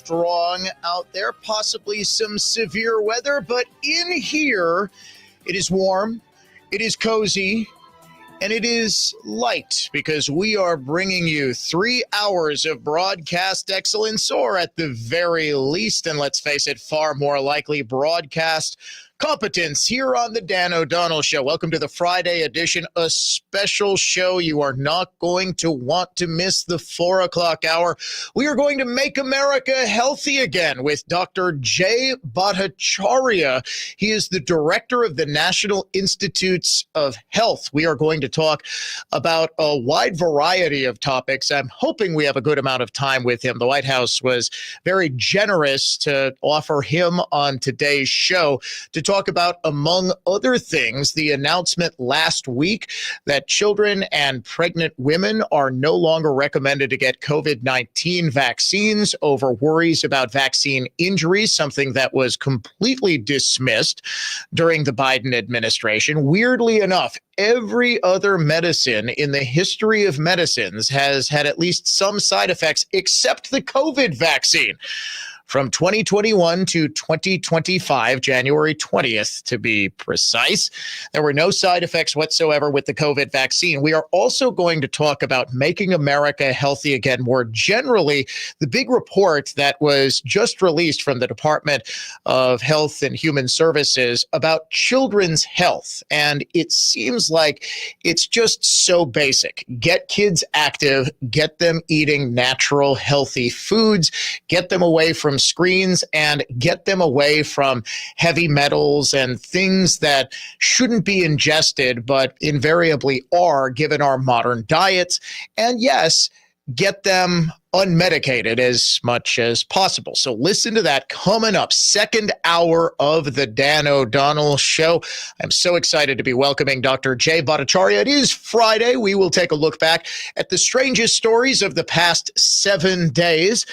strong out there, possibly some severe weather, but in here, it is warm, it is cozy, and it is light because we are bringing you 3 hours of broadcast excellence, or at the very least, and let's face it, far more likely, broadcast competence here on the Dan O'Donnell Show. Welcome to the Friday edition, a special show. You are not going to want to miss the 4 o'clock hour. We are going to make America healthy again with Dr. J. Bhattacharya. He is the director of the National Institutes of Health. We are going to talk about a wide variety of topics. I'm hoping we have a good amount of time with him. The White House was very generous to offer him on today's show to talk about, among other things, the announcement last week that children and pregnant women are no longer recommended to get COVID-19 vaccines over worries about vaccine injuries, something that was completely dismissed during the Biden administration. Weirdly enough, every other medicine in the history of medicines has had at least some side effects except the COVID vaccine. From 2021 to 2025, January 20th to be precise, there were no side effects whatsoever with the COVID vaccine. We are also going to talk about making America healthy again. More generally, the big report that was just released from the Department of Health and Human Services about children's health. And it seems like it's just so basic. Get kids active, get them eating natural, healthy foods, get them away from screens, and get them away from heavy metals and things that shouldn't be ingested, but invariably are given our modern diets. And yes, get them unmedicated as much as possible. So listen to that coming up. Second hour of the Dan O'Donnell Show. I'm so excited to be welcoming Dr. J. Bhattacharya. It is Friday. We will take a look back at the strangest stories of the past 7 days.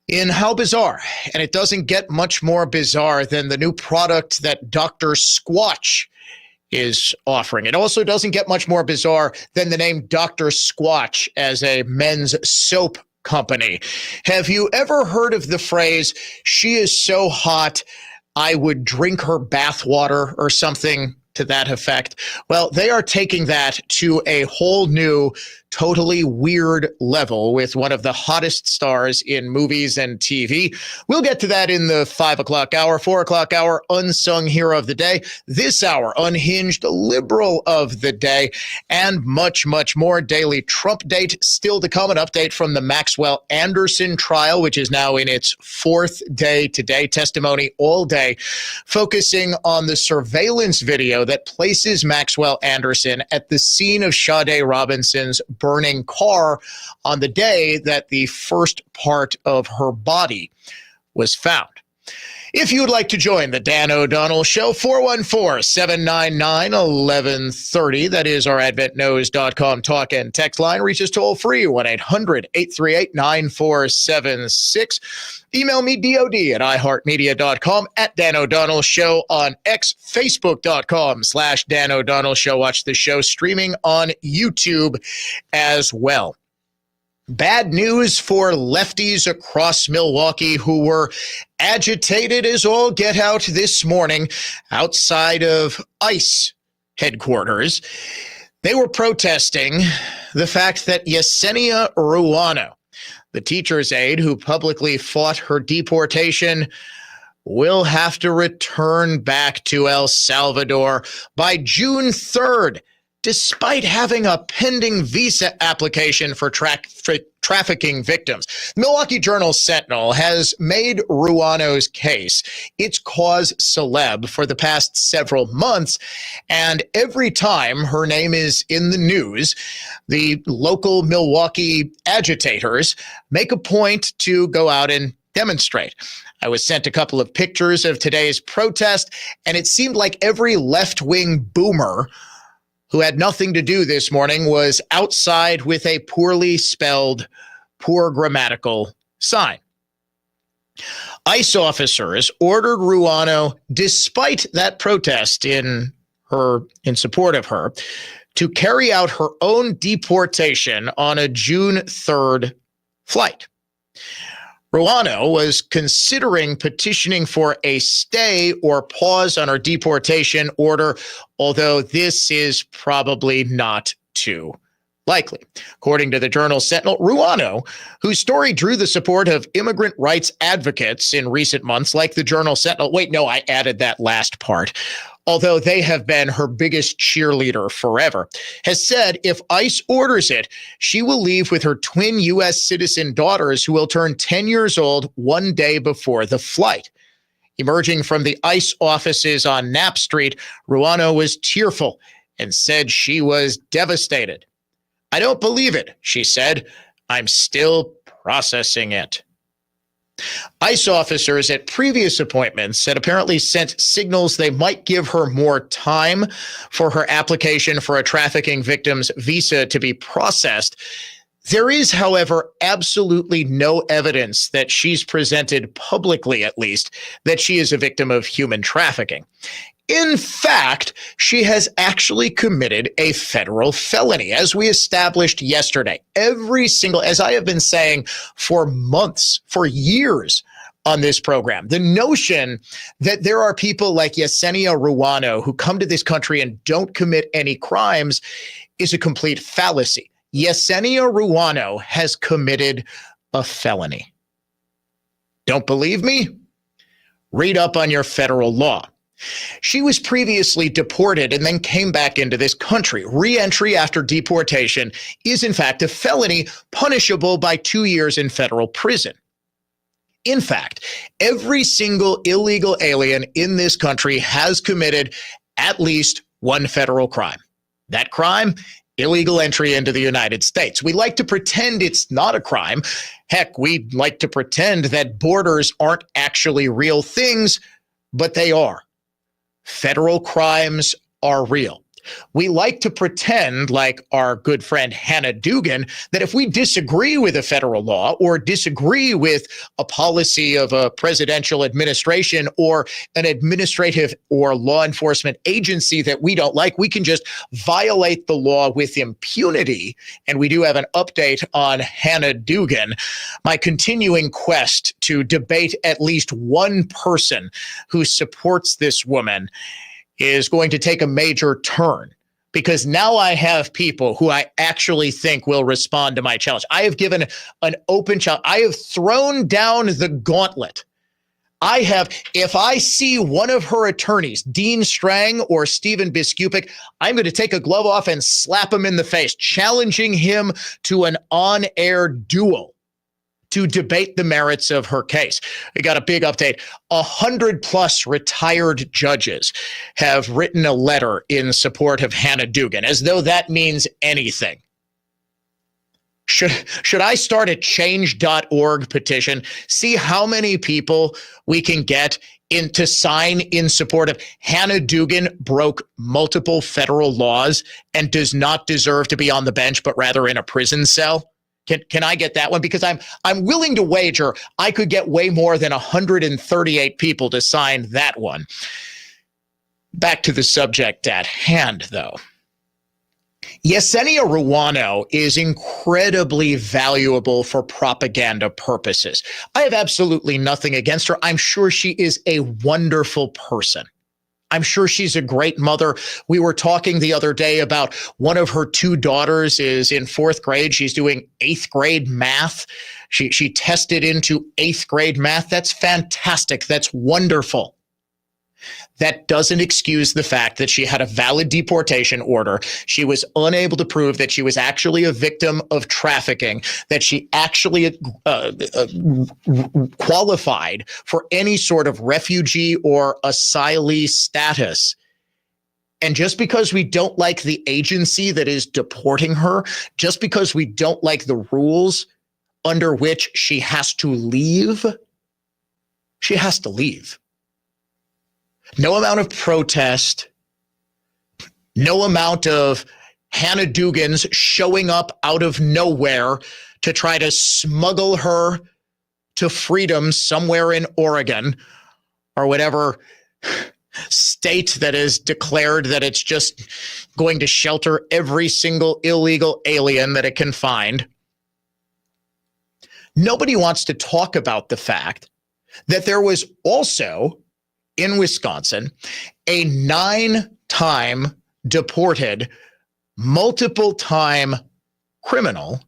In how bizarre, and it doesn't get much more bizarre than the new product that Dr. Squatch is offering. It also doesn't get much more bizarre than the name Dr. Squatch as a men's soap company. Have you ever heard of the phrase, "She is so hot, I would drink her bathwater," or something to that effect? Well, they are taking that to a whole new, totally weird level with one of the hottest stars in movies and TV. We'll get to that in the 5 o'clock hour. 4 o'clock hour, unsung hero of the day. This hour, unhinged liberal of the day, and much, much more. Daily Trump date still to come. An update from the Maxwell Anderson trial, which is now in its 4th day today. Testimony all day, focusing on the surveillance video that places Maxwell Anderson at the scene of Sade Robinson's burning car on the day that the first part of her body was found. If you would like to join the Dan O'Donnell Show, 414-799-1130. That is our adventknows.com talk and text line. Reach us toll free, 1-800-838-9476. Email me, DOD@iHeartMedia.com, at Dan O'Donnell Show on X, Facebook.com/Dan O'Donnell Show. Watch the show streaming on YouTube as well. Bad news for lefties across Milwaukee who were agitated as all get out this morning outside of ICE headquarters. They were protesting the fact that Yesenia Ruano, the teacher's aide who publicly fought her deportation, will have to return back to El Salvador by June 3rd, despite having a pending visa application for trafficking victims. The Milwaukee Journal-Sentinel has made Ruano's case its cause celeb for the past several months, and every time her name is in the news, the local Milwaukee agitators make a point to go out and demonstrate. I was sent a couple of pictures of today's protest, and it seemed like every left-wing boomer who had nothing to do this morning was outside with a poorly spelled, poor grammatical sign. ICE officers ordered Ruano, despite that protest in support of her, to carry out her own deportation on a June 3rd flight. Ruano was considering petitioning for a stay or pause on her deportation order, although this is probably not too likely. According to the Journal Sentinel, Ruano, whose story drew the support of immigrant rights advocates in recent months, like the Journal Sentinel. Wait, no, I added that last part. Although they have been her biggest cheerleader forever, has said if ICE orders it, she will leave with her twin U.S. citizen daughters who will turn 10 years old one day before the flight. Emerging from the ICE offices on Knapp Street, Ruano was tearful and said she was devastated. "I don't believe it," she said. "I'm still processing it." ICE officers at previous appointments had apparently sent signals they might give her more time for her application for a trafficking victim's visa to be processed. There is, however, absolutely no evidence that she's presented publicly, at least, that she is a victim of human trafficking. In fact, she has actually committed a federal felony, as we established yesterday. As I have been saying for months, for years on this program, the notion that there are people like Yesenia Ruano who come to this country and don't commit any crimes is a complete fallacy. Yesenia Ruano has committed a felony. Don't believe me? Read up on your federal law. She was previously deported and then came back into this country. Re-entry after deportation is, in fact, a felony punishable by 2 years in federal prison. In fact, every single illegal alien in this country has committed at least one federal crime. That crime, illegal entry into the United States. We like to pretend it's not a crime. Heck, we like to pretend that borders aren't actually real things, but they are. Federal crimes are real. We like to pretend, like our good friend Hannah Dugan, that if we disagree with a federal law or disagree with a policy of a presidential administration or an administrative or law enforcement agency that we don't like, we can just violate the law with impunity. And we do have an update on Hannah Dugan, my continuing quest to debate at least one person who supports this woman is going to take a major turn, because now I have people who I actually think will respond to my challenge. I have given an open challenge. I have thrown down the gauntlet. If I see one of her attorneys, Dean Strang or Stephen Biskupik, I'm going to take a glove off and slap him in the face, challenging him to an on-air duel to debate the merits of her case. We got a big update. 100+ retired judges have written a letter in support of Hannah Dugan, as though that means anything. Should I start a change.org petition? See how many people we can get to sign in support of Hannah Dugan broke multiple federal laws and does not deserve to be on the bench, but rather in a prison cell? Can I get that one? Because I'm willing to wager I could get way more than 138 people to sign that one. Back to the subject at hand, though. Yesenia Ruano is incredibly valuable for propaganda purposes. I have absolutely nothing against her. I'm sure she is a wonderful person. I'm sure she's a great mother. We were talking the other day about one of her two daughters is in 4th grade. She's doing 8th grade math. She tested into 8th grade math. That's fantastic. That's wonderful. That doesn't excuse the fact that she had a valid deportation order. She was unable to prove that she was actually a victim of trafficking, that she actually qualified for any sort of refugee or asylee status. And just because we don't like the agency that is deporting her, just because we don't like the rules under which she has to leave, she has to leave. No amount of protest, no amount of Hannah Dugans showing up out of nowhere to try to smuggle her to freedom somewhere in Oregon or whatever state that has declared that it's just going to shelter every single illegal alien that it can find. Nobody wants to talk about the fact that there was also in Wisconsin a 9-time deported, multiple-time criminal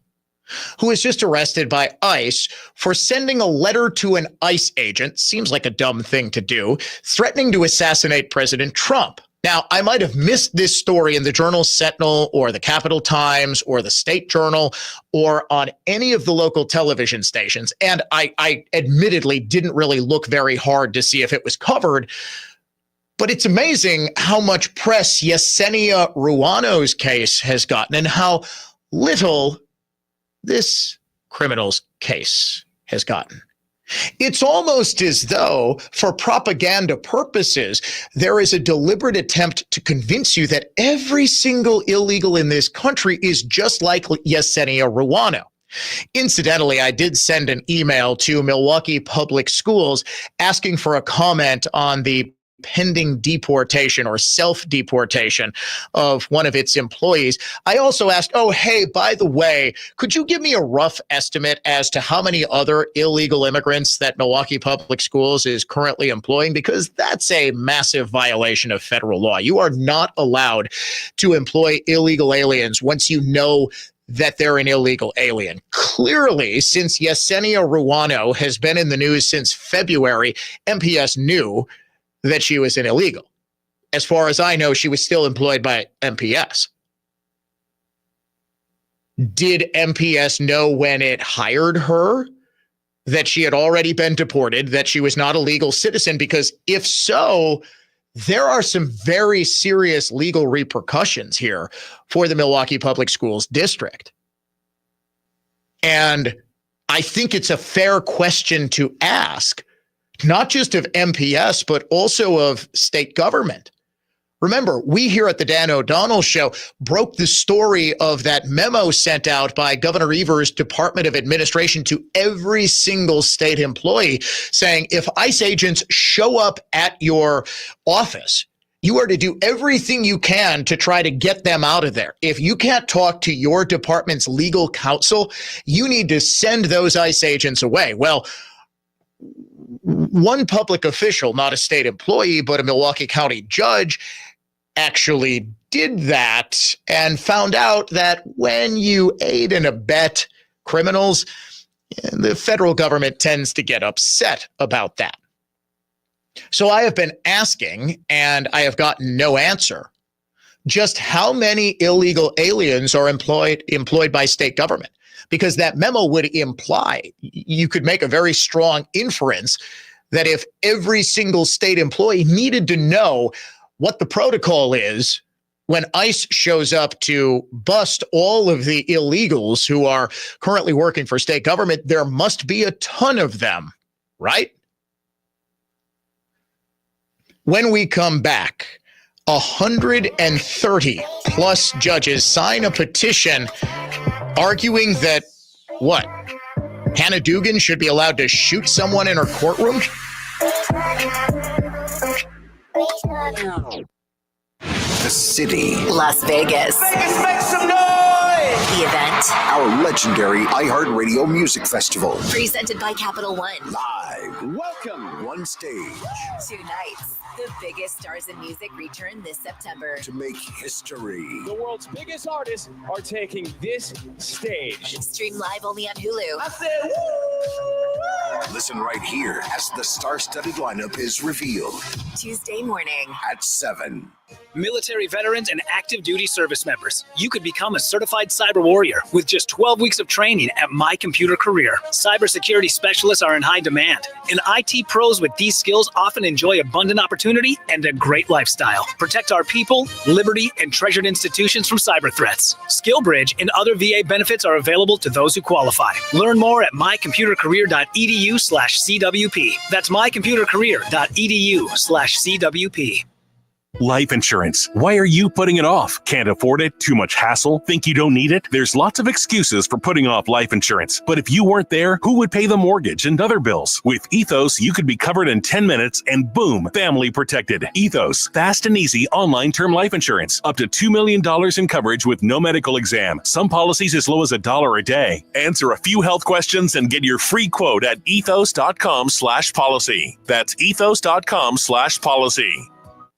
who was just arrested by ICE for sending a letter to an ICE agent, seems like a dumb thing to do, threatening to assassinate President Trump. Now, I might have missed this story in the Journal Sentinel or the Capital Times or the State Journal or on any of the local television stations, and I admittedly didn't really look very hard to see if it was covered. But it's amazing how much press Yesenia Ruano's case has gotten and how little this criminal's case has gotten. It's almost as though, for propaganda purposes, there is a deliberate attempt to convince you that every single illegal in this country is just like Yesenia Ruano. Incidentally, I did send an email to Milwaukee Public Schools asking for a comment on the pending deportation or self-deportation of one of its employees. I also asked, oh, hey, by the way, could you give me a rough estimate as to how many other illegal immigrants that Milwaukee Public Schools is currently employing? Because that's a massive violation of federal law. You are not allowed to employ illegal aliens once you know that they're an illegal alien. Clearly, since Yesenia Ruano has been in the news since February, MPS knew that she was an illegal. As far as I know, she was still employed by MPS. Did MPS know when it hired her that she had already been deported, that she was not a legal citizen? Because if so, there are some very serious legal repercussions here for the Milwaukee Public Schools district. And I think it's a fair question to ask, not just of MPS, but also of state government. Remember, we here at the Dan O'Donnell Show broke the story of that memo sent out by Governor Evers' Department of Administration to every single state employee saying, if ICE agents show up at your office, you are to do everything you can to try to get them out of there. If you can't talk to your department's legal counsel, you need to send those ICE agents away. Well, one public official, not a state employee, but a Milwaukee County judge, actually did that and found out that when you aid and abet criminals, the federal government tends to get upset about that. So I have been asking, and I have gotten no answer, just how many illegal aliens are employed by state government. Because that memo would imply, you could make a very strong inference that if every single state employee needed to know what the protocol is when ICE shows up to bust all of the illegals who are currently working for state government, there must be a ton of them, right? When we come back, 130 plus judges sign a petition arguing that, what, Hannah Dugan should be allowed to shoot someone in her courtroom? The city. Las Vegas. Vegas, make some noise! The event. Our legendary iHeartRadio Music Festival. Presented by Capital One. Live. Welcome. One stage. 2 nights. The biggest stars in music return this September. To make history. The world's biggest artists are taking this stage. Stream live only on Hulu. I said, woo! Listen right here as the star-studded lineup is revealed. Tuesday morning. At 7. Military veterans and active duty service members, you could become a certified cyber warrior with just 12 weeks of training at My Computer Career. Cybersecurity specialists are in high demand, and IT pros with these skills often enjoy abundant opportunity and a great lifestyle. Protect our people, liberty, and treasured institutions from cyber threats. SkillBridge and other VA benefits are available to those who qualify. Learn more at mycomputercareer.edu/CWP. That's mycomputercareer.edu/CWP. Life insurance. Why are you putting it off? Can't afford it? Too much hassle? Think you don't need it? There's lots of excuses for putting off life insurance. But if you weren't there, who would pay the mortgage and other bills? With Ethos, you could be covered in 10 minutes and boom, family protected. Ethos, fast and easy online term life insurance. Up to $2 million in coverage with no medical exam. Some policies as low as $1 a day. Answer a few health questions and get your free quote at ethos.com/policy. That's ethos.com/policy.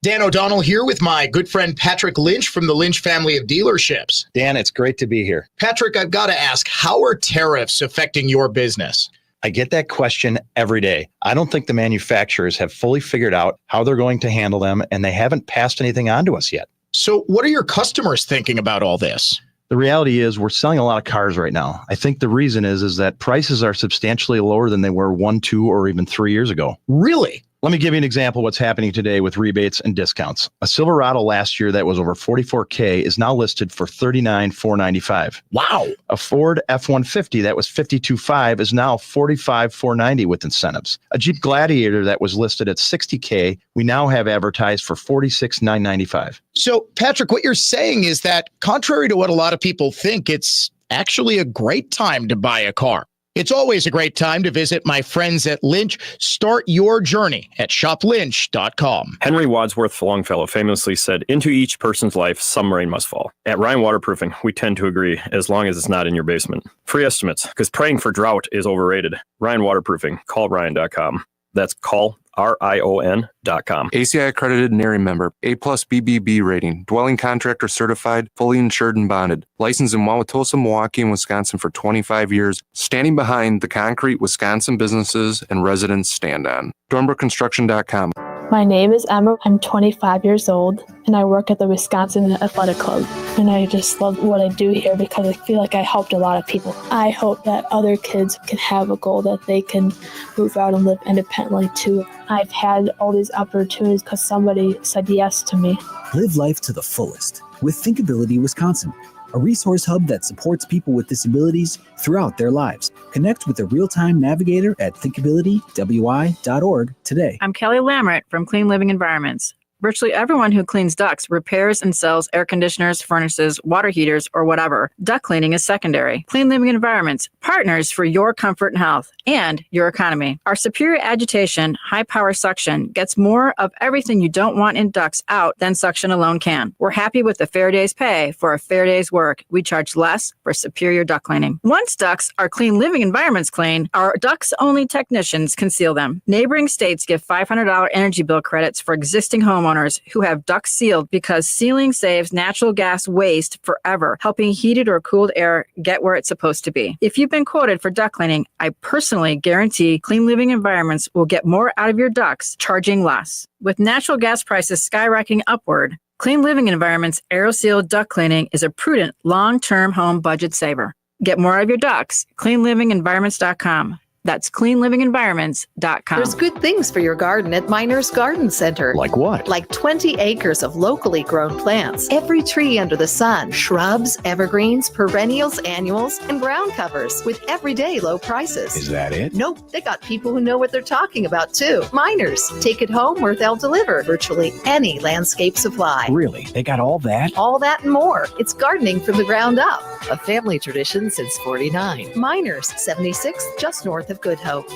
Dan O'Donnell here with my good friend Patrick Lynch from the Lynch family of dealerships. Dan, it's great to be here. Patrick, I've got to ask, how are tariffs affecting your business? I get that question every day. I don't think the manufacturers have fully figured out how they're going to handle them, and they haven't passed anything on to us yet. So what are your customers thinking about all this? The reality is we're selling a lot of cars right now. I think the reason is that prices are substantially lower than they were 1, 2, or even 3 years ago. Really? Let me give you an example of what's happening today with rebates and discounts. A Silverado last year that was over $44K is now listed for $39,495. Wow. A Ford F-150 that was $52,500 is now $45,490 with incentives. A Jeep Gladiator that was listed at $60K, we now have advertised for $46,995. So, Patrick, what you're saying is that contrary to what a lot of people think, it's actually a great time to buy a car. It's always a great time to visit my friends at Lynch. Start your journey at shoplynch.com. Henry Wadsworth Longfellow famously said, "Into each person's life, some rain must fall." At Ryan Waterproofing, we tend to agree, as long as it's not in your basement. Free estimates, because praying for drought is overrated. Ryan Waterproofing, call Ryan.com. That's call RION.com. ACI accredited and area member, A+ BBB rating, dwelling contractor certified, fully insured and bonded, licensed in Wauwatosa, Milwaukee, and Wisconsin for 25 years, standing behind the concrete Wisconsin businesses and residents stand on. DornbrookConstruction.com. My name is Emma. I'm 25 years old, and I work at the Wisconsin Athletic Club. And I just love what I do here because I feel like I helped a lot of people. I hope that other kids can have a goal that they can move out and live independently too. I've had all these opportunities because somebody said yes to me. Live life to the fullest with Thinkability Wisconsin, a resource hub that supports people with disabilities throughout their lives. Connect with a real-time navigator at thinkabilitywi.org today. I'm Kelly Lamert from Clean Living Environments. Virtually everyone who cleans ducts repairs and sells air conditioners, furnaces, water heaters, or whatever. Duct cleaning is secondary. Clean Living Environments, partners for your comfort and health and your economy. Our superior agitation, high power suction gets more of everything you don't want in ducts out than suction alone can. We're happy with a fair day's pay for a fair day's work. We charge less for superior duct cleaning. Once ducts are Clean Living Environments clean, our ducts-only technicians can seal them. Neighboring states give $500 energy bill credits for existing homeowners who have ducts sealed because sealing saves natural gas waste forever, helping heated or cooled air get where it's supposed to be. If you've been quoted for duct cleaning, I personally guarantee Clean Living Environments will get more out of your ducts, charging less. With natural gas prices skyrocketing upward, Clean Living Environments AeroSeal duct cleaning is a prudent, long-term home budget saver. Get more out of your ducts, cleanlivingenvironments.com. That's cleanlivingenvironments.com. There's good things for your garden at Miners Garden Center. Like what? Like 20 acres of locally grown plants, every tree under the sun, shrubs, evergreens, perennials, annuals, and ground covers with everyday low prices. Is that it? Nope, they got people who know what they're talking about too. Miners, take it home where they'll deliver virtually any landscape supply. Really? They got all that? All that and more. It's gardening from the ground up. A family tradition since 49. Miners, 76, just north of Good Hope.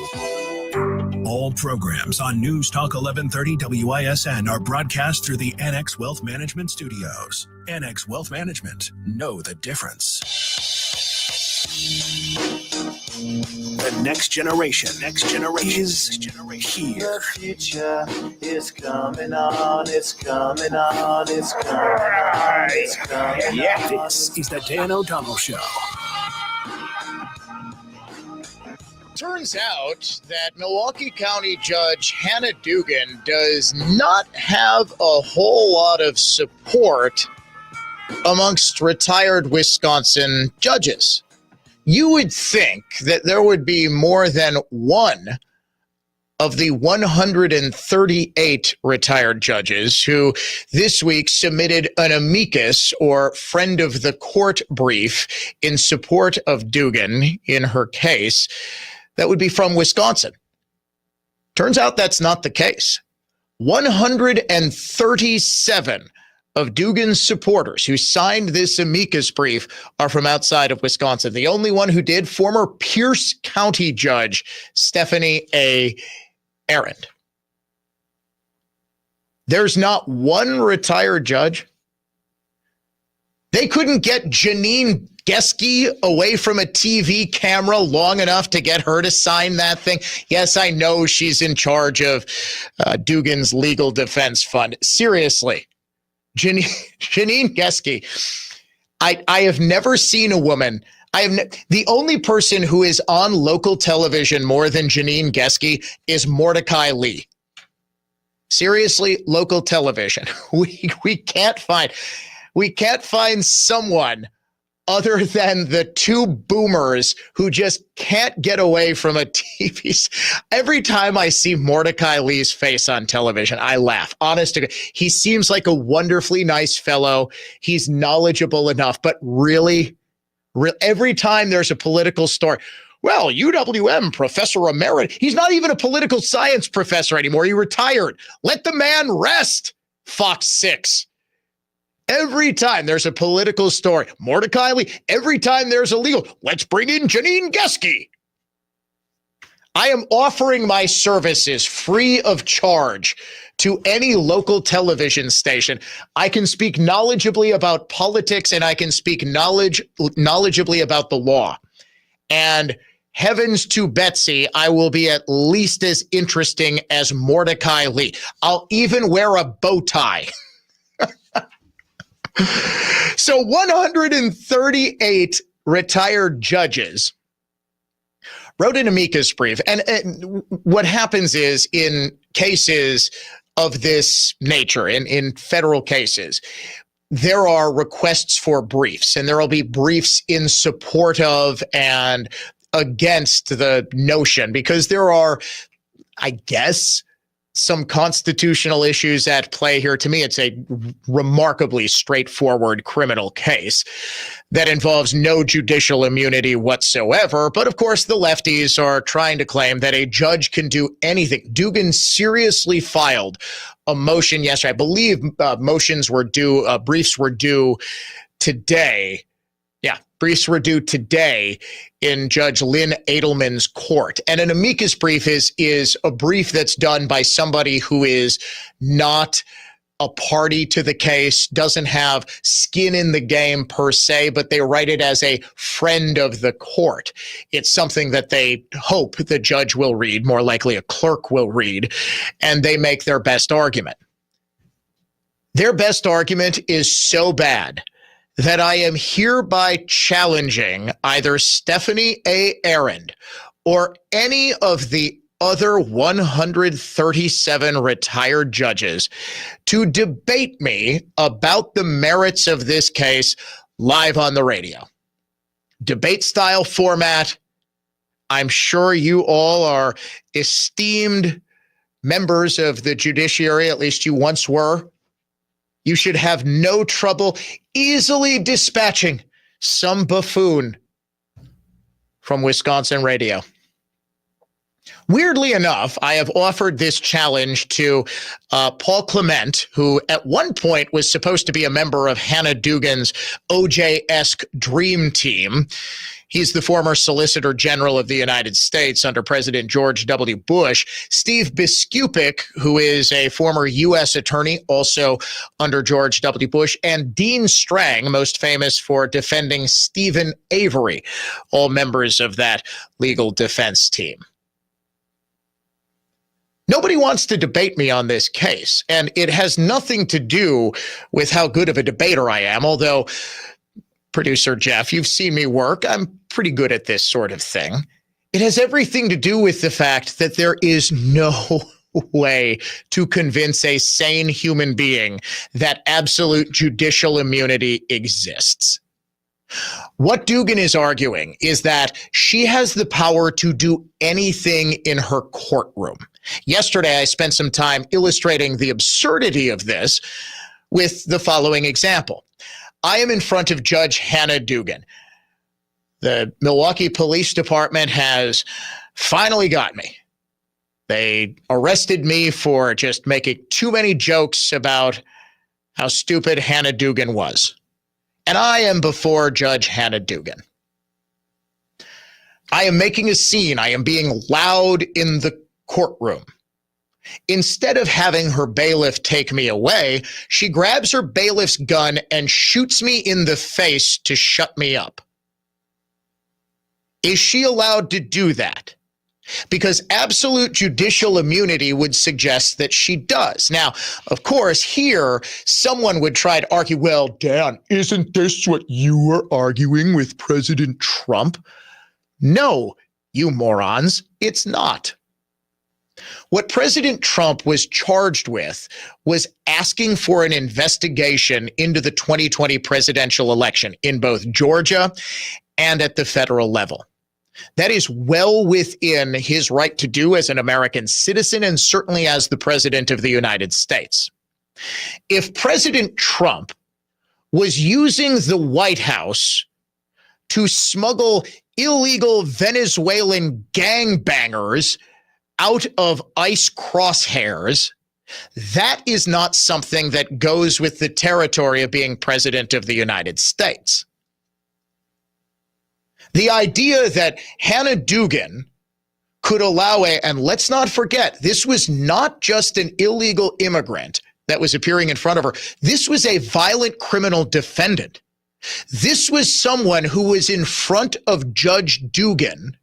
All programs on News Talk 1130 WISN are broadcast through the NX Wealth Management Studios. NX Wealth Management. Know the difference. The next generation is here. The future is coming on, it's coming on, it's coming on, it's coming on. Yeah, this is the Dan O'Donnell Show. Turns out that Milwaukee County Judge Hannah Dugan does not have a whole lot of support amongst retired Wisconsin judges. You would think that there would be more than one of the 138 retired judges who this week submitted an amicus or friend of the court brief in support of Dugan in her case that would be from Wisconsin. Turns out that's not the case. 137 of Dugan's supporters who signed this amicus brief are from outside of Wisconsin. The only one who did, former Pierce County Judge Stephanie A. Arend. There's not one retired judge. They couldn't get Janine Geske away from a TV camera long enough to get her to sign that thing. Yes, I know she's in charge of Dugan's legal defense fund. Seriously, Janine Geske, I have never seen a woman. The only person who is on local television more than Janine Geske is Mordecai Lee. Seriously, local television. We can't find someone other than the two boomers who just can't get away from a TV. Every time I see Mordecai Lee's face on television, I laugh. Honest to God, he seems like a wonderfully nice fellow. He's knowledgeable enough, but really, every time there's a political story, well, UWM professor emeritus, he's not even a political science professor anymore. He retired. Let the man rest, Fox 6. Every time there's a political story, Mordecai Lee, every time there's a legal, let's bring in Janine Geske. I am offering my services free of charge to any local television station. I can speak knowledgeably about politics and I can speak knowledgeably about the law. And heavens to Betsy, I will be at least as interesting as Mordecai Lee. I'll even wear a bow tie. So 138 retired judges wrote an amicus brief. And what happens is in cases of this nature, in federal cases, there are requests for briefs, and there will be briefs in support of and against the notion, because there are, I guess, some constitutional issues at play here. To me, it's a remarkably straightforward criminal case that involves no judicial immunity whatsoever. But of course, the lefties are trying to claim that a judge can do anything. Dugan seriously filed a motion yesterday. I believe briefs were due today. Yeah, briefs were due today in Judge Lynn Edelman's court. And an amicus brief is a brief that's done by somebody who is not a party to the case, doesn't have skin in the game per se, but they write it as a friend of the court. It's something that they hope the judge will read, more likely a clerk will read, and they make their best argument. Their best argument is so bad that I am hereby challenging either Stephanie A. Arend or any of the other 137 retired judges to debate me about the merits of this case live on the radio. Debate style format. I'm sure you all are esteemed members of the judiciary, at least you once were. You should have no trouble easily dispatching some buffoon from Wisconsin radio. Weirdly enough, I have offered this challenge to Paul Clement, who at one point was supposed to be a member of Hannah Dugan's OJ-esque dream team. He's the former Solicitor General of the United States under President George W. Bush. Steve Biskupik, who is a former U.S. attorney, also under George W. Bush, and Dean Strang, most famous for defending Stephen Avery, all members of that legal defense team. Nobody wants to debate me on this case, and it has nothing to do with how good of a debater I am, although, Producer Jeff, you've seen me work. I'm pretty good at this sort of thing. It has everything to do with the fact that there is no way to convince a sane human being that absolute judicial immunity exists. What Dugan is arguing is that she has the power to do anything in her courtroom. Yesterday, I spent some time illustrating the absurdity of this with the following example. I am in front of Judge Hannah Dugan. The Milwaukee Police Department has finally got me. They arrested me for just making too many jokes about how stupid Hannah Dugan was. And I am before Judge Hannah Dugan. I am making a scene. I am being loud in the courtroom. Instead of having her bailiff take me away, she grabs her bailiff's gun and shoots me in the face to shut me up. Is she allowed to do that? Because absolute judicial immunity would suggest that she does. Now, of course, here, someone would try to argue, well, Dan, isn't this what you were arguing with President Trump? No, you morons, it's not. What President Trump was charged with was asking for an investigation into the 2020 presidential election in both Georgia and at the federal level. That is well within his right to do as an American citizen and certainly as the president of the United States. If President Trump was using the White House to smuggle illegal Venezuelan gangbangers out of ICE crosshairs, that is not something that goes with the territory of being president of the United States. The idea that Hannah Dugan could allow and let's not forget, this was not just an illegal immigrant that was appearing in front of her. This was a violent criminal defendant. This was someone who was in front of Judge Dugan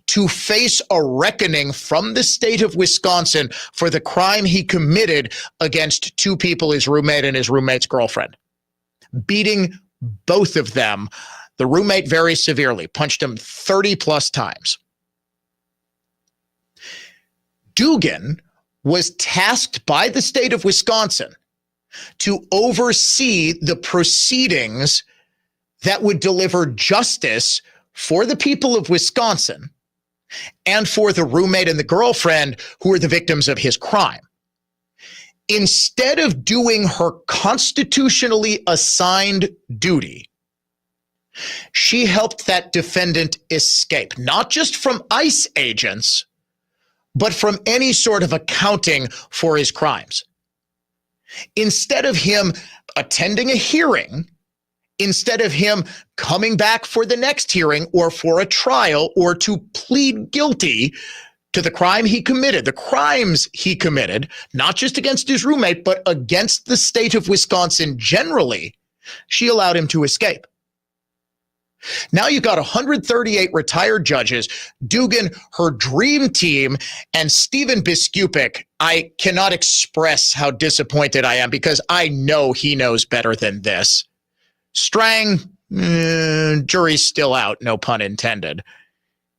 to face a reckoning from the state of Wisconsin for the crime he committed against two people, his roommate and his roommate's girlfriend, beating both of them. The roommate very severely, punched him 30 plus times. Dugan was tasked by the state of Wisconsin to oversee the proceedings that would deliver justice for the people of Wisconsin and for the roommate and the girlfriend who were the victims of his crime. Instead of doing her constitutionally assigned duty, she helped that defendant escape, not just from ICE agents, but from any sort of accounting for his crimes. Instead of him attending a hearing, instead of him coming back for the next hearing or for a trial or to plead guilty to the crime he committed, the crimes he committed, not just against his roommate, but against the state of Wisconsin generally, she allowed him to escape. Now you've got 138 retired judges, Dugan, her dream team, and Stephen Biskupik. I cannot express how disappointed I am because I know he knows better than this. Strang, jury's still out, no pun intended.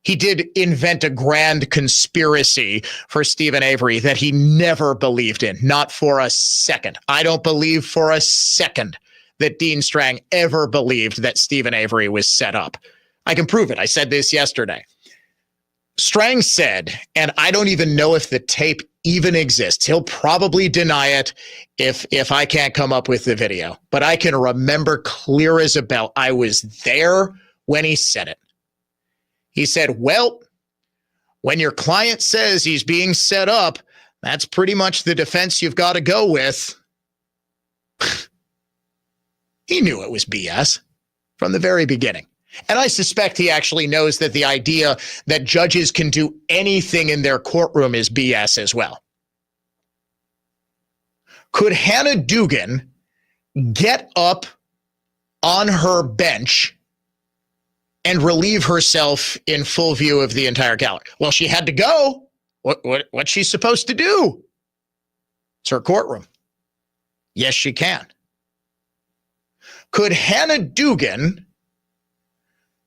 He did invent a grand conspiracy for Stephen Avery that he never believed in, not for a second. I don't believe for a second that Dean Strang ever believed that Stephen Avery was set up. I can prove it. I said this yesterday. Strang said, and I don't even know if the tape even exists. He'll probably deny it if I can't come up with the video. But I can remember clear as a bell. I was there when he said it. He said, well, when your client says he's being set up, that's pretty much the defense you've got to go with. He knew it was BS from the very beginning. And I suspect he actually knows that the idea that judges can do anything in their courtroom is BS as well. Could Hannah Dugan get up on her bench and relieve herself in full view of the entire gallery? Well, she had to go. What's she supposed to do? It's her courtroom. Yes, she can. Could Hannah Dugan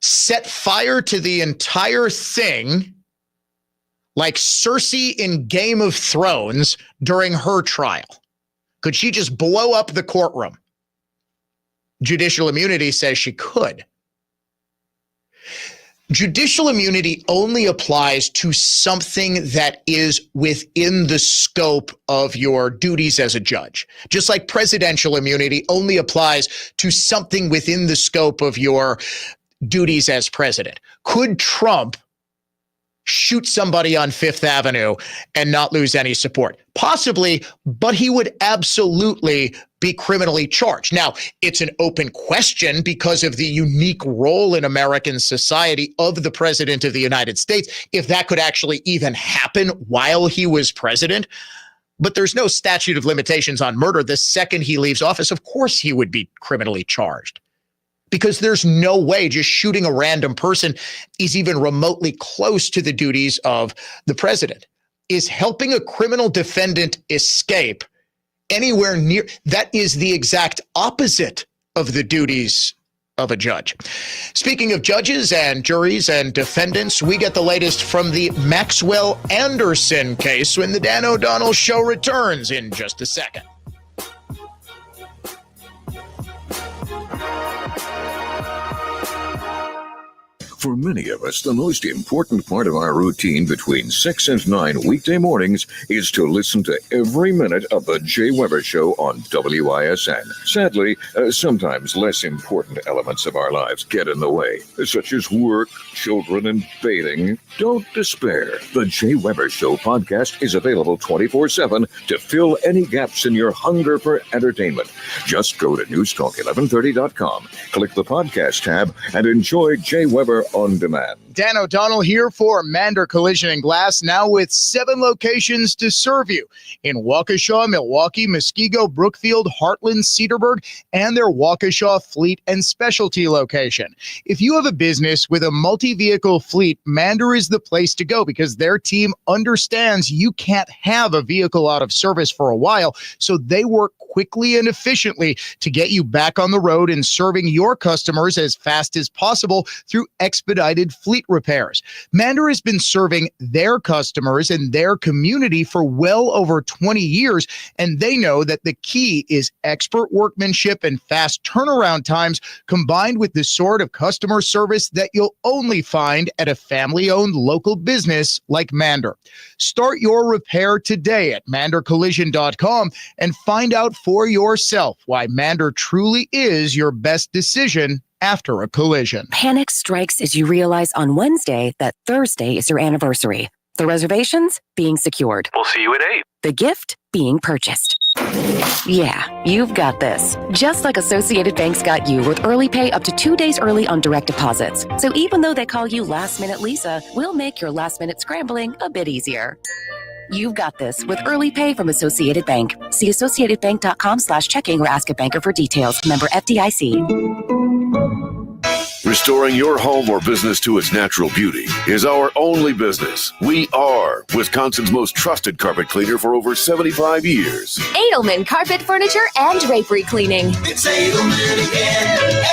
set fire to the entire thing like Cersei in Game of Thrones during her trial? Could she just blow up the courtroom? Judicial immunity says she could. Judicial immunity only applies to something that is within the scope of your duties as a judge. Just like presidential immunity only applies to something within the scope of your duties as president. Could Trump shoot somebody on Fifth Avenue and not lose any support? Possibly, but he would absolutely be criminally charged. Now, it's an open question because of the unique role in American society of the president of the United States, if that could actually even happen while he was president. But there's no statute of limitations on murder. The second he leaves office, of course he would be criminally charged, because there's no way just shooting a random person is even remotely close to the duties of the president. Is helping a criminal defendant escape anywhere near? That is the exact opposite of the duties of a judge. Speaking of judges and juries and defendants, we get the latest from the Maxwell Anderson case when the Dan O'Donnell Show returns in just a second. For many of us, the most important part of our routine between 6 and 9 weekday mornings is to listen to every minute of the Jay Weber Show on WISN. Sadly, sometimes less important elements of our lives get in the way, such as work, children, and bathing. Don't despair. The Jay Weber Show podcast is available 24/7 to fill any gaps in your hunger for entertainment. Just go to newstalk1130.com, click the podcast tab, and enjoy Jay Weber on demand. Dan O'Donnell here for Mander Collision and Glass, now with 7 locations to serve you in Waukesha, Milwaukee, Muskego, Brookfield, Heartland, Cedarburg, and their Waukesha Fleet and Specialty location. If you have a business with a multi-vehicle fleet, Mander is the place to go because their team understands you can't have a vehicle out of service for a while, so they work quickly and efficiently to get you back on the road and serving your customers as fast as possible through expedited fleet repairs. Mander has been serving their customers and their community for well over 20 years, and they know that the key is expert workmanship and fast turnaround times combined with the sort of customer service that you'll only find at a family-owned local business like Mander. Start your repair today at mandercollision.com and find out for yourself why Mander truly is your best decision after a collision. Panic strikes as you realize on Wednesday that Thursday is your anniversary. The reservations being secured. We'll see you at 8. The gift being purchased. Yeah, you've got this. Just like Associated Bank's got you with early pay up to 2 days early on direct deposits. So even though they call you Last Minute Lisa, we'll make your last minute scrambling a bit easier. You've got this with early pay from Associated Bank. See associatedbank.com/checking or ask a banker for details. Member FDIC. Restoring your home or business to its natural beauty is our only business. We are Wisconsin's most trusted carpet cleaner for over 75 years. Edelman Carpet Furniture and Drapery Cleaning. It's Edelman again.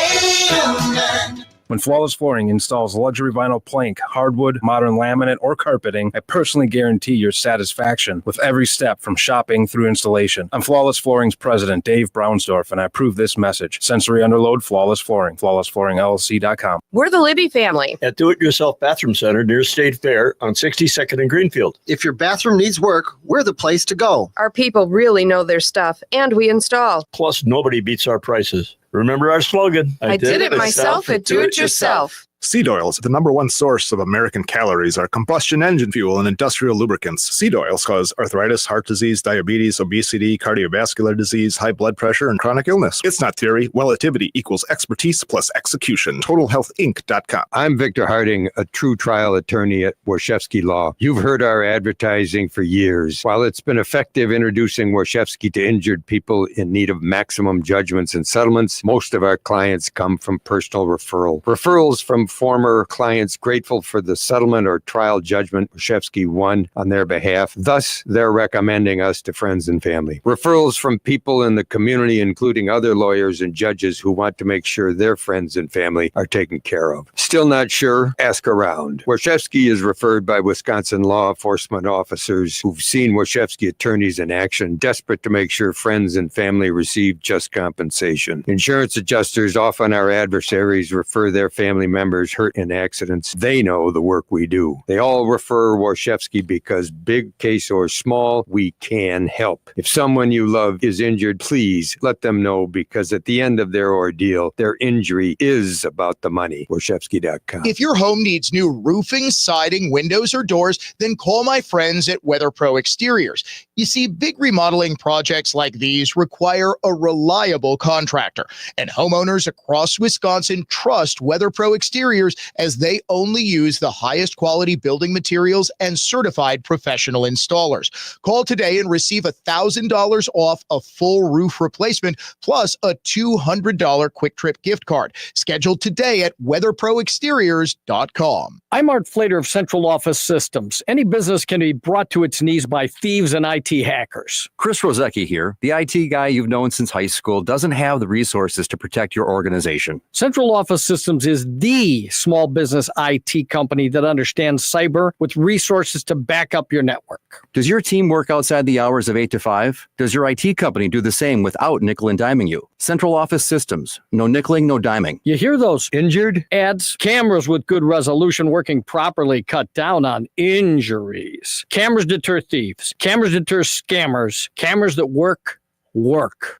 Edelman. When Flawless Flooring installs luxury vinyl plank, hardwood, modern laminate, or carpeting, I personally guarantee your satisfaction with every step from shopping through installation. I'm Flawless Flooring's president, Dave Brownsdorf, and I approve this message. Sensory Underload Flawless Flooring. FlawlessFlooringLLC.com. We're the Libby family at Do-It-Yourself Bathroom Center near State Fair on 62nd and Greenfield. If your bathroom needs work, we're the place to go. Our people really know their stuff, and we install. Plus, nobody beats our prices. Remember our slogan, I did it myself at Do-It-Yourself. Seed oils, the number one source of American calories, are combustion engine fuel and industrial lubricants. Seed oils cause arthritis, heart disease, diabetes, obesity, cardiovascular disease, high blood pressure, and chronic illness. It's not theory. Relativity equals expertise plus execution. TotalHealthInc.com. I'm Victor Harding, a true trial attorney at Warshevsky Law. You've heard our advertising for years. While it's been effective introducing Warshevsky to injured people in need of maximum judgments and settlements, most of our clients come from personal referral. Referrals from former clients grateful for the settlement or trial judgment Warshevsky won on their behalf. Thus, they're recommending us to friends and family. Referrals from people in the community, including other lawyers and judges who want to make sure their friends and family are taken care of. Still not sure? Ask around. Warshevsky is referred by Wisconsin law enforcement officers who've seen Warshevsky attorneys in action, desperate to make sure friends and family receive just compensation. Insurance adjusters, often our adversaries, refer their family members drivers hurt in accidents. They know the work we do. They all refer Warshevsky because big case or small, we can help. If someone you love is injured, please let them know, because at the end of their ordeal, their injury is about the money. Warshevsky.com. If your home needs new roofing, siding, windows, or doors, then call my friends at Weather Pro Exteriors. You see, big remodeling projects like these require a reliable contractor, and homeowners across Wisconsin trust Weather Pro Exteriors as they only use the highest quality building materials and certified professional installers. Call today and receive $1,000 off a full roof replacement plus a $200 Quick Trip gift card. Scheduled today at weatherproexteriors.com. I'm Art Flater of Central Office Systems. Any business can be brought to its knees by thieves and IT hackers. Chris Rozecki here. The IT guy you've known since high school doesn't have the resources to protect your organization. Central Office Systems is the small business IT company that understands cyber with resources to back up your network. Does your team work outside the hours of 8 to 5? Does your IT company do the same without nickel and diming you? Central Office Systems. No nickeling, no diming. You hear those injured ads? Cameras with good resolution working properly cut down on injuries. Cameras deter thieves. Cameras deter scammers. Cameras that work.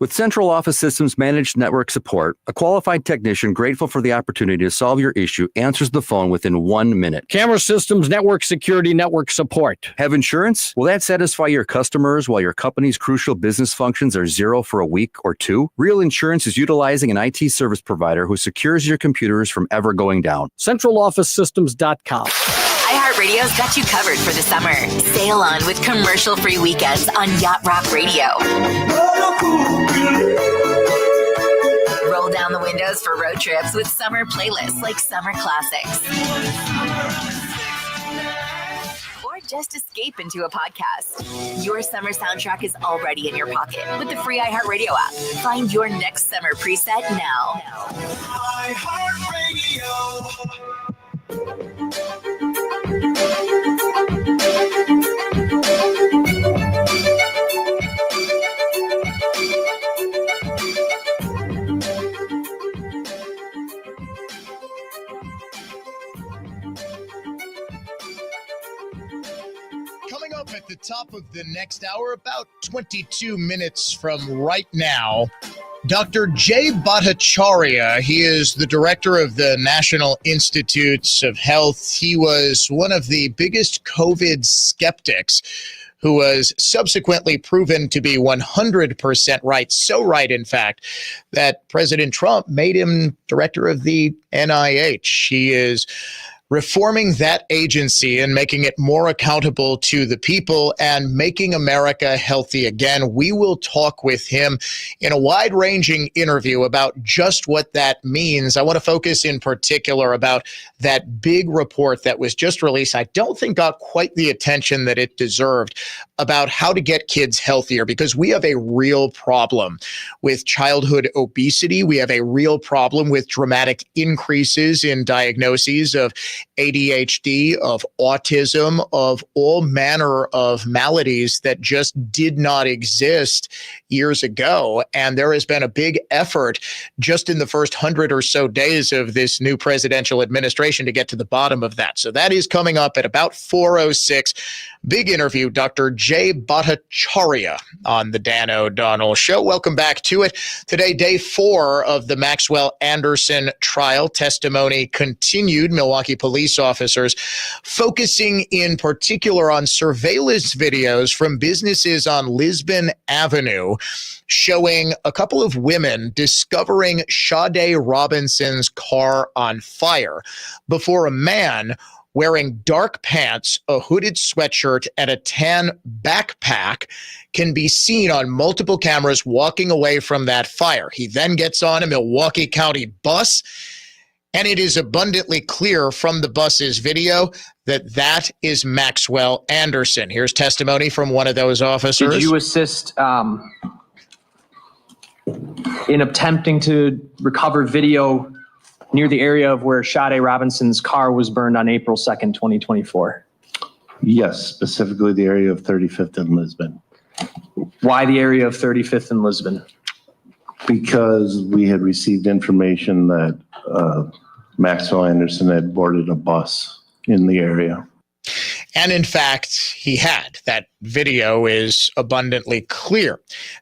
With Central Office Systems Managed Network Support, a qualified technician grateful for the opportunity to solve your issue answers the phone within 1 minute. Camera systems, network security, network support. Have insurance? Will that satisfy your customers while your company's crucial business functions are zero for a week or two? Real Insurance is utilizing an IT service provider who secures your computers from ever going down. CentralOfficeSystems.com. iHeartRadio's got you covered for the summer. Sail on with commercial-free weekends on Yacht Rock Radio. Roll down the windows for road trips with summer playlists like Summer Classics. Or just escape into a podcast. Your summer soundtrack is already in your pocket with the free iHeartRadio app. Find your next summer preset now. iHeartRadio. Coming up at the top of the next hour, about 22 minutes from right now, Dr. Jay Bhattacharya. He is the director of the National Institutes of Health. He was one of the biggest COVID skeptics who was subsequently proven to be 100% right. So right, in fact, that President Trump made him director of the NIH. He is reforming that agency and making it more accountable to the people and making America healthy again. We will talk with him in a wide-ranging interview about just what that means. I want to focus in particular about that big report that was just released. I don't think got quite the attention that it deserved about how to get kids healthier, because we have a real problem with childhood obesity. We have a real problem with dramatic increases in diagnoses of ADHD, of autism, of all manner of maladies that just did not exist years ago. And there has been a big effort just in the first 100 or so days of this new presidential administration to get to the bottom of that. So that is coming up at about 4:06. Big interview, Dr. Jay Bhattacharya on the Dan O'Donnell Show. Welcome back to it. Today, day 4 of the Maxwell Anderson trial. Testimony continued. Milwaukee police officers focusing in particular on surveillance videos from businesses on Lisbon Avenue showing a couple of women discovering Sade Robinson's car on fire before a man wearing dark pants, a hooded sweatshirt, and a tan backpack can be seen on multiple cameras walking away from that fire. He then gets on a Milwaukee County bus, and it is abundantly clear from the bus's video that that is Maxwell Anderson. Here's testimony from one of those officers. Did you assist in attempting to recover video near the area of where Sade Robinson's car was burned on April 2nd, 2024? Yes, specifically the area of 35th and Lisbon. Why the area of 35th and Lisbon? Because we had received information that Maxwell Anderson had boarded a bus in the area. And in fact, he had. That video is abundantly clear.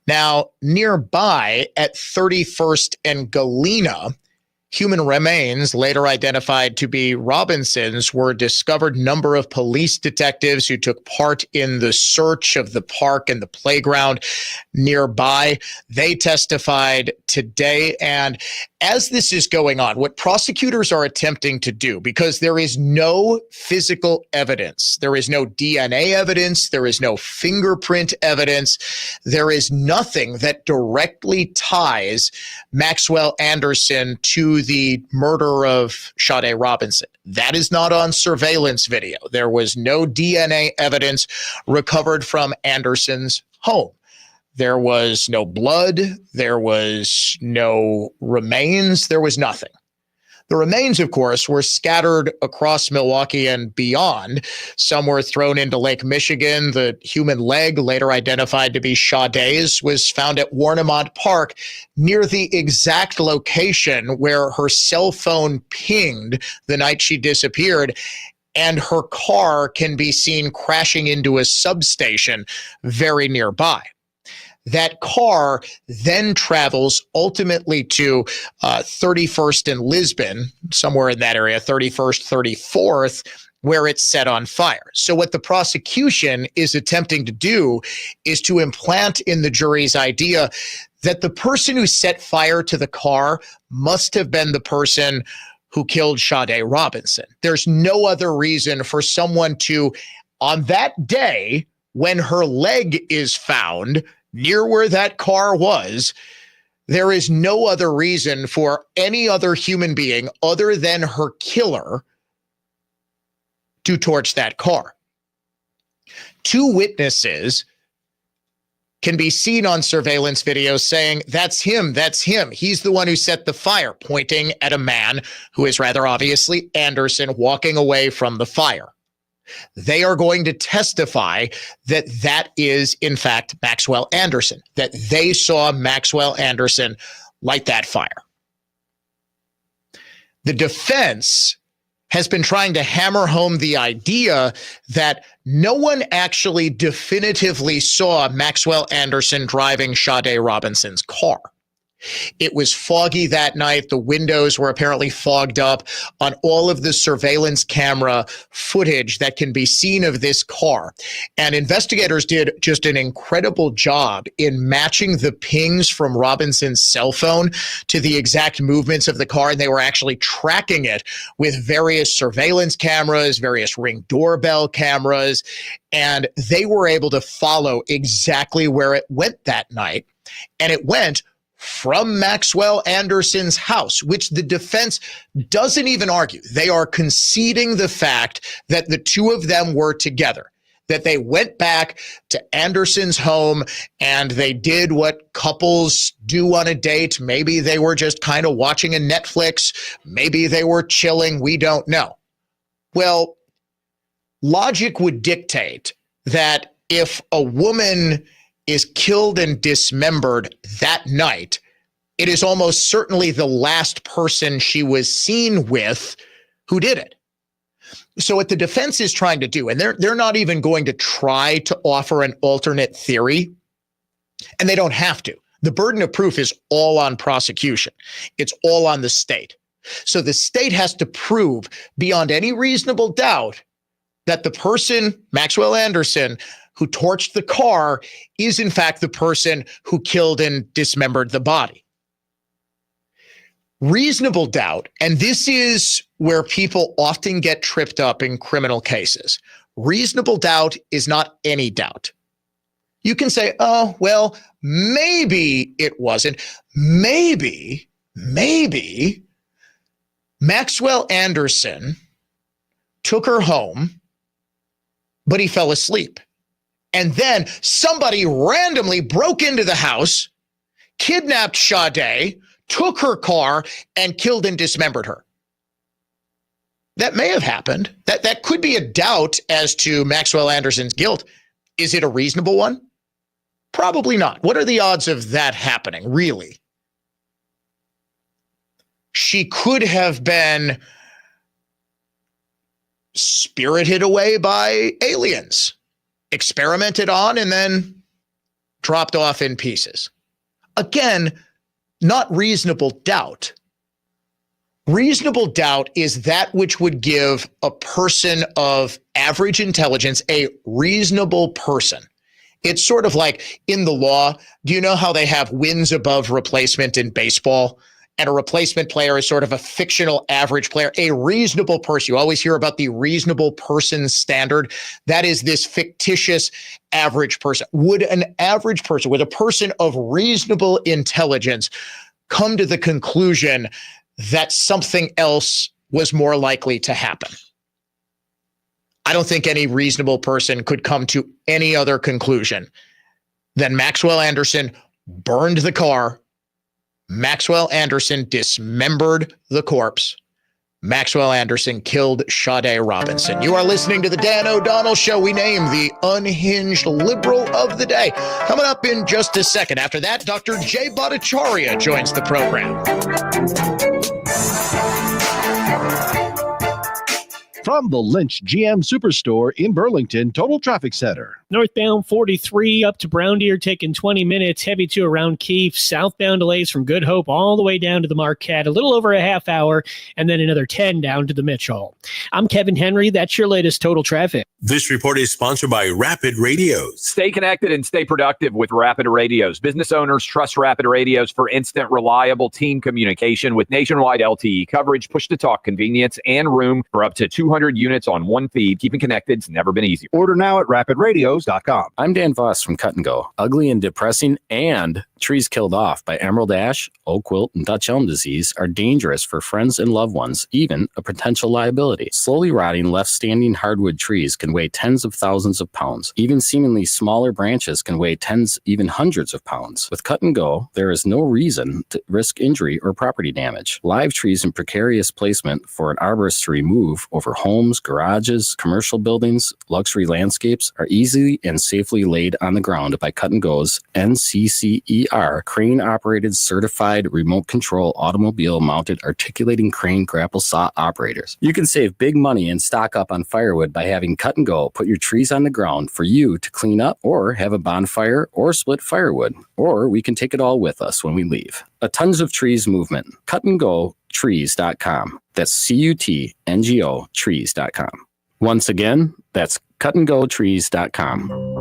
Now, nearby at 31st and Galena, human remains, later identified to be Robinson's, were discovered. Number of police detectives who took part in the search of the park and the playground nearby, they testified today. And as this is going on, what prosecutors are attempting to do, because there is no physical evidence, there is no DNA evidence, there is no fingerprint evidence, there is nothing that directly ties Maxwell Anderson to the murder of Sade Robinson. That is not on surveillance video. There was no DNA evidence recovered from Anderson's home. There was no blood. There was no remains. There was nothing. The remains, of course, were scattered across Milwaukee and beyond. Some were thrown into Lake Michigan. The human leg, later identified to be Sade's, was found at Warnemont Park near the exact location where her cell phone pinged the night she disappeared. And her car can be seen crashing into a substation very nearby. That car then travels ultimately to 31st and Lisbon, somewhere in that area, 31st, 34th, where it's set on fire. So what the prosecution is attempting to do is to implant in the jury's idea that the person who set fire to the car must have been the person who killed Sade Robinson. There's no other reason for someone to, on that day when her leg is found near where that car was, there is no other reason for any other human being other than her killer to torch that car. Two witnesses can be seen on surveillance video saying, that's him, that's him. He's the one who set the fire, pointing at a man who is rather obviously Anderson walking away from the fire. They are going to testify that that is, in fact, Maxwell Anderson, that they saw Maxwell Anderson light that fire. The defense has been trying to hammer home the idea that no one actually definitively saw Maxwell Anderson driving Sade Robinson's car. It was foggy that night. The windows were apparently fogged up on all of the surveillance camera footage that can be seen of this car. And investigators did just an incredible job in matching the pings from Robinson's cell phone to the exact movements of the car. And they were actually tracking it with various surveillance cameras, various Ring doorbell cameras. And they were able to follow exactly where it went that night. And it went from Maxwell Anderson's house, which the defense doesn't even argue. They are conceding the fact that the two of them were together, that they went back to Anderson's home and they did what couples do on a date. Maybe they were just kind of watching a Netflix. Maybe they were chilling. We don't know. Well, logic would dictate that if a woman is killed and dismembered that night, it is almost certainly the last person she was seen with who did it. So what the defense is trying to do, and they're not even going to try to offer an alternate theory, and they don't have to. The burden of proof is all on prosecution. It's all on the state. So the state has to prove beyond any reasonable doubt that the person, Maxwell Anderson, who torched the car is in fact the person who killed and dismembered the body. Reasonable doubt, and this is where people often get tripped up in criminal cases. Reasonable doubt is not any doubt. You can say, oh, well, maybe it wasn't. Maybe Maxwell Anderson took her home, but he fell asleep. And then somebody randomly broke into the house, kidnapped Sade, took her car, and killed and dismembered her. That may have happened. That could be a doubt as to Maxwell Anderson's guilt. Is it a reasonable one? Probably not. What are the odds of that happening, really? she could have been spirited away by aliens, experimented on, and then dropped off in pieces. Again, not reasonable doubt. Reasonable doubt is that which would give a person of average intelligence, a reasonable person. It's sort of like in the law. Do you know how they have wins above replacement in baseball? And a replacement player is sort of a fictional average player, a reasonable person. You always hear about the reasonable person standard. That is this fictitious average person. Would an average person, would a person of reasonable intelligence come to the conclusion that something else was more likely to happen? I don't think any reasonable person could come to any other conclusion than Maxwell Anderson burned the car. Maxwell Anderson dismembered the corpse. Maxwell Anderson killed Sade Robinson. You are listening to the Dan O'Donnell Show. We name the unhinged liberal of the day. Coming up in just a second. After that, Dr. Jay Bhattacharya joins the program. From the Lynch GM Superstore in Burlington, Total Traffic Center. Northbound 43 up to Brown Deer taking 20 minutes, heavy to around Keefe. Southbound delays from Good Hope all the way down to the Marquette, a little over a half hour, and then another 10 down to the Mitchell. I'm Kevin Henry. That's your latest Total Traffic. This report is sponsored by Rapid Radios. Stay connected and stay productive with Rapid Radios. Business owners trust Rapid Radios for instant, reliable team communication with nationwide LTE coverage, push-to-talk convenience, and room for up to 200 units on one feed. Keeping connected's never been easier. Order now at rapidradios.com. I'm Dan Voss from Cut and Go. Ugly and depressing and trees killed off by emerald ash, oak wilt, and Dutch elm disease are dangerous for friends and loved ones, even a potential liability. Slowly rotting, left-standing hardwood trees can weigh tens of thousands of pounds. Even seemingly smaller branches can weigh tens, even hundreds of pounds. With Cut and Go, there is no reason to risk injury or property damage. Live trees in precarious placement for an arborist to remove over homes, garages, commercial buildings, luxury landscapes are easily and safely laid on the ground by Cut and Go's NCCER crane-operated certified remote control automobile mounted articulating crane grapple saw operators. You can save big money and stock up on firewood by having Cut and Go put your trees on the ground for you to clean up or have a bonfire or split firewood, or we can take it all with us when we leave. A Tons of Trees movement. cutandgotrees.com. That's CUTNGO trees.com. Once again, that's cutandgotrees.com.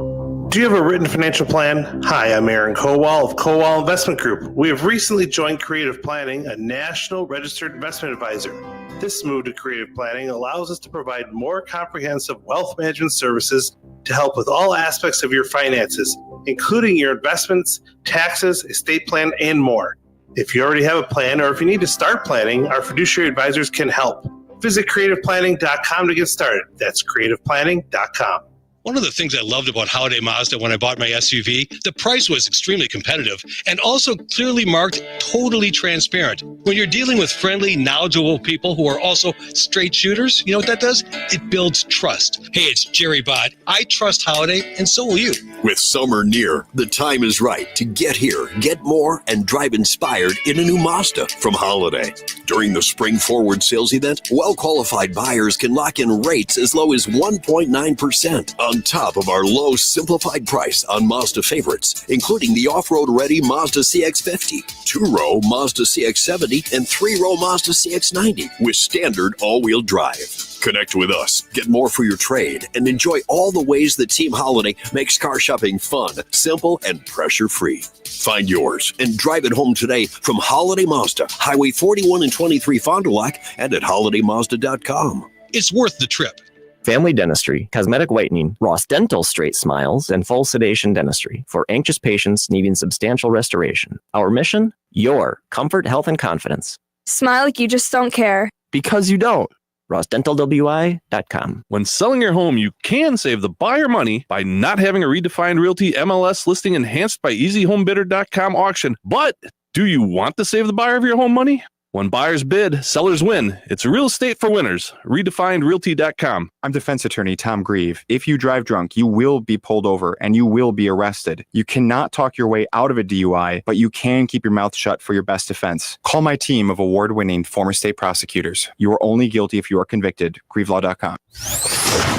Do you have a written financial plan? Hi, I'm Aaron Kowal of Kowal Investment Group. We have recently joined Creative Planning, a national registered investment advisor. This move to Creative Planning allows us to provide more comprehensive wealth management services to help with all aspects of your finances, including your investments, taxes, estate plan, and more. If you already have a plan or if you need to start planning, our fiduciary advisors can help. Visit creativeplanning.com to get started. That's creativeplanning.com. One of the things I loved about Holiday Mazda when I bought my SUV, the price was extremely competitive and also clearly marked, totally transparent. When you're dealing with friendly, knowledgeable people who are also straight shooters, you know what that does? It builds trust. Hey, it's Jerry Bott. I trust Holiday, and so will you. With summer near, the time is right to get here, get more, and drive inspired in a new Mazda from Holiday. During the Spring Forward sales event, well-qualified buyers can lock in rates as low as 1.9% on top of our low simplified price on Mazda favorites, including the off-road ready Mazda CX-50, 2-row Mazda CX-70, and 3-row Mazda CX-90 with standard all-wheel drive. Connect with us, get more for your trade, and enjoy all the ways that Team Holiday makes car shopping fun, simple, and pressure-free. Find yours and drive it home today from Holiday Mazda, Highway 41 and 23 Fond du Lac, and at holidaymazda.com. It's worth the trip. Family Dentistry, Cosmetic Whitening, Ross Dental Straight Smiles, and Full Sedation Dentistry for anxious patients needing substantial restoration. Our mission? Your comfort, health, and confidence. Smile like you just don't care. Because you don't. RossDentalWI.com. When selling your home, you can save the buyer money by not having a redefined realty MLS listing enhanced by EasyHomeBidder.com auction. But do you want to save the buyer of your home money? When buyers bid, sellers win. It's real estate for winners. RedefinedRealty.com. I'm defense attorney Tom Grieve. If you drive drunk, you will be pulled over and you will be arrested. You cannot talk your way out of a DUI, but you can keep your mouth shut for your best defense. Call my team of award-winning former state prosecutors. You are only guilty if you are convicted. GrieveLaw.com.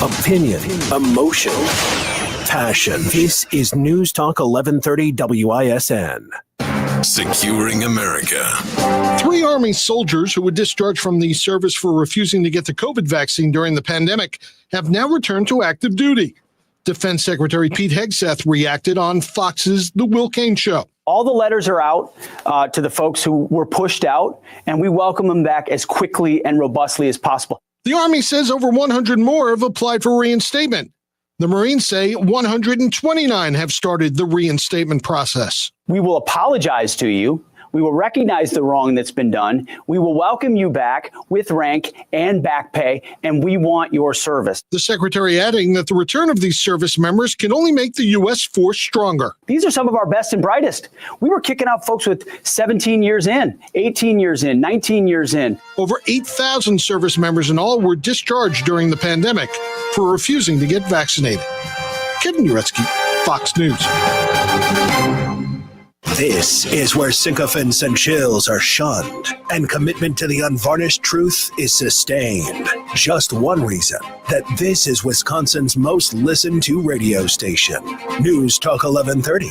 Opinion, emotion, passion. This is News Talk 1130 WISN. Securing America. 3 Army soldiers who were discharged from the service for refusing to get the COVID vaccine during the pandemic have now returned to active duty. Defense Secretary Pete Hegseth reacted on Fox's The Will Cain Show. All the letters are out to the folks who were pushed out, and we welcome them back as quickly and robustly as possible. The Army says over 100 more have applied for reinstatement. The Marines say 129 have started the reinstatement process. We will apologize to you. We will recognize the wrong that's been done. We will welcome you back with rank and back pay, and we want your service. The secretary adding that the return of these service members can only make the U.S. force stronger. These are some of our best and brightest. We were kicking out folks with 17 years in, 18 years in, 19 years in. Over 8,000 service members in all were discharged during the pandemic for refusing to get vaccinated. Kevin Uretsky, Fox News. This is where sycophants and chills are shunned, and commitment to the unvarnished truth is sustained. Just one reason that this is Wisconsin's most listened to radio station. News Talk 1130,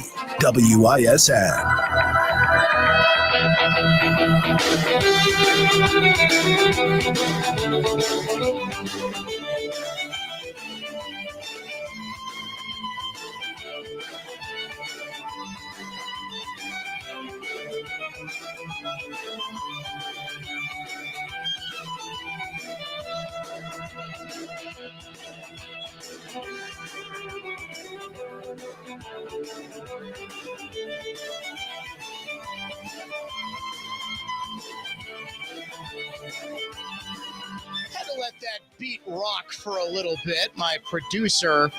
WISN. Had to let that beat rock for a little bit. My producer,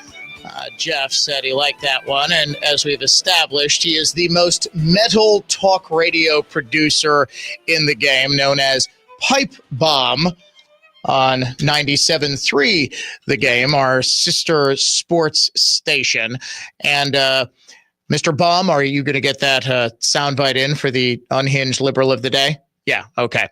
Jeff, said he liked that one. And as we've established, he is the most metal talk radio producer in the game, known as Pipe Bomb on 97.3 The Game, our sister sports station. And Mr. Bomb, are you going to get that soundbite in for the unhinged liberal of the day? Yeah, okay.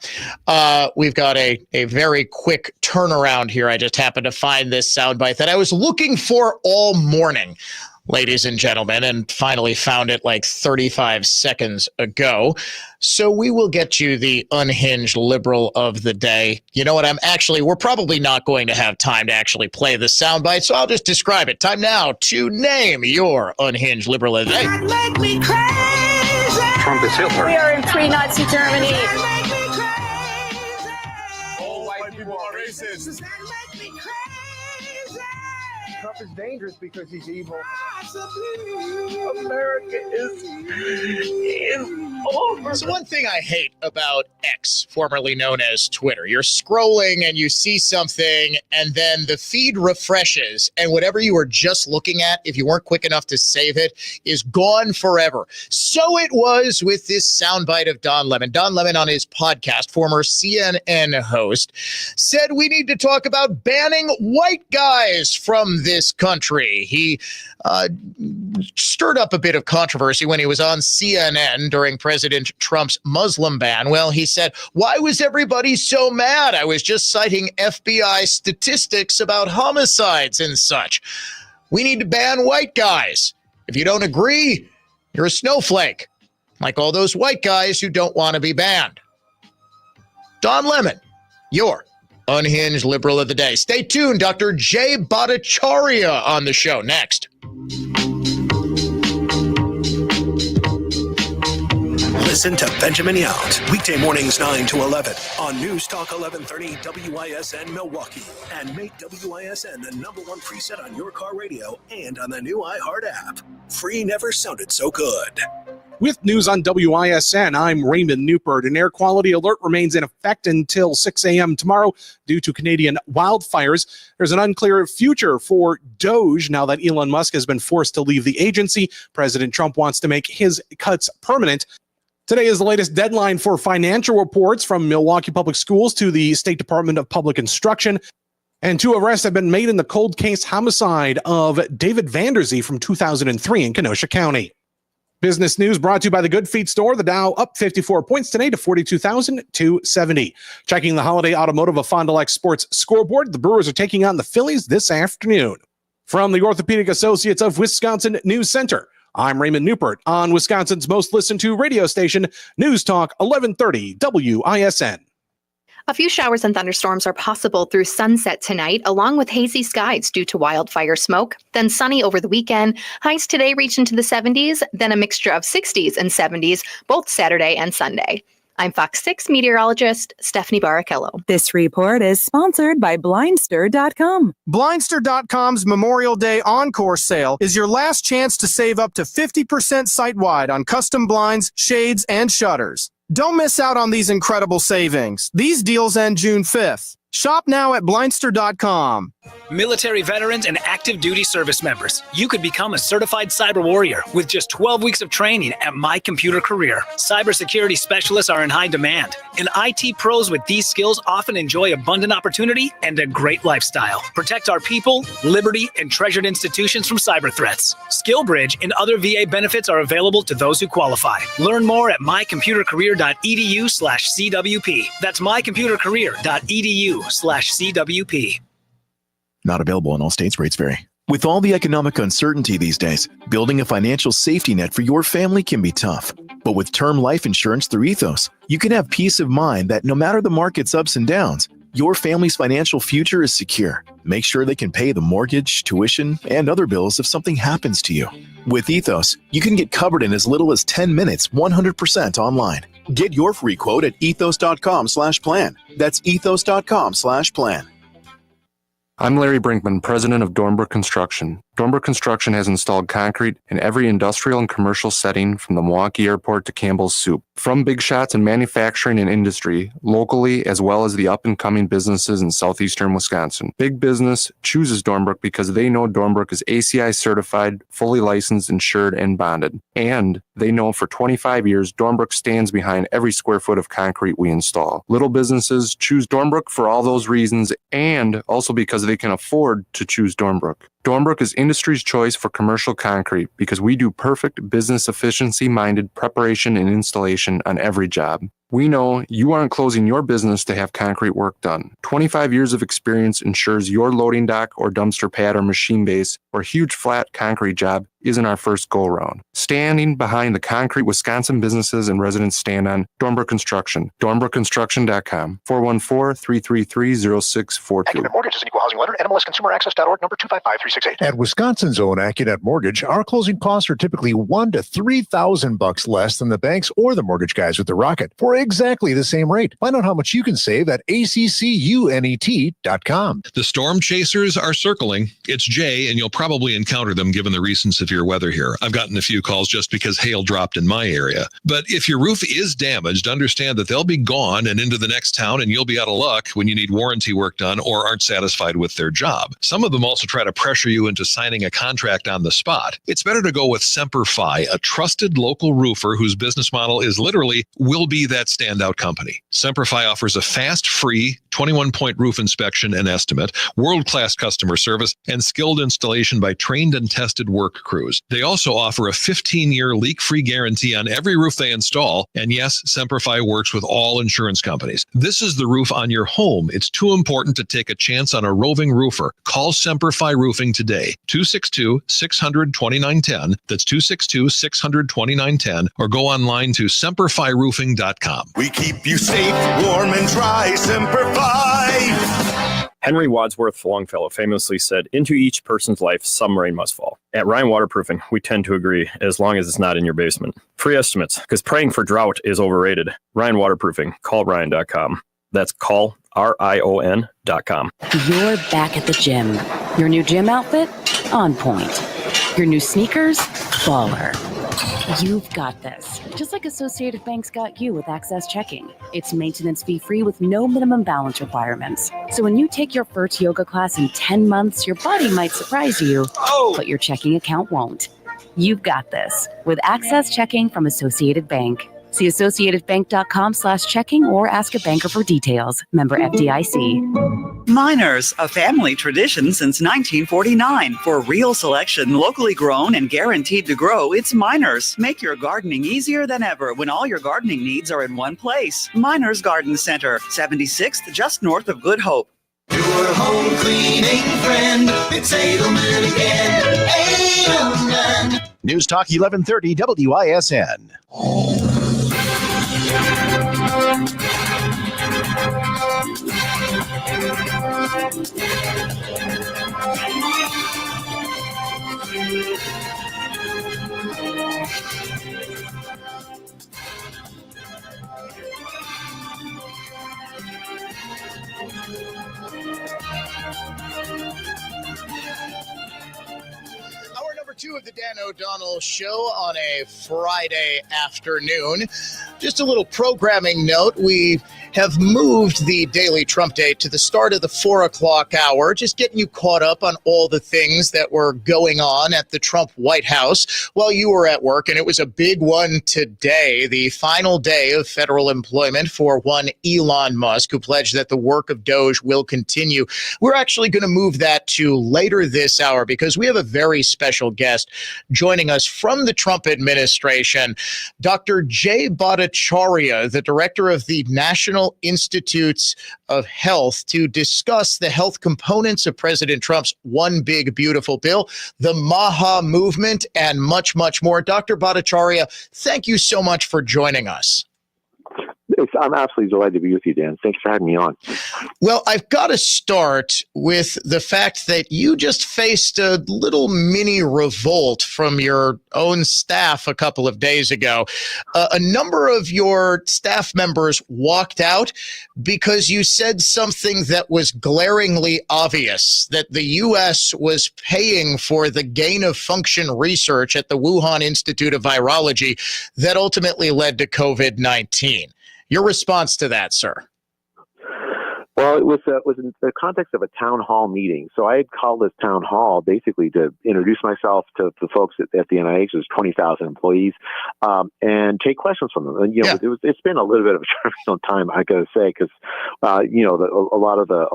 We've got a very quick turnaround here. I just happened to find this soundbite that I was looking for all morning, ladies and gentlemen, and finally found it like 35 seconds ago. So we will get you the unhinged liberal of the day. You know what? We're probably not going to have time to actually play the soundbite, so I'll just describe it. Time now to name your unhinged liberal of the day. Make me crazy. Trump is Hitler. We are in pre-Nazi Germany. All white people are racist. Trump is dangerous because he's evil. America is over. So one thing I hate about X, formerly known as Twitter, you're scrolling and you see something and then the feed refreshes and whatever you were just looking at, if you weren't quick enough to save it, is gone forever. So it was with this soundbite of Don Lemon. Don Lemon on his podcast, former CNN host, said we need to talk about banning white guys from this country. He stirred up a bit of controversy when he was on CNN during President Trump's Muslim ban. Well, he said, why was everybody so mad? I was just citing FBI statistics about homicides and such. We need to ban white guys. If you don't agree, you're a snowflake, like all those white guys who don't want to be banned. Don Lemon, your unhinged liberal of the day. Stay tuned. Dr. J. Bhattacharya on the show next. Listen to Benjamin Yount, weekday mornings 9 to 11 on News Talk 1130 WISN Milwaukee. And make WISN the #1 preset on your car radio and on the new iHeart app. Free never sounded so good. With news on WISN, I'm Raymond Newport. An air quality alert remains in effect until 6 a.m. tomorrow due to Canadian wildfires. There's an unclear future for Doge now that Elon Musk has been forced to leave the agency. President Trump wants to make his cuts permanent. Today is the latest deadline for financial reports from Milwaukee Public Schools to the State Department of Public Instruction. And 2 arrests have been made in the cold case homicide of David Vanderzee from 2003 in Kenosha County. Business news brought to you by the Good Feet store. The Dow up 54 points today to 42,270. Checking the Holiday Automotive of Fond du Lac Sports scoreboard, the Brewers are taking on the Phillies this afternoon. From the Orthopedic Associates of Wisconsin News Center, I'm Raymond Newport on Wisconsin's most listened to radio station, News Talk 1130 WISN. A few showers and thunderstorms are possible through sunset tonight, along with hazy skies due to wildfire smoke. Then sunny over the weekend. Highs today reach into the 70s, then a mixture of 60s and 70s, both Saturday and Sunday. I'm Fox 6 meteorologist Stephanie Barrichello. This report is sponsored by Blindster.com. Blindster.com's Memorial Day Encore sale is your last chance to save up to 50% site-wide on custom blinds, shades, and shutters. Don't miss out on these incredible savings. These deals end June 5th. Shop now at Blindster.com. Military veterans and active duty service members, you could become a certified cyber warrior with just 12 weeks of training at My Computer Career. Cybersecurity specialists are in high demand, and IT pros with these skills often enjoy abundant opportunity and a great lifestyle. Protect our people, liberty, and treasured institutions from cyber threats. SkillBridge and other VA benefits are available to those who qualify. Learn more at mycomputercareer.edu/CWP. That's mycomputercareer.edu/CWP. Not available in all states. Rates vary. With all the economic uncertainty these days, building a financial safety net for your family can be tough. But with term life insurance through Ethos, you can have peace of mind that no matter the market's ups and downs, your family's financial future is secure. Make sure they can pay the mortgage, tuition, and other bills if something happens to you. With Ethos, you can get covered in as little as 10 minutes, 100% online. Get your free quote at ethos.com/plan. That's ethos.com/plan. I'm Larry Brinkman, president of Dornbrook Construction. Dornbrook Construction has installed concrete in every industrial and commercial setting from the Milwaukee Airport to Campbell's Soup. From big shots in manufacturing and industry, locally as well as the up-and-coming businesses in southeastern Wisconsin. Big business chooses Dornbrook because they know Dornbrook is ACI certified, fully licensed, insured, and bonded. And they know for 25 years, Dornbrook stands behind every square foot of concrete we install. Little businesses choose Dornbrook for all those reasons and also because they can afford to choose Dornbrook. Dornbrook is industry's choice for commercial concrete because we do perfect business efficiency-minded preparation and installation on every job. We know you aren't closing your business to have concrete work done. 25 years of experience ensures your loading dock or dumpster pad or machine base or huge flat concrete job isn't our first go-around. Standing behind the concrete Wisconsin businesses and residents stand on, Dornbrook Construction. DornbrookConstruction.com. 414-333-0642. Accunet Mortgage is an equal housing lender. NMLSConsumerAccess.org, number 255368. At Wisconsin's own Accunet Mortgage, our closing costs are typically $1,000 to $3,000 less than the banks or the mortgage guys with the Rocket for exactly the same rate. Find out how much you can save at ACCUNET.com. The storm chasers are circling. It's Jay, and you'll probably encounter them given the recent severe weather here. I've gotten a few calls just because hail dropped in my area. But if your roof is damaged, understand that they'll be gone and into the next town, and you'll be out of luck when you need warranty work done or aren't satisfied with their job. Some of them also try to pressure you into signing a contract on the spot. It's better to go with Semperfi, a trusted local roofer whose business model is literally, will be that standout company. Semperfi offers a fast, free 21-point roof inspection and estimate, world-class customer service, and skilled installation by trained and tested work crews. They also offer a 15-year leak-free guarantee on every roof they install, and yes, Semperfi works with all insurance companies. This is the roof on your home. It's too important to take a chance on a roving roofer. Call Semperfi Roofing today, 262-600-2910. That's 262-600-2910, or go online to semperfiroofing.com. We keep you safe, warm, and dry. Semperfi. Henry Wadsworth Longfellow famously said, "Into each person's life, some rain must fall." At Ryan Waterproofing, we tend to agree, as long as it's not in your basement. Free estimates, because praying for drought is overrated. Ryan Waterproofing. Call Ryan.com. That's call RION.com. You're back at the gym. Your new gym outfit? On point. Your new sneakers? Baller. You've got this. Just like Associated Bank's got you with Access Checking. It's maintenance fee free with no minimum balance requirements. So when you take your first yoga class in 10 months, your body might surprise you, but your checking account won't. You've got this with Access Checking from Associated Bank. See associatedbank.com/checking or ask a banker for details. Member FDIC. Miners, a family tradition since 1949. For real selection, locally grown and guaranteed to grow, it's Miners. Make your gardening easier than ever when all your gardening needs are in one place. Miners Garden Center, 76th, just north of Good Hope. Your home cleaning friend, it's Edelman again. Edelman. News Talk 1130 WISN. Hour number 2 of the Dan O'Donnell Show on a Friday afternoon. Just a little programming note. We have moved the Daily Trump Date to the start of the 4 o'clock hour, just getting you caught up on all the things that were going on at the Trump White House while you were at work. And it was a big one today, the final day of federal employment for one Elon Musk, who pledged that the work of Doge will continue. We're actually going to move that to later this hour because we have a very special guest joining us from the Trump administration, Dr. Jay Bhattacharya, the director of the National Institutes of Health, to discuss the health components of President Trump's One Big Beautiful Bill, the Maha movement, and much, much more. Dr. Bhattacharya, thank you so much for joining us. I'm absolutely delighted to be with you, Dan. Thanks for having me on. Well, I've got to start with the fact that you just faced a little mini revolt from your own staff a couple of days ago. A number of your staff members walked out because you said something that was glaringly obvious, that the U.S. was paying for the gain-of-function research at the Wuhan Institute of Virology that ultimately led to COVID-19. Your response to that, sir? Well, it was in the context of a town hall meeting. So I had called this town hall basically to introduce myself to the folks at the NIH. There's 20,000 employees, and take questions from them. And it's been a little bit of a turbulent time, I got to say, because a lot of the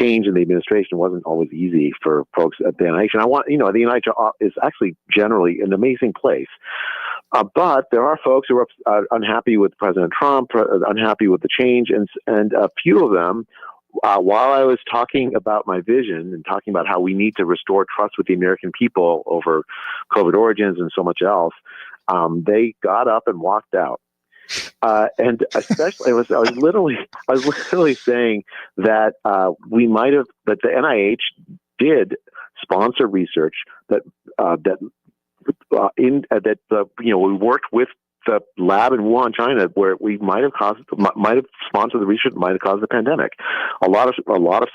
change in the administration wasn't always easy for folks at the NIH. And the NIH is actually generally an amazing place. But there are folks who are unhappy with President Trump, unhappy with the change, and a few of them, while I was talking about my vision and talking about how we need to restore trust with the American people over COVID origins and so much else, they got up and walked out. And especially, I was literally saying that we might have, that the NIH did sponsor research that we worked with the lab in Wuhan, China, where we might have sponsored the research that might have caused the pandemic. A lot of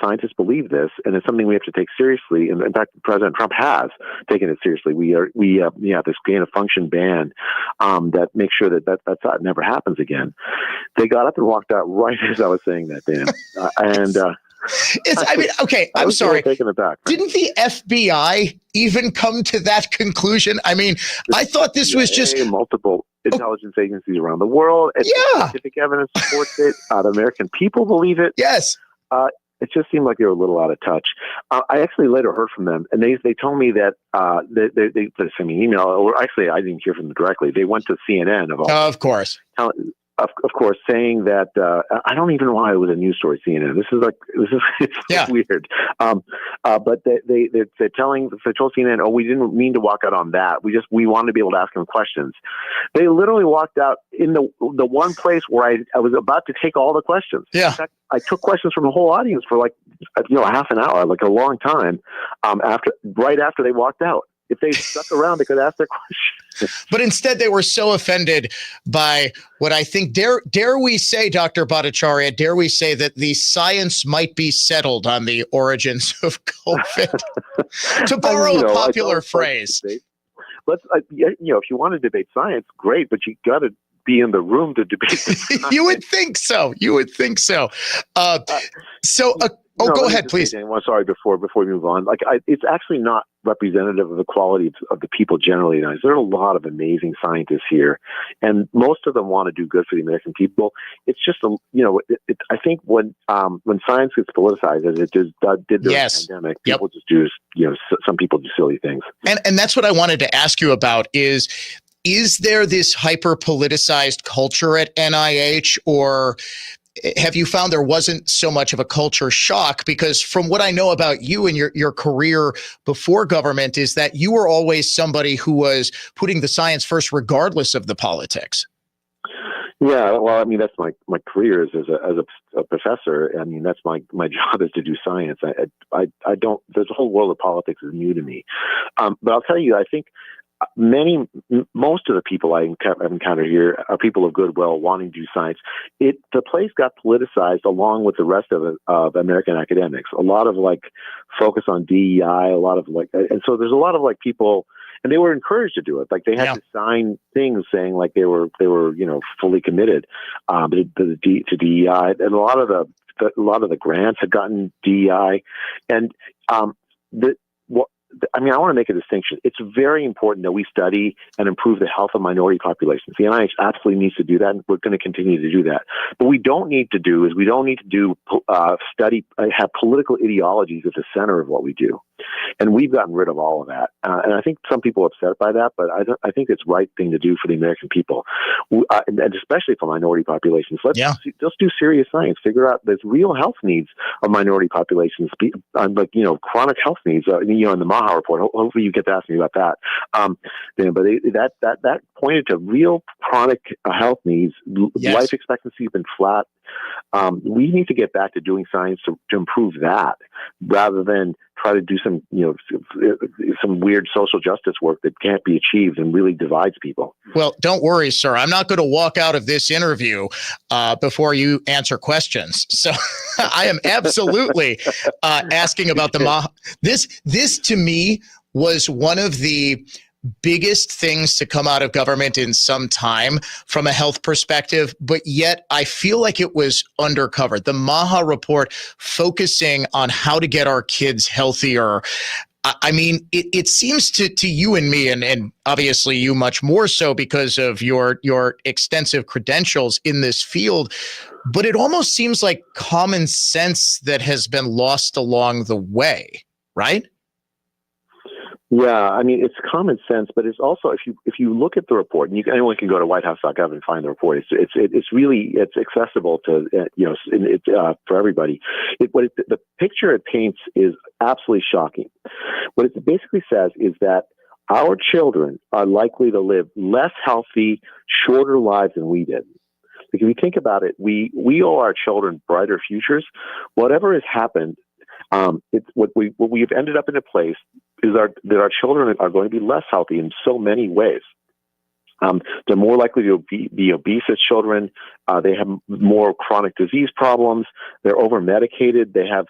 scientists believe this, and it's something we have to take seriously. And in fact, President Trump has taken it seriously. We have this gain of function ban that makes sure that never happens again. They got up and walked out right as I was saying that, Dan, I'm sorry. Taken aback. Didn't the FBI even come to that conclusion? I mean, I thought this was just multiple intelligence agencies around the world. And scientific evidence supports it. The American people believe it. Yes. It just seemed like they were a little out of touch. I actually later heard from them, and they told me that they sent me an email. Or actually, I didn't hear from them directly. They went to CNN of course. Of course, saying that I don't even know why it was a news story. CNN. This is weird. But they're told CNN, "Oh, we didn't mean to walk out on that. We wanted to be able to ask them questions." They literally walked out in the one place where I was about to take all the questions. Yeah. In fact, I took questions from the whole audience for half an hour, like a long time. Right after they walked out. If they stuck around, they could ask their questions. But instead, they were so offended by what I think, dare we say, Dr. Bhattacharya, dare we say that the science might be settled on the origins of COVID? To borrow a popular phrase. If you want to debate science, great, but you got to be in the room to debate the science. You would think so. So Oh, No, go let me ahead, just please. say, Daniel, sorry, before we move on. It's actually not representative of the quality of the people generally. There are a lot of amazing scientists here, and most of them want to do good for the American people. It's just, I think when science gets politicized, as it did during the pandemic, people just do, some people do silly things. And that's what I wanted to ask you about is there this hyper politicized culture at NIH, or have you found there wasn't so much of a culture shock? Because from what I know about you and your career before government is that you were always somebody who was putting the science first, regardless of the politics. Yeah, well, I mean, that's my career is as a professor. I mean, that's my job is to do science. I don't. There's a whole world of politics is new to me, but I'll tell you, I think most of the people I have encountered here are people of goodwill wanting to do science. The place got politicized along with the rest of American academics. A lot of focus on DEI, a lot of and so there's a lot of people, and they were encouraged to do it. They had to sign things saying they were fully committed to DEI, and a lot of the grants had gotten DEI, and I want to make a distinction. It's very important that we study and improve the health of minority populations. The NIH absolutely needs to do that, and we're going to continue to do that. But we don't need to have political ideologies at the center of what we do. And we've gotten rid of all of that. And I think some people are upset by that, but I think it's the right thing to do for the American people, and especially for minority populations. Let's do serious science. Figure out there's real health needs of minority populations, chronic health needs. In the Maha report, hopefully you get to ask me about that. But that pointed to real chronic health needs. Life expectancy has been flat. We need to get back to doing science to improve that, rather than try to do some weird social justice work that can't be achieved and really divides people. Well, don't worry, sir. I'm not going to walk out of this interview before you answer questions. So I am absolutely asking about the Maha. This to me was one of the biggest things to come out of government in some time from a health perspective, but yet I feel like it was undercovered. The Maha report focusing on how to get our kids healthier. I mean, it seems to you and me, and obviously you much more so because of your extensive credentials in this field, but it almost seems like common sense that has been lost along the way, right? Yeah, I mean, it's common sense, but it's also, if you look at the report, and anyone can go to whitehouse.gov and find the report. It's accessible to for everybody. The picture it paints is absolutely shocking. What it basically says is that our children are likely to live less healthy, shorter lives than we did. If you think about it, we owe our children brighter futures. Whatever has happened, it's what we've ended up in a place is that our children are going to be less healthy in so many ways. They're more likely to be obese as children. They have more chronic disease problems. They're over-medicated. They have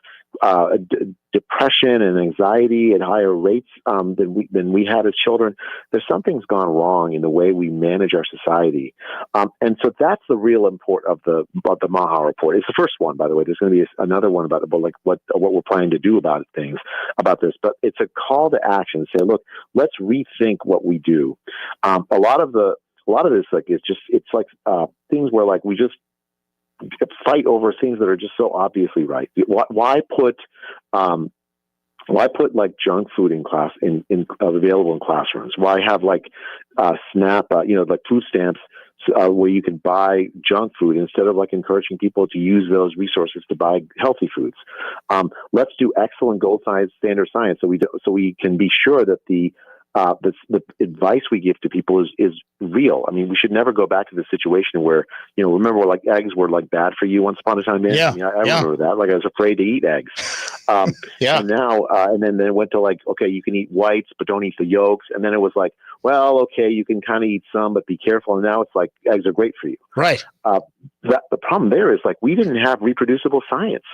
depression and anxiety at higher rates than we had as children. There's something's gone wrong in the way we manage our society, and so that's the real import of the Maha report. It's the first one, by the way. There's going to be another one about what we're planning to do about this. But it's a call to action. Say, look, let's rethink what we do. A lot of this things where we just fight over things that are just so obviously right. Why put junk food in class in available in classrooms? Why have SNAP, food stamps where you can buy junk food instead of encouraging people to use those resources to buy healthy foods? Let's do excellent gold standard science so we can be sure that the advice we give to people is real. I mean, we should never go back to the situation where, remember eggs were bad for you once upon a time. Yeah. I remember that. I was afraid to eat eggs. And now, and then it went to okay, you can eat whites, but don't eat the yolks. And then it was well, okay, you can kind of eat some, but be careful. And now it's eggs are great for you. Right. The problem there is we didn't have reproducible science.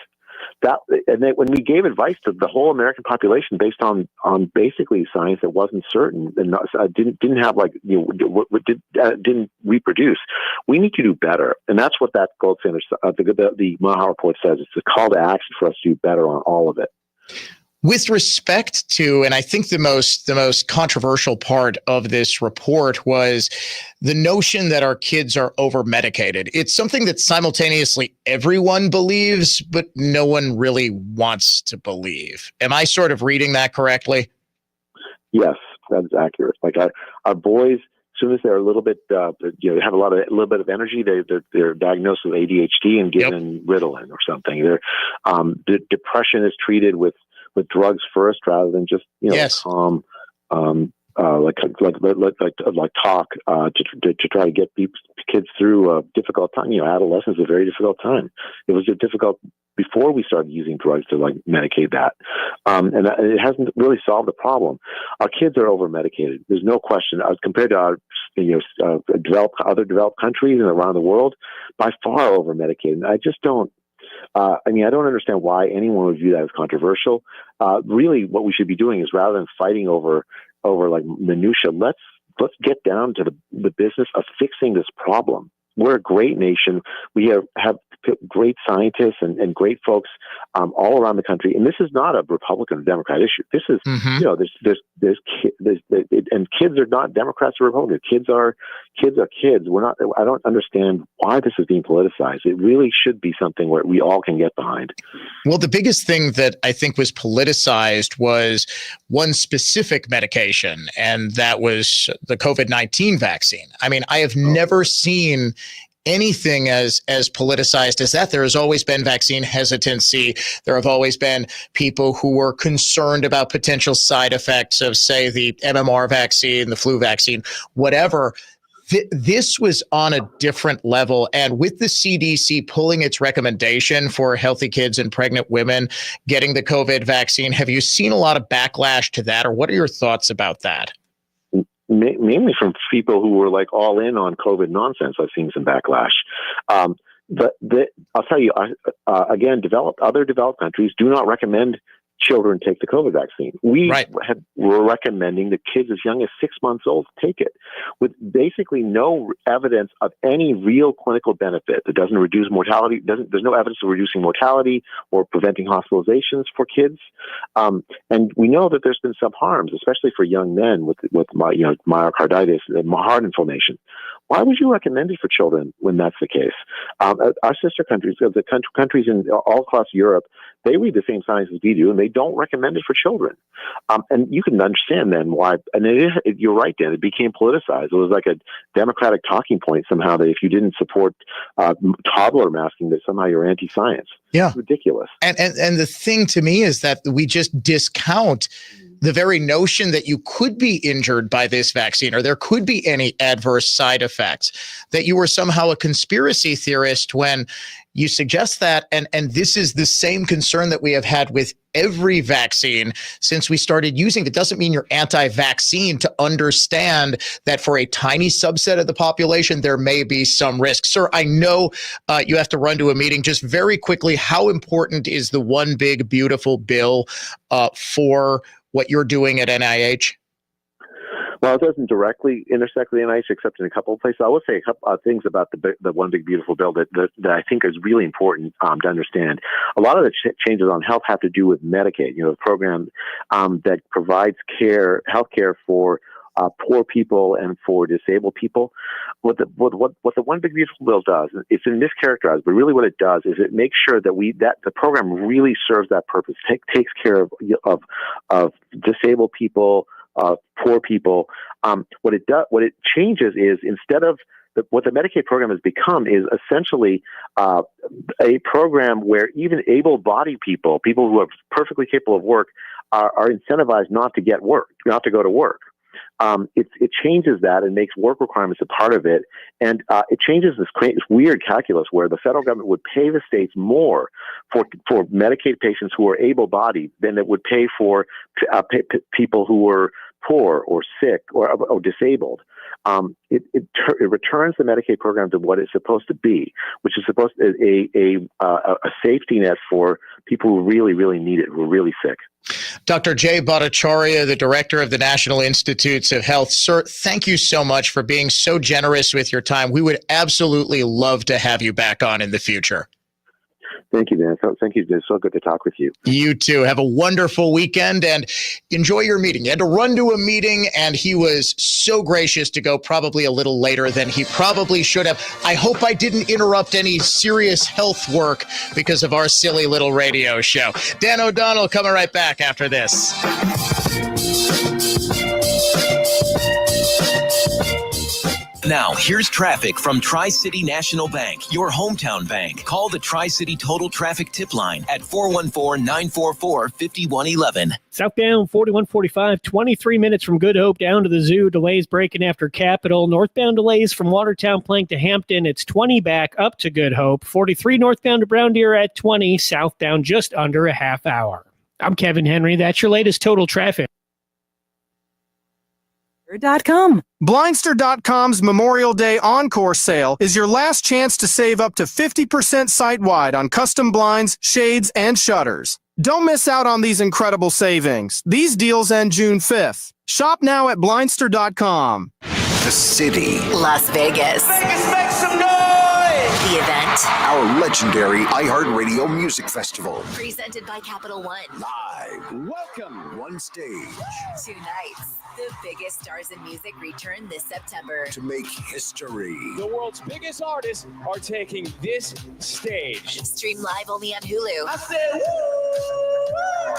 And then when we gave advice to the whole American population based on basically science that wasn't certain and didn't have didn't reproduce, we need to do better. And that's what that gold standard, the Maha report says. It's a call to action for us to do better on all of it. With respect to, and I think the most controversial part of this report was the notion that our kids are over medicated. It's something that simultaneously everyone believes, but no one really wants to believe. Am I sort of reading that correctly? Yes, that is accurate. Like our boys, as soon as they're a little bit, have a little bit of energy, they're diagnosed with ADHD and given Ritalin or something. The depression is treated with drugs first, rather than just calm, like talk to try to get kids through a difficult time. Adolescence is a very difficult time. It was difficult before we started using drugs to medicate that, and it hasn't really solved the problem. Our kids are over medicated. There's no question. Compared to our other developed countries and around the world, by far over medicated. I just don't. I don't understand why anyone would view that as controversial. Really, what we should be doing is, rather than fighting over like minutia, let's get down to the business of fixing this problem. We're a great nation. We have great scientists and great folks all around the country. And this is not a Republican or Democrat issue. This is, and kids are not Democrats or Republicans. Kids are kids. I don't understand why this is being politicized. It really should be something where we all can get behind. Well, the biggest thing that I think was politicized was one specific medication, and that was the COVID-19 vaccine. I mean, I have never seen anything as politicized as that. There has always been vaccine hesitancy. There have always been people who were concerned about potential side effects of, say, the MMR vaccine, the flu vaccine, whatever. This was on a different level. And with the CDC pulling its recommendation for healthy kids and pregnant women getting the COVID vaccine, have you seen a lot of backlash to that, or what are your thoughts about that? Mainly from people who were like all in on COVID nonsense. I've seen some backlash. But I'll tell you, again, other developed countries do not recommend children take the COVID vaccine. We're recommending that kids as young as 6 months old take it, with basically no evidence of any real clinical benefit. It doesn't reduce mortality. There's no evidence of reducing mortality or preventing hospitalizations for kids. And we know that there's been some harms, especially for young men with myocarditis and heart inflammation. Why would you recommend it for children when that's the case? Our sister countries, the countries all across Europe, they read the same science as we do, and they don't recommend it for children. And you can understand then why. And you're right, Dan. It became politicized. It was like a Democratic talking point somehow that if you didn't support toddler masking, that somehow you're anti-science. Yeah, it's ridiculous. And the thing to me is that we just discount the very notion that you could be injured by this vaccine or there could be any adverse side effects, that you were somehow a conspiracy theorist when you suggest that. And this is the same concern that we have had with every vaccine since we started using it. Doesn't mean you're anti-vaccine to understand that for a tiny subset of the population, there may be some risk. Sir, I know you have to run to a meeting. Just very quickly, how important is the One Big Beautiful Bill for what you're doing at NIH? Well, it doesn't directly intersect with the NIH, except in a couple of places. I will say a couple of things about the One Big Beautiful Bill that I think is really important to understand. A lot of the changes on health have to do with Medicaid, the program that provides health care for poor people and for disabled people. What the One Big Beautiful Bill does, it's mischaracterized, but really what it does is it makes sure that the program really serves that purpose, takes care of disabled people, poor people. What it changes is, instead of what the Medicaid program has become is essentially a program where even able-bodied people who are perfectly capable of work, are incentivized not to go to work. It changes that and makes work requirements a part of it. And it changes this weird calculus where the federal government would pay the states more for Medicaid patients who are able-bodied than it would pay for people who were poor or sick or disabled, it returns the Medicaid program to what it's supposed to be, which is supposed to be a safety net for people who really, really need it, who are really sick. Dr. Jay Bhattacharya, the director of the National Institutes of Health. Sir, thank you so much for being so generous with your time. We would absolutely love to have you back on in the future. Thank you, man. Thank you. It's so good to talk with you. You too. Have a wonderful weekend and enjoy your meeting. You had to run to a meeting, and he was so gracious to go probably a little later than he probably should have. I hope I didn't interrupt any serious health work because of our silly little radio show. Dan O'Donnell coming right back after this. Now, here's traffic from Tri-City National Bank, your hometown bank. Call the Tri-City Total Traffic Tip Line at 414-944-5111. Southbound 4145, 23 minutes from Good Hope down to the zoo. Delays breaking after Capitol. Northbound delays from Watertown Plank to Hampton. It's 20 back up to Good Hope. 43 northbound to Brown Deer at 20. Southbound just under a half hour. I'm Kevin Henry. That's your latest total traffic. Blindster.com's Memorial Day Encore sale is your last chance to save up to 50% site-wide on custom blinds, shades, and shutters. Don't miss out on these incredible savings. These deals end June 5th. Shop now at Blindster.com. The city. Las Vegas. Vegas, make some noise! The event. Our legendary iHeartRadio Music Festival. Presented by Capital One. Live. Welcome. One stage. 2 nights. The biggest stars in music return this September. To make history. The world's biggest artists are taking this stage. Stream live only on Hulu. I said,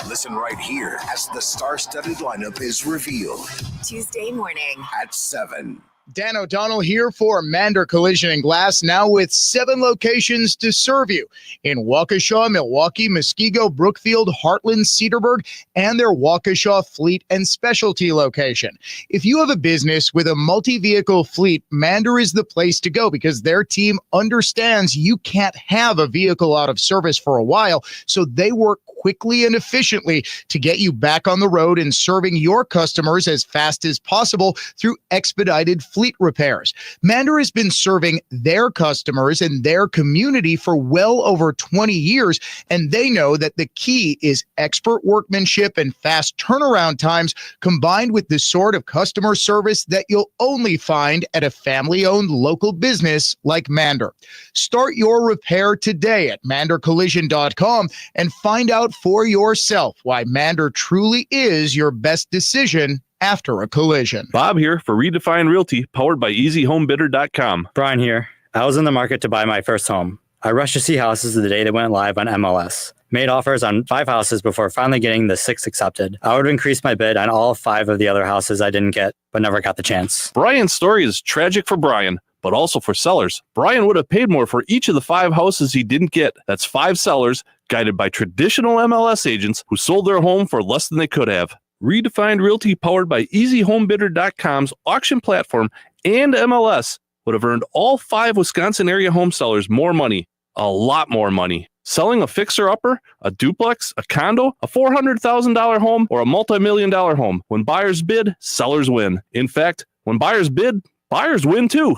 woo! Listen right here as the star-studded lineup is revealed. Tuesday morning at 7. Dan O'Donnell here for Mander Collision and Glass, now with 7 locations to serve you in Waukesha, Milwaukee, Muskego, Brookfield, Heartland, Cedarburg, and their Waukesha fleet and specialty location. If you have a business with a multi-vehicle fleet, Mander is the place to go because their team understands you can't have a vehicle out of service for a while, so they work quickly and efficiently to get you back on the road and serving your customers as fast as possible through expedited fleet repairs. Mander has been serving their customers and their community for well over 20 years, and they know that the key is expert workmanship and fast turnaround times combined with the sort of customer service that you'll only find at a family-owned local business like Mander. Start your repair today at mandercollision.com and find out for yourself why Mander truly is your best decision after a collision. Bob here for Redefine Realty, powered by EasyHomeBidder.com. Brian here. I was in the market to buy my first home. I rushed to see houses the day they went live on MLS. Made offers on 5 houses before finally getting the 6th accepted. I would have increased my bid on all 5 of the other houses I didn't get, but never got the chance. Brian's story is tragic for Brian, but also for sellers. Brian would have paid more for each of the 5 houses he didn't get. That's 5 sellers guided by traditional MLS agents who sold their home for less than they could have. Redefined Realty, powered by EasyHomeBidder.com's auction platform and MLS, would have earned all 5 Wisconsin area home sellers more money, a lot more money. Selling a fixer-upper, a duplex, a condo, a $400,000 home, or a multi-million-dollar home. When buyers bid, sellers win. In fact, when buyers bid, buyers win too.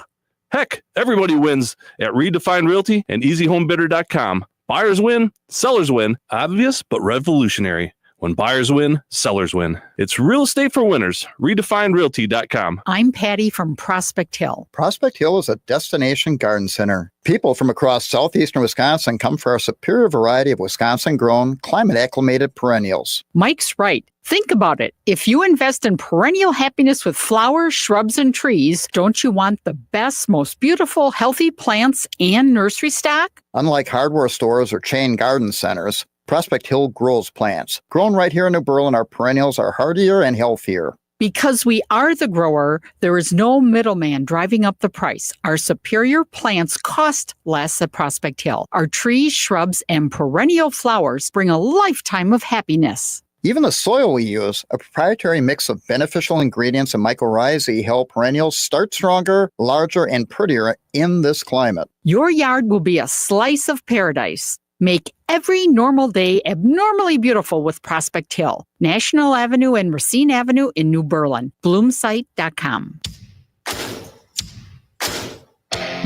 Heck, everybody wins at Redefined Realty and EasyHomeBidder.com. Buyers win, sellers win. Obvious, but revolutionary. When buyers win, sellers win. It's real estate for winners. RedefinedRealty.com. I'm Patty from Prospect Hill. Prospect Hill is a destination garden center. People from across southeastern Wisconsin come for our superior variety of Wisconsin-grown, climate-acclimated perennials. Mike's right. Think about it. If you invest in perennial happiness with flowers, shrubs, and trees, don't you want the best, most beautiful, healthy plants and nursery stock? Unlike hardware stores or chain garden centers, Prospect Hill grows plants. Grown right here in New Berlin, our perennials are hardier and healthier. Because we are the grower, there is no middleman driving up the price. Our superior plants cost less at Prospect Hill. Our trees, shrubs, and perennial flowers bring a lifetime of happiness. Even the soil we use, a proprietary mix of beneficial ingredients and mycorrhizae, help perennials start stronger, larger, and prettier in this climate. Your yard will be a slice of paradise. Make every normal day abnormally beautiful with Prospect Hill, National Avenue and Racine Avenue in New Berlin. Bloomsite.com.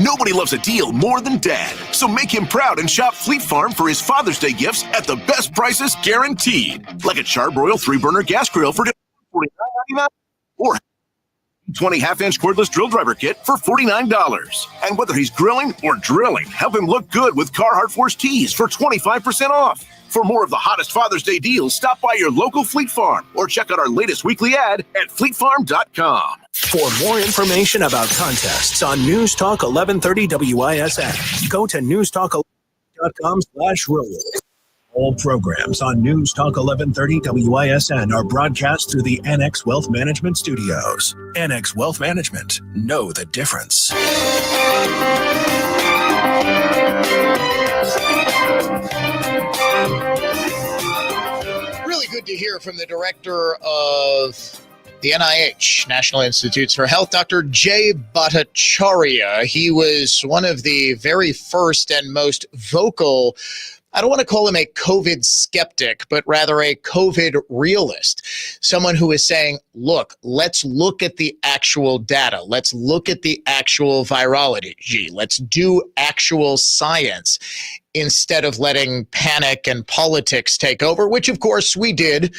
Nobody loves a deal more than Dad. So make him proud and shop Fleet Farm for his Father's Day gifts at the best prices guaranteed. Like a Char-Broil 3-burner gas grill for $49.99 or 20 half-inch cordless drill driver kit for $49. And whether he's grilling or drilling, help him look good with Carhartt Force tees for 25% off. For more of the hottest Father's Day deals, stop by your local Fleet Farm or check out our latest weekly ad at fleetfarm.com. For more information about contests on News Talk 1130 WISN, go to newstalk1130.com/rules. All programs on News Talk 1130 WISN are broadcast through the NX Wealth Management Studios. NX Wealth Management. Know the difference. Really good to hear from the director of the NIH, National Institutes for Health, Dr. Jay Bhattacharya. He was one of the very first and most vocal, I don't want to call him a COVID skeptic, but rather a COVID realist. Someone who is saying, look, let's look at the actual data. Let's look at the actual virology. Let's do actual science instead of letting panic and politics take over, which of course we did.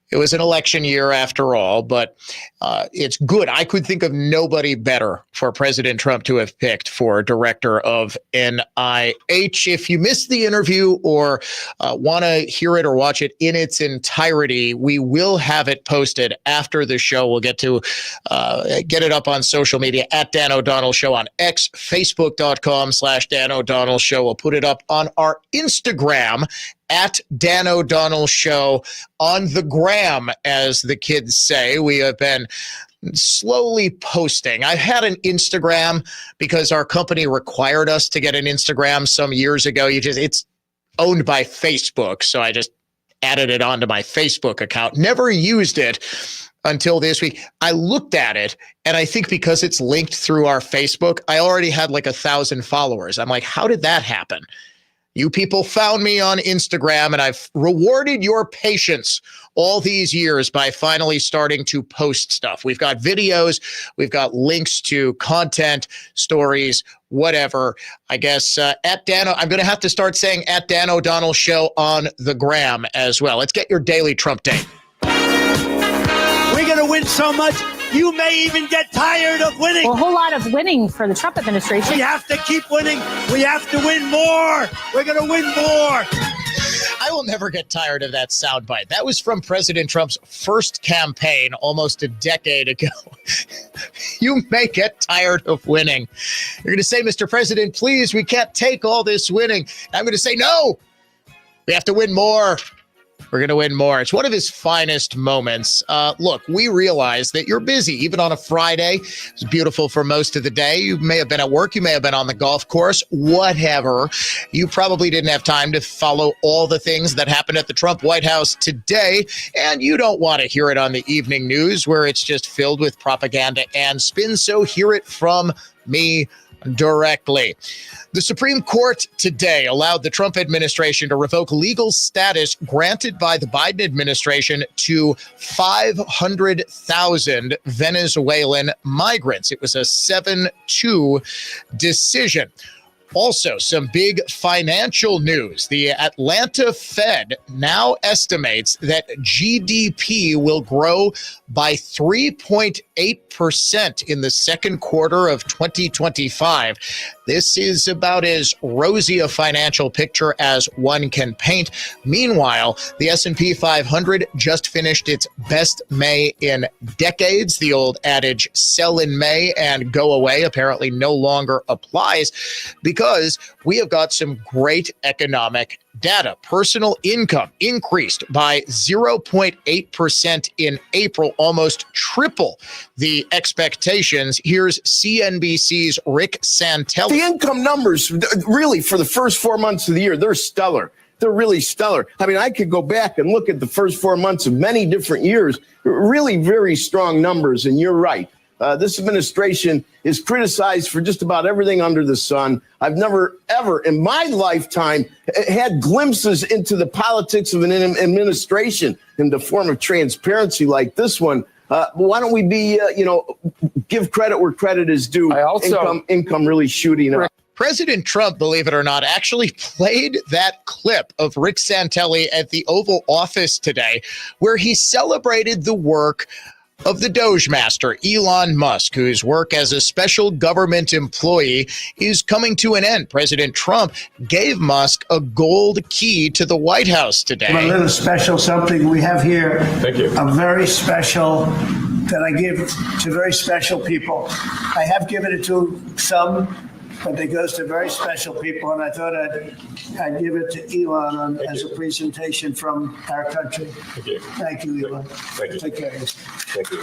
It was an election year after all, but it's good. I could think of nobody better for President Trump to have picked for director of NIH. If you missed the interview or want to hear it or watch it in its entirety, we will have it posted after the show. We'll get to get it up on social media at Dan O'Donnell Show on X, Facebook.com/Dan O'Donnell Show. We'll put it up on our Instagram at Dan O'Donnell Show on the gram, as the kids say. We have been slowly posting. I've had an Instagram because our company required us to get an Instagram some years ago. It's owned by Facebook, so I just added it onto my Facebook account. Never used it until this week. I looked at it, and I think because it's linked through our Facebook, I already had like 1,000 followers. I'm like, how did that happen? You people found me on Instagram, and I've rewarded your patience all these years by finally starting to post stuff. We've got videos, we've got links to content, stories, whatever. I guess at Dan, I'm going to have to start saying at Dan O'Donnell Show on the gram as well. Let's get your daily Trump date. We're going to win so much, you may even get tired of winning. Well, a whole lot of winning for the Trump administration. We have to keep winning. We have to win more. We're going to win more. I will never get tired of that soundbite. That was from President Trump's first campaign almost a decade ago. You may get tired of winning. You're going to say, Mr. President, please, we can't take all this winning. I'm going to say, no, we have to win more. We're going to win more. It's one of his finest moments. Look, we realize that you're busy, even on a Friday. It's beautiful for most of the day. You may have been at work. You may have been on the golf course, whatever. You probably didn't have time to follow all the things that happened at the Trump White House today. And you don't want to hear it on the evening news where it's just filled with propaganda and spin. So hear it from me directly. The Supreme Court today allowed the Trump administration to revoke legal status granted by the Biden administration to 500,000 Venezuelan migrants. It was a 7-2 decision. Also, some big financial news. The Atlanta Fed now estimates that GDP will grow by 3.8% in the second quarter of 2025. This is about as rosy a financial picture as one can paint. Meanwhile, the S&P 500 just finished its best May in decades. The old adage, sell in May and go away, apparently no longer applies because we have got some great economic data. Personal income increased by 0.8% in April, almost triple the expectations. Here's CNBC's Rick Santelli. The income numbers, really, for the first 4 months of the year, they're stellar. They're really stellar. I mean, I could go back and look at the first 4 months of many different years, really very strong numbers. And you're right. This administration is criticized for just about everything under the sun. I've never, ever in my lifetime had glimpses into the politics of an administration in the form of transparency like this one. Why don't we be, give credit where credit is due? Income really shooting up. President Trump, believe it or not, actually played that clip of Rick Santelli at the Oval Office today, where he celebrated the work of the Doge master, Elon Musk, whose work as a special government employee is coming to an end. President Trump gave Musk a gold key to the White House today. A little special something we have here. Thank you. A very special that I give to very special people. I have given it to some, but it goes to very special people, and I thought I'd give it to Elon as a presentation from our country. Thank you. Thank you, Elon. Thank you. Take care. Thank you.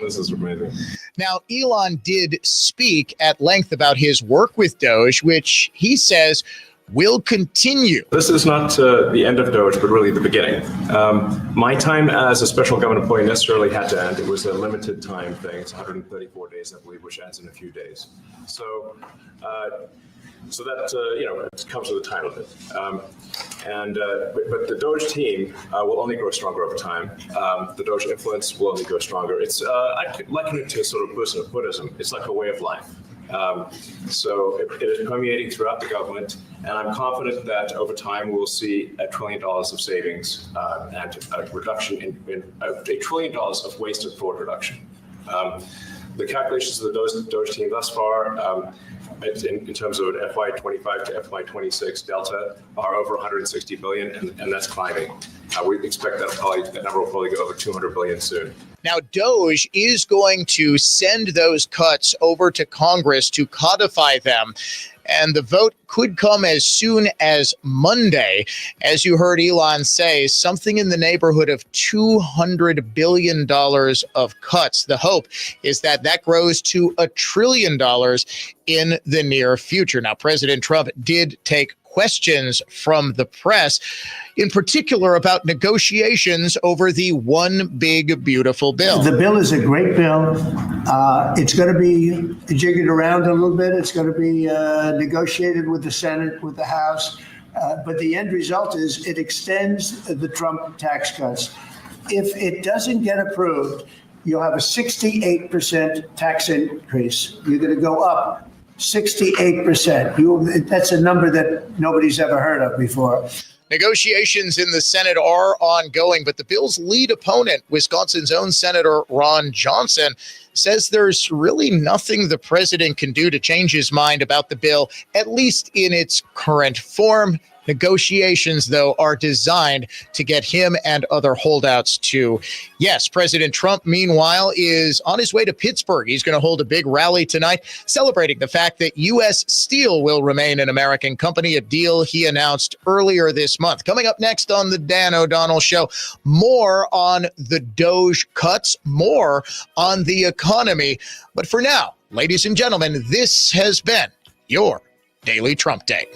This is amazing. Now, Elon did speak at length about his work with Doge, which he says will continue. This is not the end of Doge, but really the beginning. My time as a special government employee necessarily had to end. It was a limited time thing. It's 134 days, I believe, which ends in a few days. So that it comes with the time limit. But the Doge team will only grow stronger over time. The Doge influence will only grow stronger. I liken it to sort of Buddhism. It's like a way of life. So it is permeating throughout the government, and I'm confident that over time we'll see $1 trillion of savings and a reduction in $1 trillion of waste and fraud reduction. The calculations of the Doge team thus far, in terms of an FY25 to FY26 delta, are over 160 billion, and that's climbing. We expect that number will probably go over 200 billion soon. Now, Doge is going to send those cuts over to Congress to codify them, and the vote could come as soon as Monday. As you heard Elon say, something in the neighborhood of $200 billion of cuts. The hope is that grows to $1 trillion in the near future. Now, President Trump did take questions from the press, in particular about negotiations over the One Big Beautiful Bill. The bill is a great bill. It's going to be jiggered around a little bit. It's going to be negotiated with the Senate, with the House. But the end result is it extends the Trump tax cuts. If it doesn't get approved, you'll have a 68% tax increase. You're going to go up 68%. That's a number that nobody's ever heard of before. Negotiations in the Senate are ongoing, but the bill's lead opponent, Wisconsin's own Senator Ron Johnson, says there's really nothing the president can do to change his mind about the bill, at least in its current form. Negotiations, though, are designed to get him and other holdouts to yes. President Trump, meanwhile, is on his way to Pittsburgh. He's going to hold a big rally tonight celebrating the fact that U.S. Steel will remain an American company, a deal he announced earlier this month. Coming up next on the Dan O'Donnell Show, more on the Doge cuts, more on the economy. But for now, ladies and gentlemen, this has been your Daily Trump Day.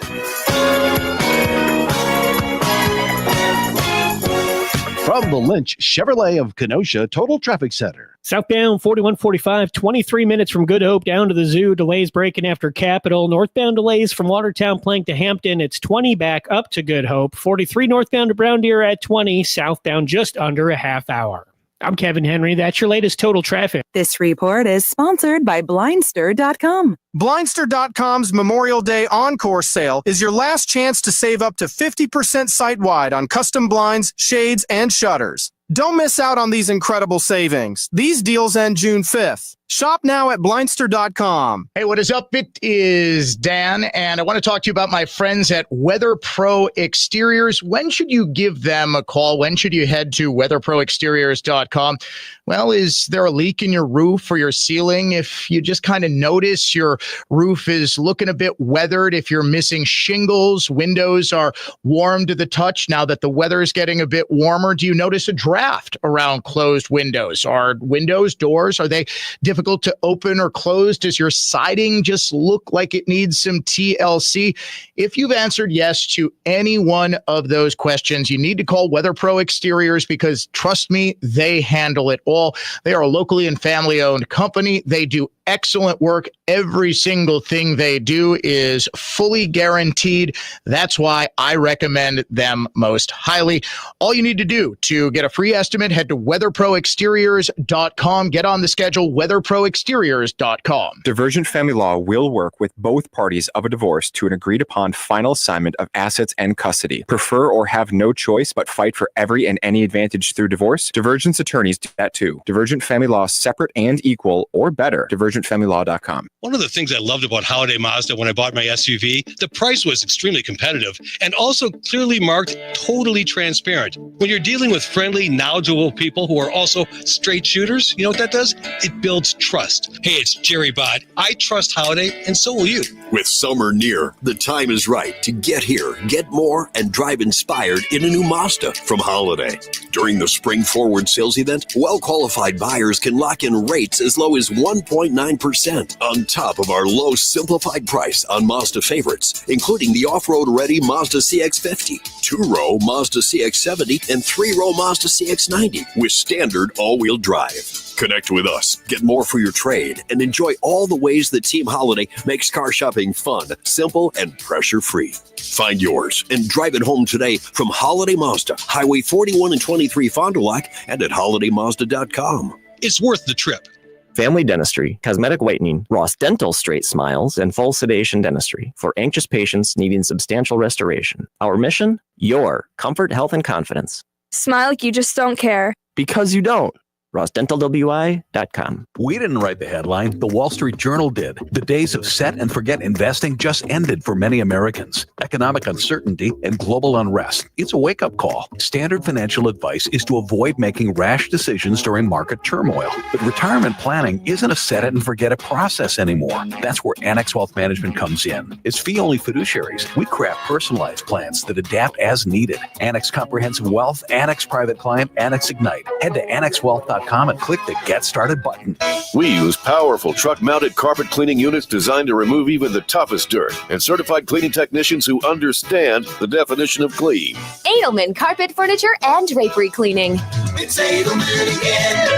From the Lynch Chevrolet of Kenosha Total Traffic Center. Southbound 4145, 23 minutes from Good Hope down to the zoo. Delays breaking after Capitol. Northbound delays from Watertown Plank to Hampton. It's 20 back up to Good Hope. 43 northbound to Brown Deer at 20. Southbound just under a half hour. I'm Kevin Henry. That's your latest total traffic. This report is sponsored by Blindster.com. Blindster.com's Memorial Day Encore sale is your last chance to save up to 50% site-wide on custom blinds, shades, and shutters. Don't miss out on these incredible savings. These deals end June 5th. Shop now at Blindster.com. Hey, what is up? It is Dan, and I want to talk to you about my friends at Weather Pro Exteriors. When should you give them a call? When should you head to weatherproexteriors.com? Well, is there a leak in your roof or your ceiling? If you just kind of notice your roof is looking a bit weathered, if you're missing shingles, windows are warm to the touch now that the weather is getting a bit warmer, do you notice a draft around closed windows? Are windows, doors, are they difficult difficult to open or close? Does your siding just look like it needs some TLC? If you've answered yes to any one of those questions, you need to call Weather Pro Exteriors because trust me, they handle it all. They are a locally and family owned company. They do excellent work. Every single thing they do is fully guaranteed. That's why I recommend them most highly. All you need to do to get a free estimate, head to weatherproexteriors.com. Get on the schedule, weatherproexteriors.com. Divergent Family Law will work with both parties of a divorce to an agreed upon final assignment of assets and custody. Prefer or have no choice but fight for every and any advantage through divorce? Divergent's attorneys do that too. Divergent Family Law, separate and equal or better. DivergentFamilyLaw.com. One of the things I loved about Holiday Mazda when I bought my SUV, the price was extremely competitive and also clearly marked, totally transparent. When you're dealing with friendly, knowledgeable people who are also straight shooters, you know what that does? It builds trust. Hey, it's Jerry Bott. I trust Holiday, and so will you. With summer near, the time is right to get here, get more, and drive inspired in a new Mazda from Holiday. During the Spring Forward sales event, well-qualified buyers can lock in rates as low as 1.9% on top of our low simplified price on Mazda favorites, including the off-road ready Mazda CX-50, 2-row Mazda CX-70, and 3-row Mazda CX-90 with standard all-wheel drive. Connect with us, get more for your trade, and enjoy all the ways that Team Holiday makes car shopping fun, simple, and pressure-free. Find yours and drive it home today from Holiday Mazda, Highway 41 and 23 Fond du Lac, and at holidaymazda.com. It's worth the trip. Family Dentistry, Cosmetic Whitening, Ross Dental Straight Smiles, and Full Sedation Dentistry for anxious patients needing substantial restoration. Our mission? Your comfort, health, and confidence. Smile like you just don't care. Because you don't. RossDentalWI.com. We didn't write the headline. The Wall Street Journal did. The days of set and forget investing just ended for many Americans. Economic uncertainty and global unrest. It's a wake-up call. Standard financial advice is to avoid making rash decisions during market turmoil. But retirement planning isn't a set it and forget it process anymore. That's where Annex Wealth Management comes in. As fee-only fiduciaries, we craft personalized plans that adapt as needed. Annex Comprehensive Wealth, Annex Private Client, Annex Ignite. Head to AnnexWealth.com and click the Get Started button. We use powerful truck-mounted carpet cleaning units designed to remove even the toughest dirt, and certified cleaning technicians who understand the definition of clean. Edelman Carpet, Furniture, and Drapery Cleaning. It's Edelman again.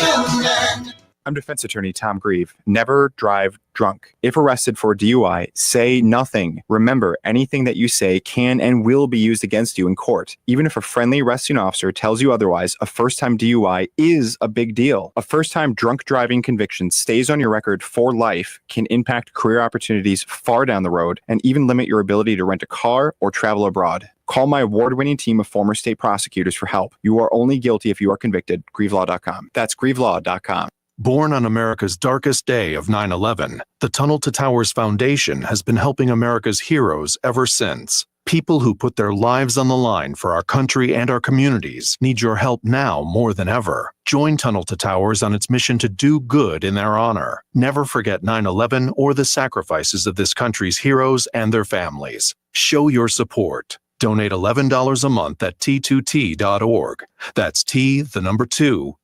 Edelman. I'm defense attorney Tom Grieve. Never drive drunk. If arrested for DUI, say nothing. Remember, anything that you say can and will be used against you in court. Even if a friendly arresting officer tells you otherwise, a first-time DUI is a big deal. A first-time drunk driving conviction stays on your record for life, can impact career opportunities far down the road, and even limit your ability to rent a car or travel abroad. Call my award-winning team of former state prosecutors for help. You are only guilty if you are convicted. GrieveLaw.com. That's GrieveLaw.com. Born on America's darkest day of 9/11, the Tunnel to Towers Foundation has been helping America's heroes ever since. People who put their lives on the line for our country and our communities need your help now more than ever. Join Tunnel to Towers on its mission to do good in their honor. Never forget 9/11 or the sacrifices of this country's heroes and their families. Show your support. Donate $11 a month at T2T.org. That's T2T.org.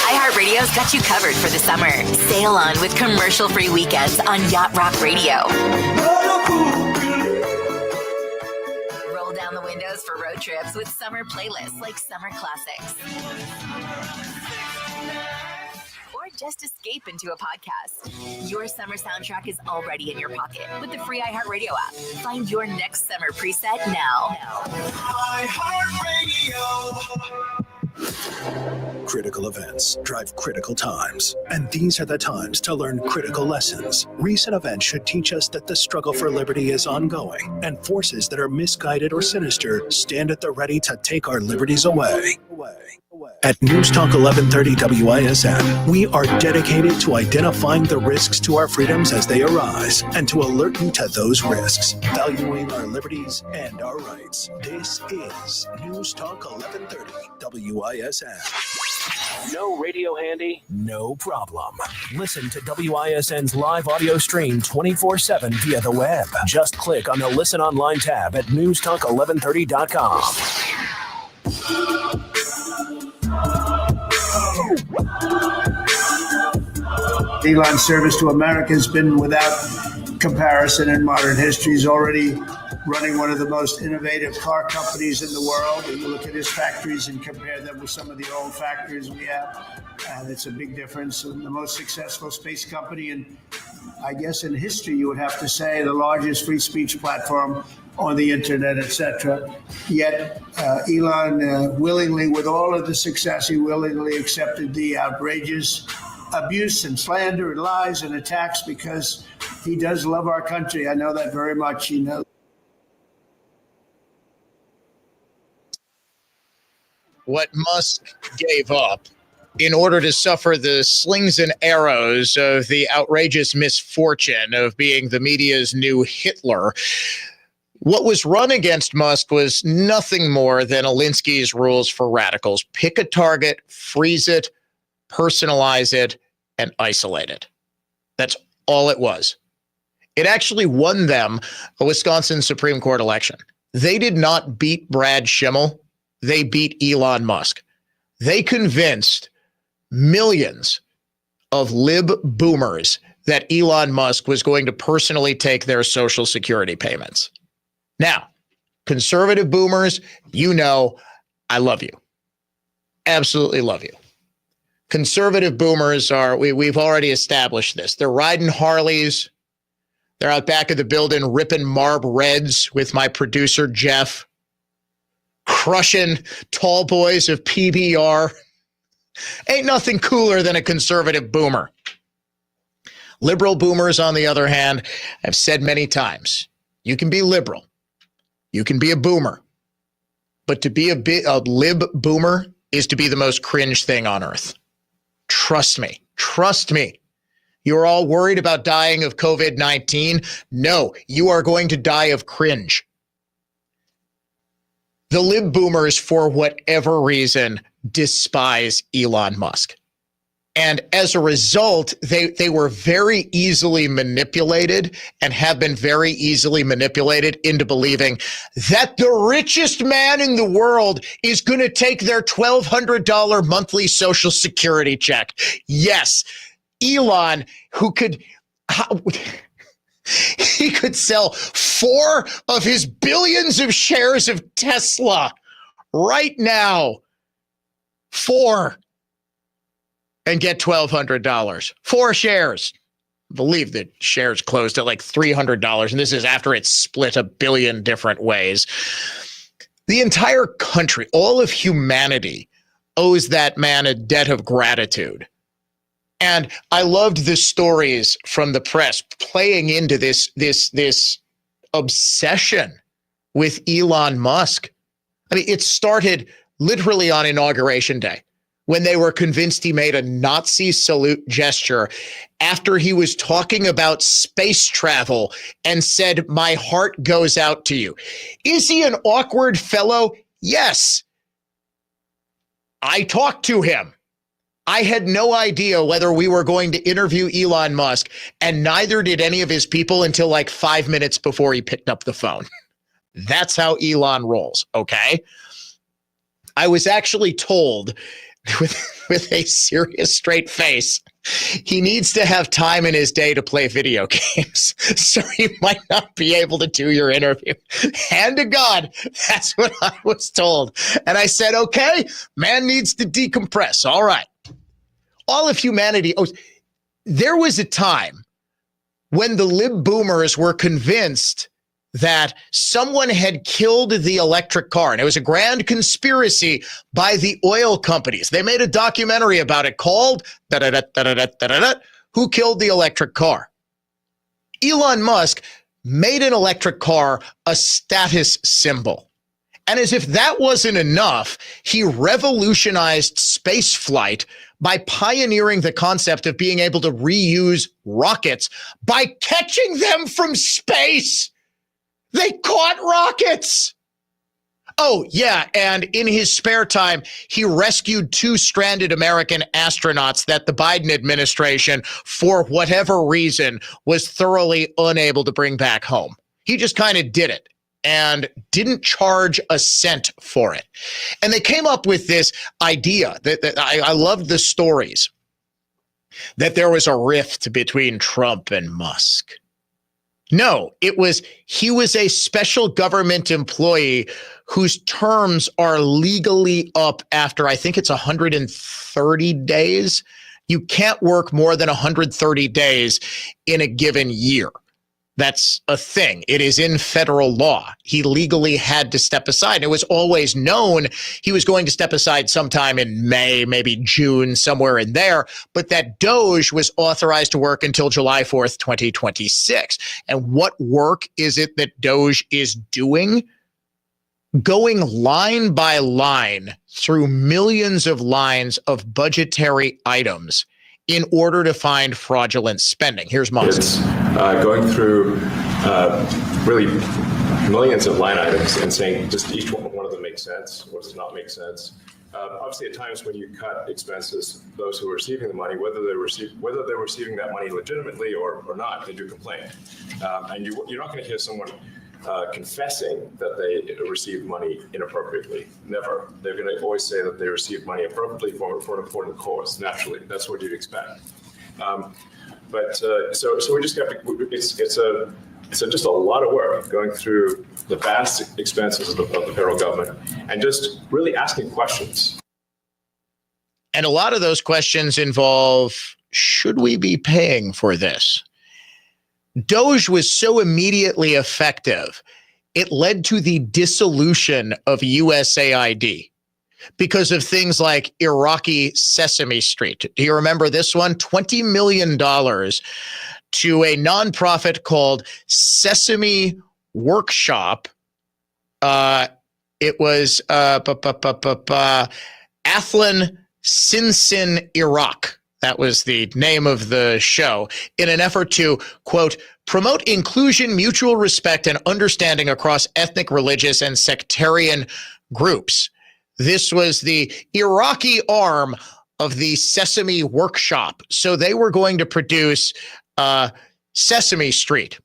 iHeartRadio's got you covered for the summer. Sail on with commercial-free weekends on Yacht Rock Radio. Roll down the windows for road trips with summer playlists like Summer Classics. Or just escape into a podcast. Your summer soundtrack is already in your pocket with the free iHeartRadio app. Find your next summer preset now. iHeartRadio. Critical events drive critical times, and these are the times to learn critical lessons. Recent events should teach us that the struggle for liberty is ongoing, and forces that are misguided or sinister stand at the ready to take our liberties away. At News Talk 1130 WISN, we are dedicated to identifying the risks to our freedoms as they arise and to alert you to those risks, valuing our liberties and our rights. This is News Talk 1130 WISN. No radio handy? No problem. Listen to WISN's live audio stream 24/7 via the web. Just click on the Listen Online tab at newstalk1130.com. Elon's service to America has been without comparison in modern history. He's already running one of the most innovative car companies in the world. And you look at his factories and compare them with some of the old factories we have, and it's a big difference. And the most successful space company, and I guess in history, you would have to say the largest free speech platform on the internet, etc. Yet Elon willingly, with all of the success, he willingly accepted the outrageous abuse and slander and lies and attacks because he does love our country. I know that very much. He knows. What Musk gave up in order to suffer the slings and arrows of the outrageous misfortune of being the media's new Hitler. What was run against Musk was nothing more than Alinsky's rules for radicals. Pick a target, freeze it, personalize it, and isolate it. That's all it was. It actually won them a Wisconsin Supreme Court election. They did not beat Brad Schimmel. They beat Elon Musk. They convinced millions of lib boomers that Elon Musk was going to personally take their Social Security payments. Now, conservative boomers, you know, I love you. Absolutely love you. Conservative boomers are, we've already established this. They're riding Harleys. They're out back of the building ripping Marb Reds with my producer, Jeff. Crushing tall boys of PBR. Ain't nothing cooler than a conservative boomer. Liberal boomers, on the other hand, I've said many times, you can be liberal. You can be a boomer. But to be a lib boomer is to be the most cringe thing on earth. Trust me. Trust me. You're all worried about dying of COVID-19. No, you are going to die of cringe. The lib boomers, for whatever reason, despise Elon Musk. And as a result, they were very easily manipulated and have been very easily manipulated into believing that the richest man in the world is going to take their $1,200 monthly Social Security check. Yes, Elon, who could... He could sell 4 of his billions of shares of Tesla right now. 4. And get $1,200. 4 shares. I believe the shares closed at like $300. And this is after it's split $1 billion different ways. The entire country, all of humanity, owes that man a debt of gratitude. And I loved the stories from the press playing into this obsession with Elon Musk. I mean, it started literally on Inauguration Day when they were convinced he made a Nazi salute gesture after he was talking about space travel and said, "My heart goes out to you." Is he an awkward fellow? Yes. I talked to him. I had no idea whether we were going to interview Elon Musk, and neither did any of his people until like 5 minutes before he picked up the phone. That's how Elon rolls, okay? I was actually told with a serious straight face, he needs to have time in his day to play video games, so he might not be able to do your interview. Hand to God, that's what I was told. And I said, okay, man needs to decompress. All right. All of humanity. Oh, there was a time when the lib boomers were convinced that someone had killed the electric car. And it was a grand conspiracy by the oil companies. They made a documentary about it called Who Killed the Electric Car? Elon Musk made an electric car a status symbol. And as if that wasn't enough, he revolutionized space flight by pioneering the concept of being able to reuse rockets by catching them from space. They caught rockets. Oh, yeah. And in his spare time, he rescued 2 stranded American astronauts that the Biden administration, for whatever reason, was thoroughly unable to bring back home. He just kind of did it and didn't charge a cent for it. And they came up with this idea that I loved the stories. that there was a rift between Trump and Musk. No, he was a special government employee whose terms are legally up after, I think it's 130 days. You can't work more than 130 days in a given year. That's a thing. It is in federal law. He legally had to step aside. And it was always known he was going to step aside sometime in May, maybe June, somewhere in there. But that DOGE was authorized to work until July 4th, 2026. And what work is it that DOGE is doing? Going line by line through millions of lines of budgetary items in order to find fraudulent spending. Here's Moses. Going through really millions of line items and saying just each one of them makes sense or does not make sense. Obviously, at times when you cut expenses, those who are receiving the money, whether they're receiving that money legitimately or not, they do complain. And you're not going to hear someone confessing that they received money inappropriately. Never. They're going to always say that they received money appropriately for an important cause. Naturally, that's what you'd expect. So we just have to. It's just a lot of work going through the vast expenses of the federal government and just really asking questions. And a lot of those questions involve: should we be paying for this? DOGE was so immediately effective, it led to the dissolution of USAID because of things like Iraqi Sesame Street. Do you remember this one? $20 million to a nonprofit called Sesame Workshop. It was Athlon Sinsin Iraq. That was the name of the show, in an effort to, quote, promote inclusion, mutual respect, and understanding across ethnic, religious, and sectarian groups. This was the Iraqi arm of the Sesame Workshop. So they were going to produce Sesame Street.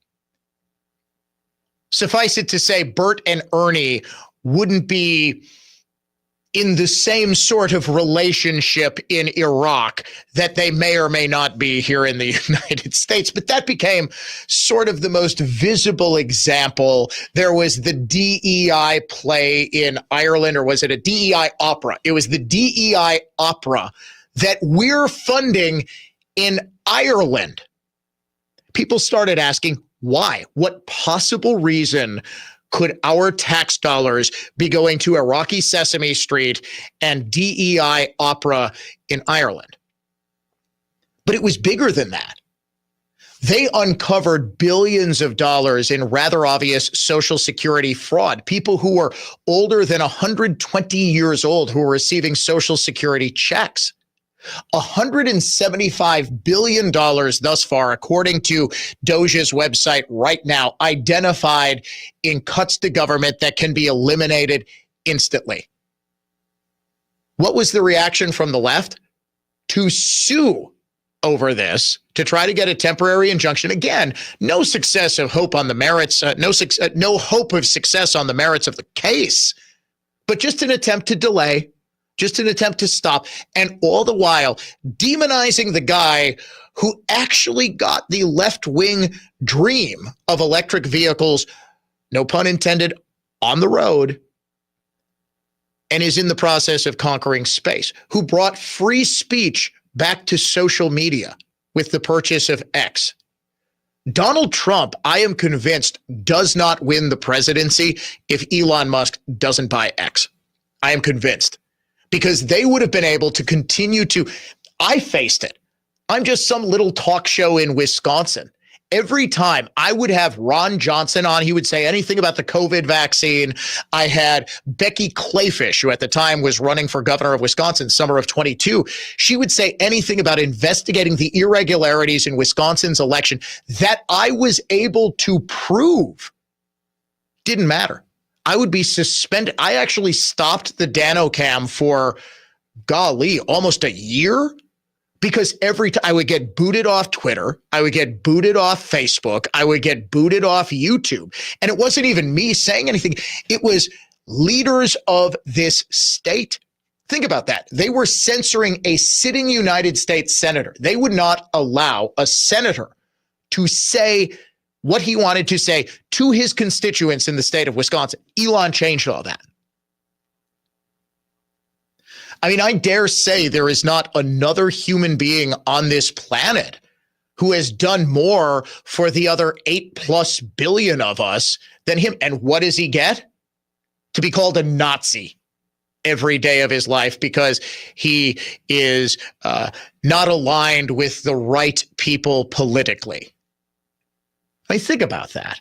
Suffice it to say, Bert and Ernie wouldn't be in the same sort of relationship in Iraq that they may or may not be here in the United States. But that became sort of the most visible example. There was the DEI play in Ireland, or was it a DEI opera? It was the DEI opera that we're funding in Ireland. People started asking, why? What possible reason could our tax dollars be going to Iraqi Sesame Street and DEI opera in Ireland? But it was bigger than that. They uncovered billions of dollars in rather obvious Social Security fraud. People who were older than 120 years old who were receiving Social Security checks. $175 billion thus far, according to DOGE's website right now, identified in cuts to government that can be eliminated instantly. What was the reaction from the left? To sue over this, to try to get a temporary injunction. Again, no success of hope on the merits, no hope of success on the merits of the case, but just an attempt to delay, just an attempt to stop, and all the while demonizing the guy who actually got the left-wing dream of electric vehicles, no pun intended, on the road, and is in the process of conquering space, who brought free speech back to social media with the purchase of X. Donald Trump, I am convinced, does not win the presidency if Elon Musk doesn't buy X. I am convinced. Because they would have been able to continue to, I faced it. I'm just some little talk show in Wisconsin. Every time I would have Ron Johnson on, he would say anything about the COVID vaccine. I had Becky Clayfish, who at the time was running for governor of Wisconsin, summer of 22. She would say anything about investigating the irregularities in Wisconsin's election that I was able to prove. Didn't matter. I would be suspended. I actually stopped the DanoCam for, golly, almost a year, because every time I would get booted off Twitter, I would get booted off Facebook, I would get booted off YouTube. And it wasn't even me saying anything. It was leaders of this state, Think about that. They were censoring a sitting United States senator. They would not allow a senator to say what he wanted to say to his constituents in the state of Wisconsin. Elon changed all that. I mean, I dare say there is not another human being on this planet who has done more for the other 8+ billion of us than him. And what does he get? To be called a Nazi every day of his life because he is not aligned with the right people politically. I mean, think about that.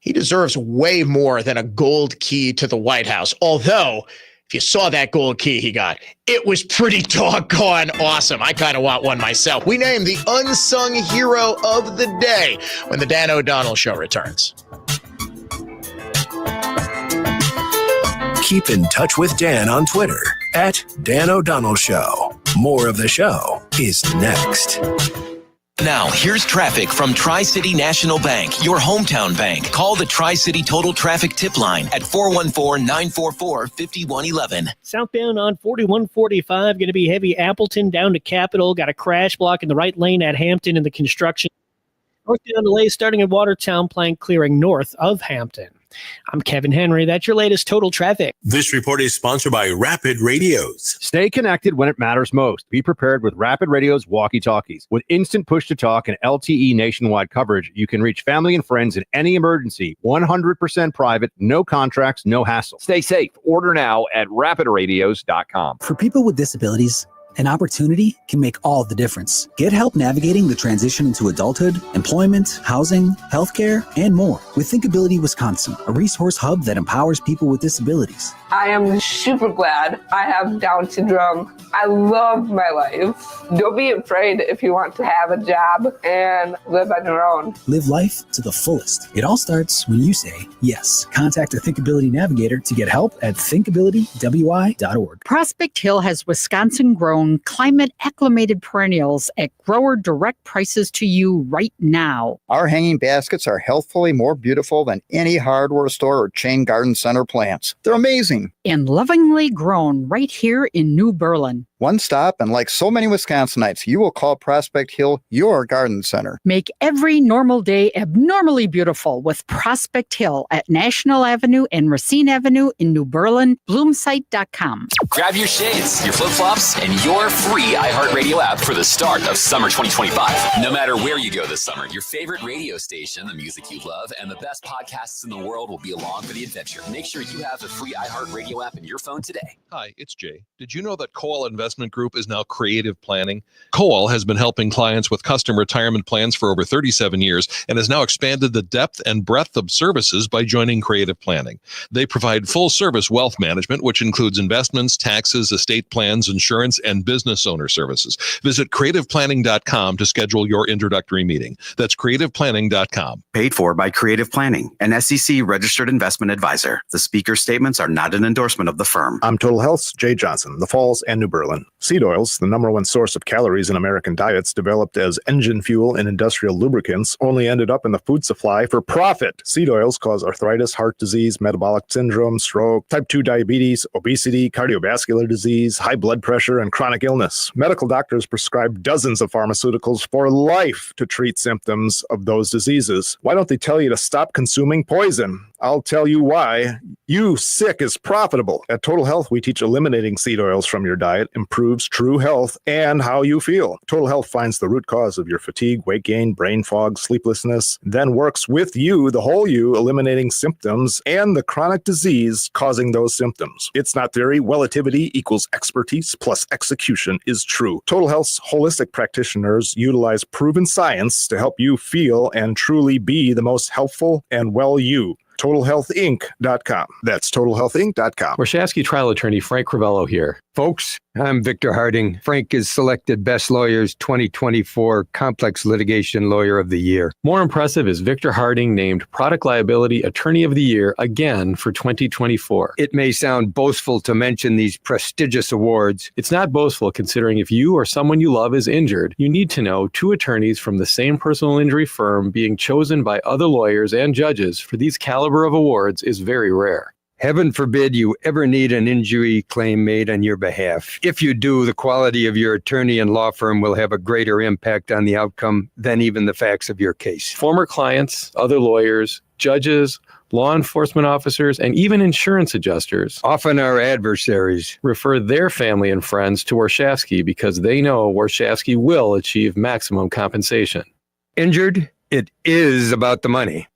He deserves way more than a gold key to the White House. Although, if you saw that gold key he got, it was pretty doggone awesome. I kind of want one myself. We name the unsung hero of the day when the Dan O'Donnell Show returns. Keep in touch with Dan on Twitter at Dan O'Donnell Show. More of the show is next. Now, here's traffic from Tri-City National Bank, your hometown bank. Call the Tri-City Total Traffic Tip Line at 414-944-5111. Southbound on 4145, going to be heavy Appleton down to Capitol. Got a crash block in the right lane at Hampton in the construction. Northbound delays starting at Watertown Plank, clearing north of Hampton. I'm Kevin Henry. That's your latest Total Traffic. This report is sponsored by Rapid Radios. Stay connected when it matters most. Be prepared with Rapid Radio's walkie-talkies. With instant push-to-talk and LTE nationwide coverage, you can reach family and friends in any emergency. 100% private, no contracts, no hassle. Stay safe. Order now at rapidradios.com. For people with disabilities, an opportunity can make all the difference. Get help navigating the transition into adulthood, employment, housing, healthcare, and more with Thinkability Wisconsin, a resource hub that empowers people with disabilities. I am super glad I have Down syndrome. I love my life. Don't be afraid if you want to have a job and live on your own. Live life to the fullest. It all starts when you say yes. Contact a Thinkability Navigator to get help at thinkabilitywi.org. Prospect Hill has Wisconsin-grown, climate-acclimated perennials at grower direct prices to you right now. Our hanging baskets are healthfully more beautiful than any hardware store or chain garden center plants. They're amazing. And lovingly grown right here in New Berlin. One stop, and like so many Wisconsinites, you will call Prospect Hill your garden center. Make every normal day abnormally beautiful with Prospect Hill at National Avenue and Racine Avenue in New Berlin. Bloomsite.com. Grab your shades, your flip-flops, and your free iHeartRadio app for the start of summer 2025. No matter where you go this summer, your favorite radio station, the music you love, and the best podcasts in the world will be along for the adventure. Make sure you have the free iHeartRadio app in your phone today. Hi, it's Jay. Did you know that Coal Investment Group is now Creative Planning? Coal has been helping clients with custom retirement plans for over 37 years and has now expanded the depth and breadth of services by joining Creative Planning. They provide full-service wealth management, which includes investments, taxes, estate plans, insurance, and business owner services. Visit creativeplanning.com to schedule your introductory meeting. That's creativeplanning.com. Paid for by Creative Planning, an SEC registered investment advisor. The speaker's statements are not an endorsement of the firm. I'm Total Health's Jay Johnson, the Falls and New Berlin. Seed oils, the number one source of calories in American diets, developed as engine fuel in industrial lubricants, only ended up in the food supply for profit. Seed oils cause arthritis, heart disease, metabolic syndrome, stroke, type 2 diabetes, obesity, cardiovascular disease, high blood pressure, and chronic illness. Medical doctors prescribe dozens of pharmaceuticals for life to treat symptoms of those diseases. Why don't they tell you to stop consuming poison? I'll tell you why. You sick is profitable. At Total Health, we teach eliminating seed oils from your diet improves true health and how you feel. Total Health finds the root cause of your fatigue, weight gain, brain fog, sleeplessness, then works with you, the whole you, eliminating symptoms and the chronic disease causing those symptoms. It's not theory. Relativity equals expertise plus execution is true. Total Health's holistic practitioners utilize proven science to help you feel and truly be the most helpful and well you. TotalHealthInc.com. That's TotalHealthInc.com. Warshawski trial attorney Frank Crivello here. Folks, I'm Victor Harding. Frank is selected Best Lawyers 2024 Complex Litigation Lawyer of the Year. More impressive is Victor Harding named Product Liability Attorney of the Year again for 2024. It may sound boastful to mention these prestigious awards. It's not boastful considering if you or someone you love is injured, you need to know two attorneys from the same personal injury firm being chosen by other lawyers and judges for these caliber of awards is very rare. Heaven forbid you ever need an injury claim made on your behalf. If you do, the quality of your attorney and law firm will have a greater impact on the outcome than even the facts of your case. Former clients, other lawyers, judges, law enforcement officers, and even insurance adjusters, often our adversaries, refer their family and friends to Warshawski because they know Warshawski will achieve maximum compensation. Injured? It is about the money.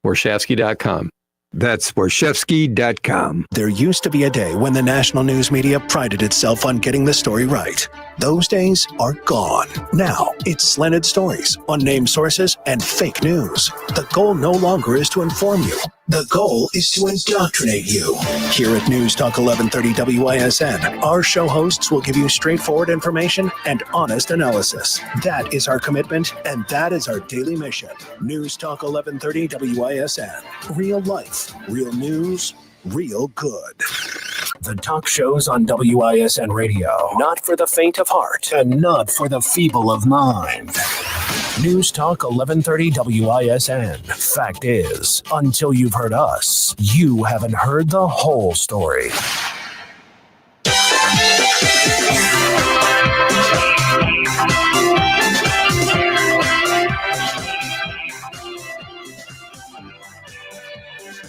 Warshawski.com. That's Warshawski.com. There used to be a day when the national news media prided itself on getting the story right. Those days are gone. Now, it's slanted stories, unnamed sources, and fake news. The goal no longer is to inform you. The goal is to indoctrinate you. Here at News Talk 1130 WISN, our show hosts will give you straightforward information and honest analysis. That is our commitment, and that is our daily mission. News Talk 1130 WISN. Real life, real news, real good. The talk shows on WISN Radio. Not for the faint of heart and not for the feeble of mind. News Talk 1130 WISN. Fact is, until you've heard us, you haven't heard the whole story.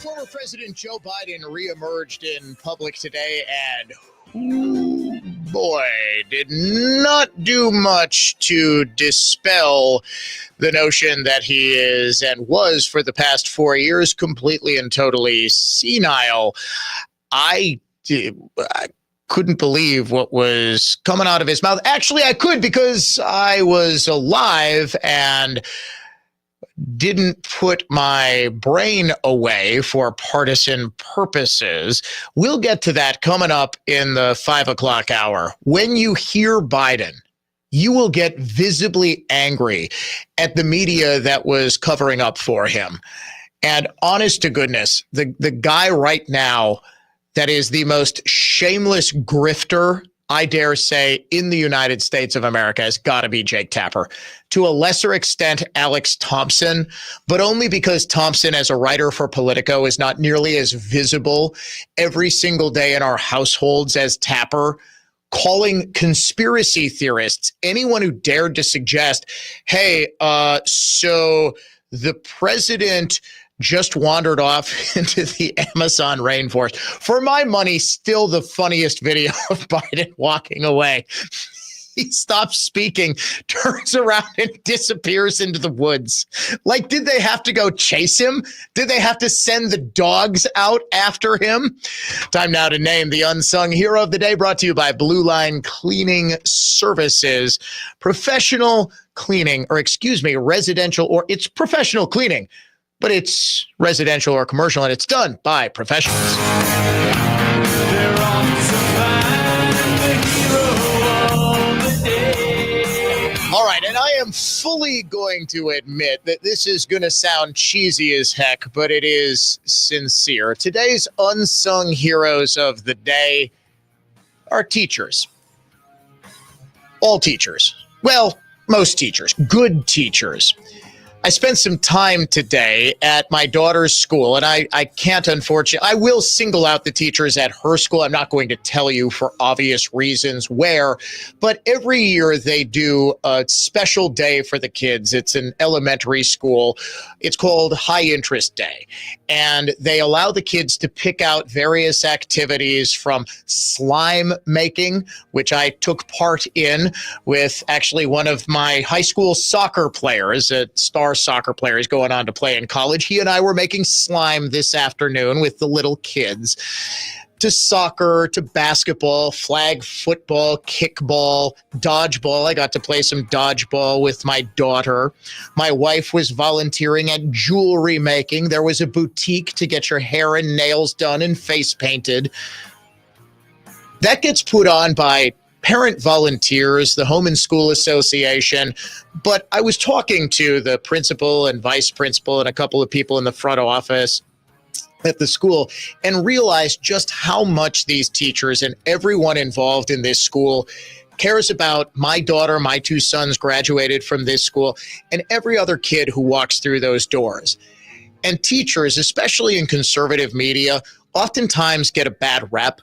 Former President Joe Biden reemerged in public today and, ooh, boy, did not do much to dispel the notion that he is and was for the past 4 years completely and totally senile. I couldn't believe what was coming out of his mouth. Actually, I could because I was alive and didn't put my brain away for partisan purposes. We'll get to that coming up in the 5 o'clock hour. When you hear Biden, you will get visibly angry at the media that was covering up for him. And honest to goodness, the guy right now that is the most shameless grifter, I dare say, in the United States of America has got to be Jake Tapper. To a lesser extent, Alex Thompson, but only because Thompson, as a writer for Politico, is not nearly as visible every single day in our households as Tapper, calling conspiracy theorists, anyone who dared to suggest, hey, so the president just wandered off into the Amazon rainforest. For my money, still the funniest video of Biden walking away. He stops speaking, turns around and disappears into the woods. Like, did they have to go chase him? Did they have to send the dogs out after him? Time now to name the unsung hero of the day, brought to you by Blue Line Cleaning Services. Professional cleaning, or excuse me, residential, or it's professional cleaning, but it's residential or commercial, and it's done by professionals. All right, and I am fully going to admit that this is going to sound cheesy as heck, but it is sincere. Today's unsung heroes of the day are teachers. All teachers. Well, most teachers. Good teachers. I spent some time today at my daughter's school, and I can't, unfortunately, I will single out the teachers at her school. I'm not going to tell you for obvious reasons where, but every year they do a special day for the kids. It's an elementary school. It's called High Interest Day, and they allow the kids to pick out various activities from slime making, which I took part in with actually one of my high school soccer players, a star soccer player. He's going on to play in college. He and I were making slime this afternoon with the little kids. To soccer, to basketball, flag football, kickball, dodgeball. I got to play some dodgeball with my daughter. My wife was volunteering at jewelry making. There was a boutique to get your hair and nails done and face painted. That gets put on by parent volunteers, the Home and School Association. But I was talking to the principal and vice principal and a couple of people in the front office at the school and realized just how much these teachers and everyone involved in this school cares about my daughter. My two sons graduated from this school, and every other kid who walks through those doors. And teachers, especially in conservative media, oftentimes get a bad rep,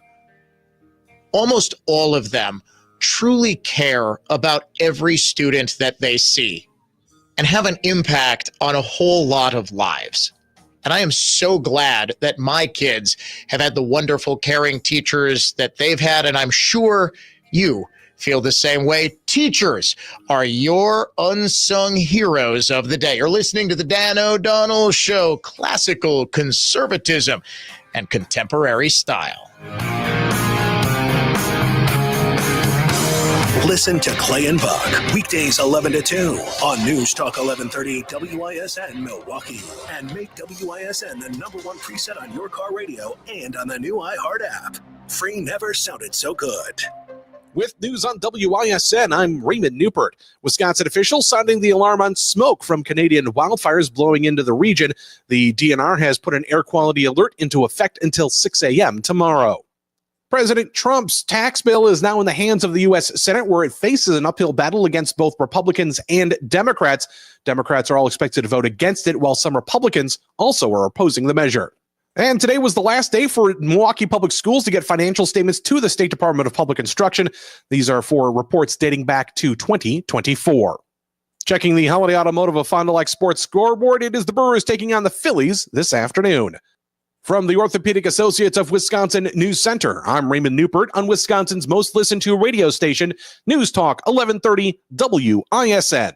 almost all of them truly care about every student that they see and have an impact on a whole lot of lives. And I am so glad that my kids have had the wonderful, caring teachers that they've had, and I'm sure you feel the same way. Teachers are your unsung heroes of the day. You're listening to the Dan O'Donnell Show, classical conservatism and contemporary style. Listen to Clay and Buck, weekdays 11 to 2 on News Talk 1130 WISN Milwaukee. And make WISN the #1 preset on your car radio and on the new iHeart app. Free never sounded so good. With news on WISN, I'm Raymond Newport. Wisconsin officials sounding the alarm on smoke from Canadian wildfires blowing into the region. The DNR has put an air quality alert into effect until 6 a.m. tomorrow. President Trump's tax bill is now in the hands of the U.S. Senate, where it faces an uphill battle against both Republicans and Democrats. Democrats are all expected to vote against it, while some Republicans also are opposing the measure. And today was the last day for Milwaukee Public Schools to get financial statements to the State Department of Public Instruction. These are for reports dating back to 2024. Checking the Holiday Automotive of Fond du Lac Sports scoreboard, it is the Brewers taking on the Phillies this afternoon. From the Orthopedic Associates of Wisconsin News Center, I'm Raymond Newport on Wisconsin's most listened to radio station, News Talk 1130 WISN.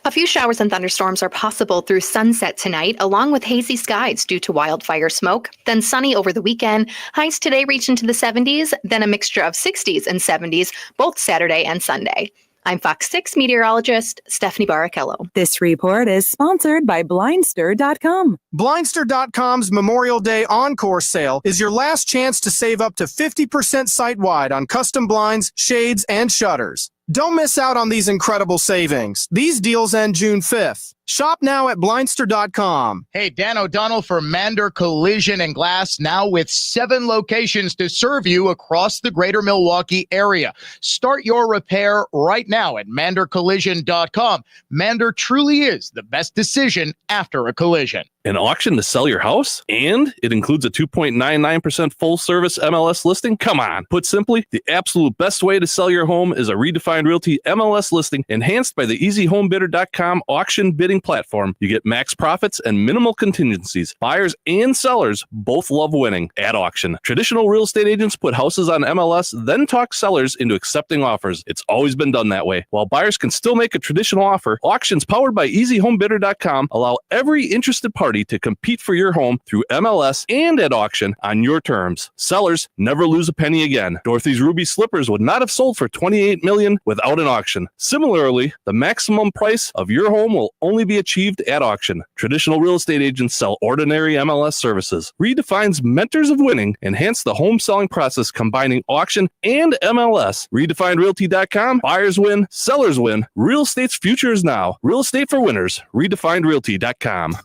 A few showers and thunderstorms are possible through sunset tonight, along with hazy skies due to wildfire smoke. Then sunny over the weekend. Highs today reach into the 70s, then a mixture of 60s and 70s, both Saturday and Sunday. I'm Fox 6 meteorologist Stephanie Barrichello. This report is sponsored by Blindster.com. Blindster.com's Memorial Day Encore sale is your last chance to save up to 50% site-wide on custom blinds, shades, and shutters. Don't miss out on these incredible savings. These deals end June 5th. Shop now at Blindster.com. Hey, Dan O'Donnell for Mander Collision and Glass, now with 7 locations to serve you across the greater Milwaukee area. Start your repair right now at ManderCollision.com. Mander truly is the best decision after a collision. An auction to sell your house? And it includes a 2.99% full service MLS listing? Come on. Put simply, the absolute best way to sell your home is a Redefined Realty MLS listing enhanced by the EasyHomeBidder.com auction bidding platform. You get max profits and minimal contingencies. Buyers and sellers both love winning at auction. Traditional real estate agents put houses on MLS, then talk sellers into accepting offers. It's always been done that way. While buyers can still make a traditional offer, auctions powered by EasyHomeBidder.com allow every interested party to compete for your home through MLS and at auction on your terms. Sellers never lose a penny again. Dorothy's Ruby Slippers would not have sold for $28 million without an auction. Similarly, the maximum price of your home will only be achieved at auction. Traditional real estate agents sell ordinary MLS services. Redefine's Mentors of Winning enhance the home selling process, combining auction and MLS. RedefinedRealty.com. Buyers win, sellers win. Real estate's future is now. Real estate for winners. RedefinedRealty.com.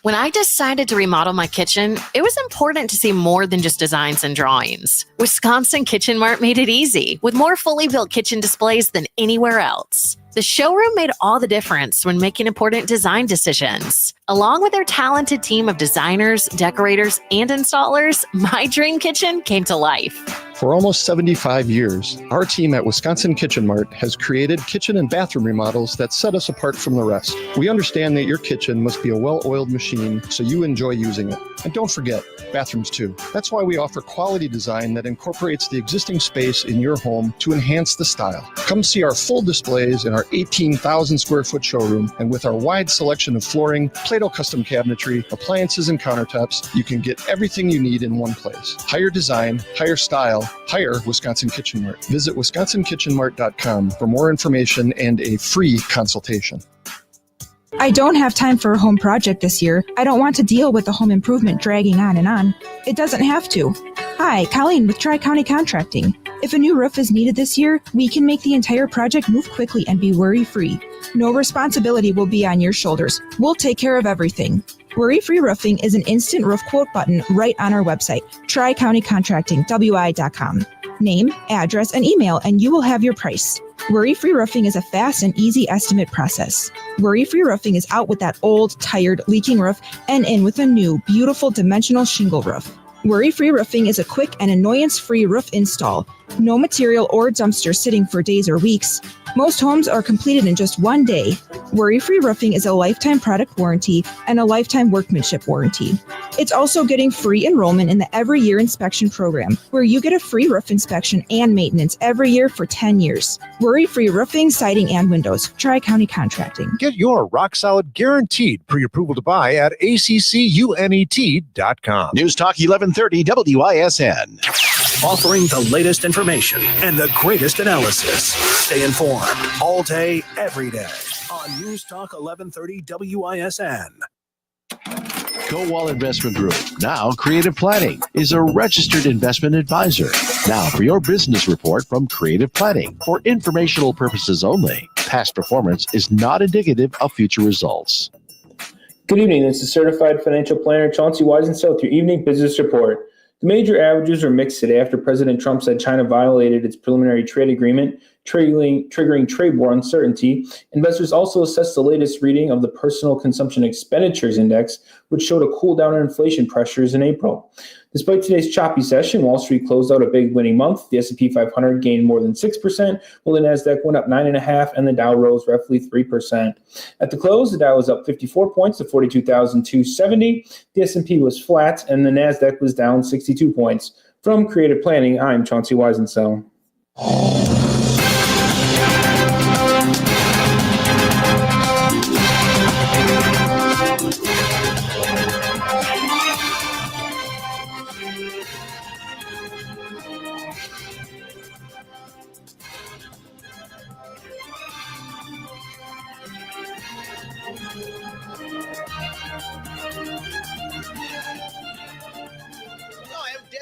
When I decided to remodel my kitchen, it was important to see more than just designs and drawings. Wisconsin Kitchen Mart made it easy, with more fully built kitchen displays than anywhere else. The showroom made all the difference when making important design decisions. Along with their talented team of designers, decorators, and installers, my dream kitchen came to life. For almost 75 years, our team at Wisconsin Kitchen Mart has created kitchen and bathroom remodels that set us apart from the rest. We understand that your kitchen must be a well-oiled machine, so you enjoy using it. And don't forget, bathrooms too. That's why we offer quality design that incorporates the existing space in your home to enhance the style. Come see our full displays in our 18,000 square foot showroom, and with our wide selection of flooring, Play-Doh custom cabinetry, appliances, and countertops, you can get everything you need in one place. Higher design, higher style, higher Wisconsin Kitchen Mart. Visit wisconsinkitchenmart.com for more information and a free consultation. I don't have time for a home project this year. I don't want to deal with the home improvement dragging on and on. It doesn't have to. Hi, Colleen with Tri-County Contracting. If a new roof is needed this year, we can make the entire project move quickly and be worry-free. No responsibility will be on your shoulders. We'll take care of everything. Worry-free roofing is an instant roof quote button right on our website, Tri-County Contracting, WI.com. Name, address, and email, and you will have your price. Worry-free roofing is a fast and easy estimate process. Worry-free roofing is out with that old, tired, leaking roof and in with a new, beautiful dimensional shingle roof. Worry-free roofing is a quick and annoyance-free roof install. No material or dumpster sitting for days or weeks. Most homes are completed in just one day. Worry-free roofing is a lifetime product warranty and a lifetime workmanship warranty. It's also getting free enrollment in the Every Year Inspection Program, where you get a free roof inspection and maintenance every year for 10 years. Worry-free roofing, siding, and windows. Tri-County Contracting. Get your rock-solid guaranteed pre-approval to buy at accunet.com. News Talk 1130 WISN. Offering the latest information and the greatest analysis. Stay informed all day, every day on News Talk 1130 WISN. Kowal Investment Group, now Creative Planning, is a registered investment advisor. Now for your business report from Creative Planning. For informational purposes only, past performance is not indicative of future results. Good evening. This is Certified Financial Planner Chauncey Wisenso with your evening business report. The major averages are mixed today after President Trump said China violated its preliminary trade agreement, triggering trade war uncertainty. Investors also assessed the latest reading of the Personal Consumption Expenditures Index, which showed a cool down in inflation pressures in April. Despite today's choppy session, Wall Street closed out a big winning month. The S&P 500 gained more than 6%, while the Nasdaq went up 9.5%, and the Dow rose roughly 3%. At the close, the Dow was up 54 points to 42,270. The S&P was flat, and the Nasdaq was down 62 points. From Creative Planning, I'm Chauncey Wisenso.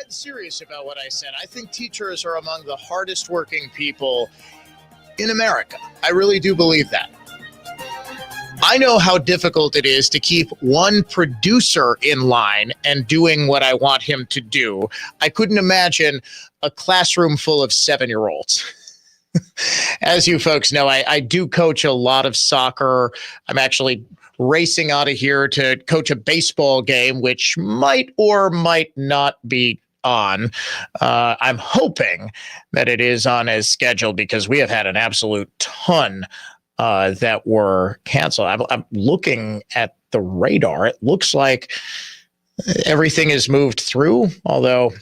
Serious about what I said. I think teachers are among the hardest working people in America. I really do believe that. I know how difficult it is to keep one producer in line and doing what I want him to do. I couldn't imagine a classroom full of 7-year-olds. As you folks know, I do coach a lot of soccer. I'm actually racing out of here to coach a baseball game, which might or might not be on. I'm hoping that it is on as scheduled because we have had an absolute ton that were canceled. I'm looking at the radar. It looks like everything is moved through, although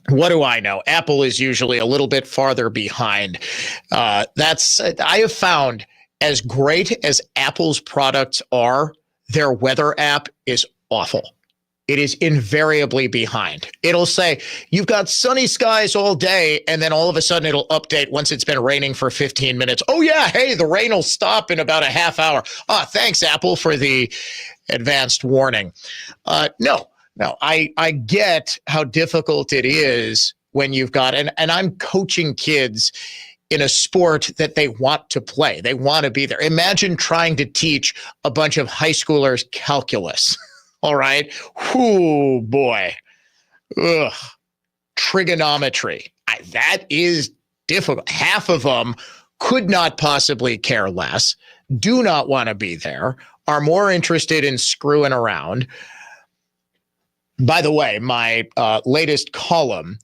what do I know? Apple is usually a little bit farther behind. I have found, as great as Apple's products are, their weather app is awful. It is invariably behind. It'll say, you've got sunny skies all day, and then all of a sudden it'll update once it's been raining for 15 minutes. Oh, yeah, hey, the rain will stop in about a half hour. Thanks, Apple, for the advanced warning. No, I get how difficult it is when you've got, and I'm coaching kids in a sport that they want to play. They want to be there. Imagine trying to teach a bunch of high schoolers calculus. All right. Oh, boy. Ugh. Trigonometry. That is difficult. Half of them could not possibly care less, do not want to be there, are more interested in screwing around. By the way, my latest column,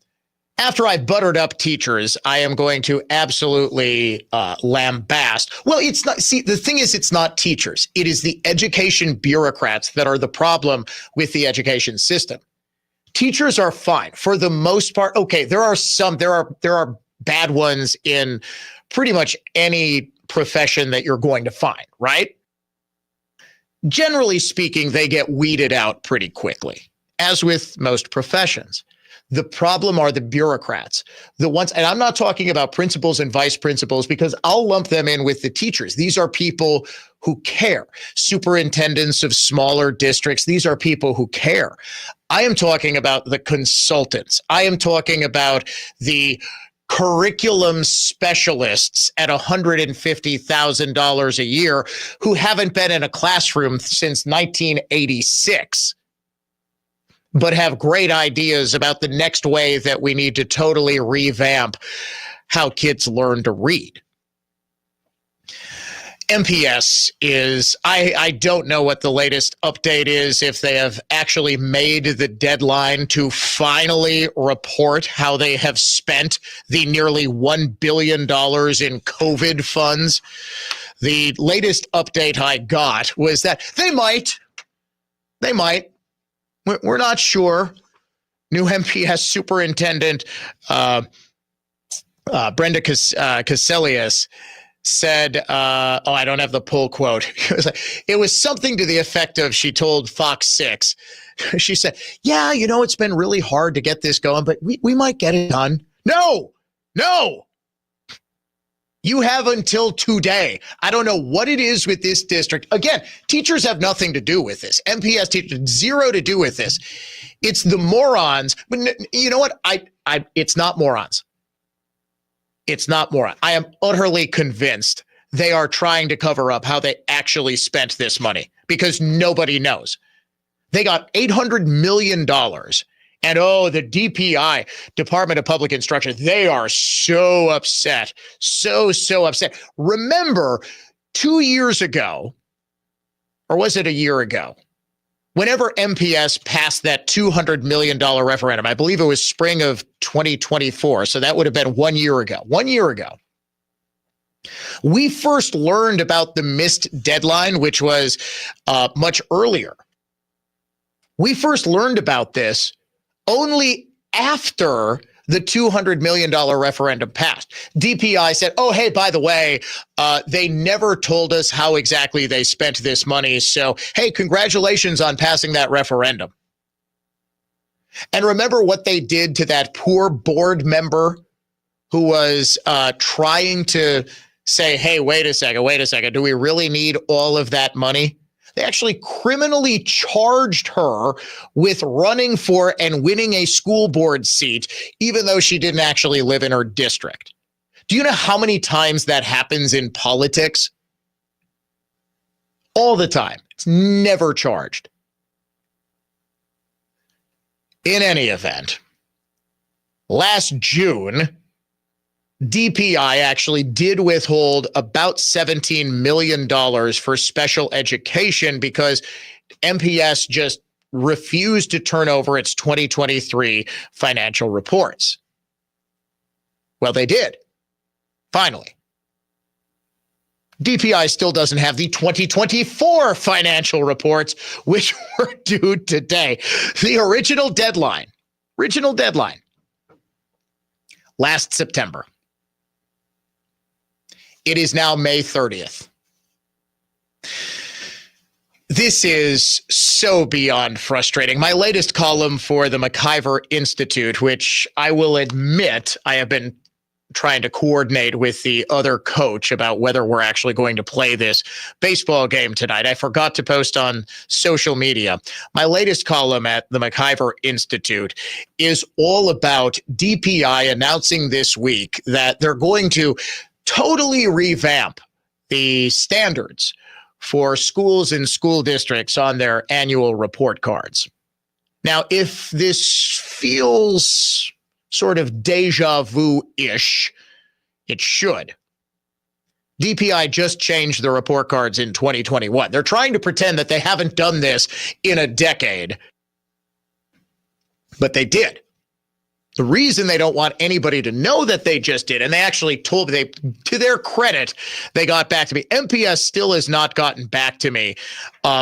after I've buttered up teachers, I am going to absolutely lambast. Well, it's not. See, the thing is, it's not teachers. It is the education bureaucrats that are the problem with the education system. Teachers are fine for the most part. Okay, there are bad ones in pretty much any profession that you're going to find, right? Generally speaking, they get weeded out pretty quickly, as with most professions. The problem are the bureaucrats, the ones, and I'm not talking about principals and vice principals because I'll lump them in with the teachers. These are people who care. Superintendents of smaller districts, these are people who care. I am talking about the consultants. I am talking about the curriculum specialists at $150,000 a year who haven't been in a classroom since 1986. but have great ideas about the next way that we need to totally revamp how kids learn to read. MPS is, I don't know what the latest update is, if they have actually made the deadline to finally report how they have spent the nearly $1 billion in COVID funds. The latest update I got was that they might. We're not sure. New MPS superintendent Brenda Caselius said, I don't have the pull quote. It was something to the effect of, she told Fox 6, she said, yeah, it's been really hard to get this going, but we might get it done. No. You have until today. I don't know what it is with this district. Again, teachers have nothing to do with this. MPS teachers, zero to do with this. It's the morons. But you know what? It's not morons. It's not moron. I am utterly convinced they are trying to cover up how they actually spent this money, because nobody knows. They got $800 million. And the DPI, Department of Public Instruction, they are so upset. So upset. Remember 2 years ago, or was it a year ago? Whenever MPS passed that $200 million referendum, I believe it was spring of 2024, so that would have been 1 year ago. 1 year ago, we first learned about the missed deadline, which was much earlier. We first learned about this only after the $200 million referendum passed. DPI said, hey, by the way, they never told us how exactly they spent this money. So, hey, congratulations on passing that referendum. And remember what they did to that poor board member who was trying to say, hey, wait a second. Do we really need all of that money? They actually criminally charged her with running for and winning a school board seat, even though she didn't actually live in her district. Do you know how many times that happens in politics? All the time. It's never charged. In any event, last June, DPI actually did withhold about $17 million for special education because MPS just refused to turn over its 2023 financial reports. Well, they did. Finally. DPI still doesn't have the 2024 financial reports, which were due today. The original deadline, last September. It is now May 30th. This is so beyond frustrating. My latest column for the McIver Institute, which I will admit I have been trying to coordinate with the other coach about whether we're actually going to play this baseball game tonight. I forgot to post on social media. My latest column at the McIver Institute is all about DPI announcing this week that they're going to totally revamp the standards for schools and school districts on their annual report cards. Now, if this feels sort of deja vu-ish, it should. DPI just changed the report cards in 2021. They're trying to pretend that they haven't done this in a decade, but they did. The reason they don't want anybody to know that they just did, and they actually told me, to their credit, they got back to me. MPS still has not gotten back to me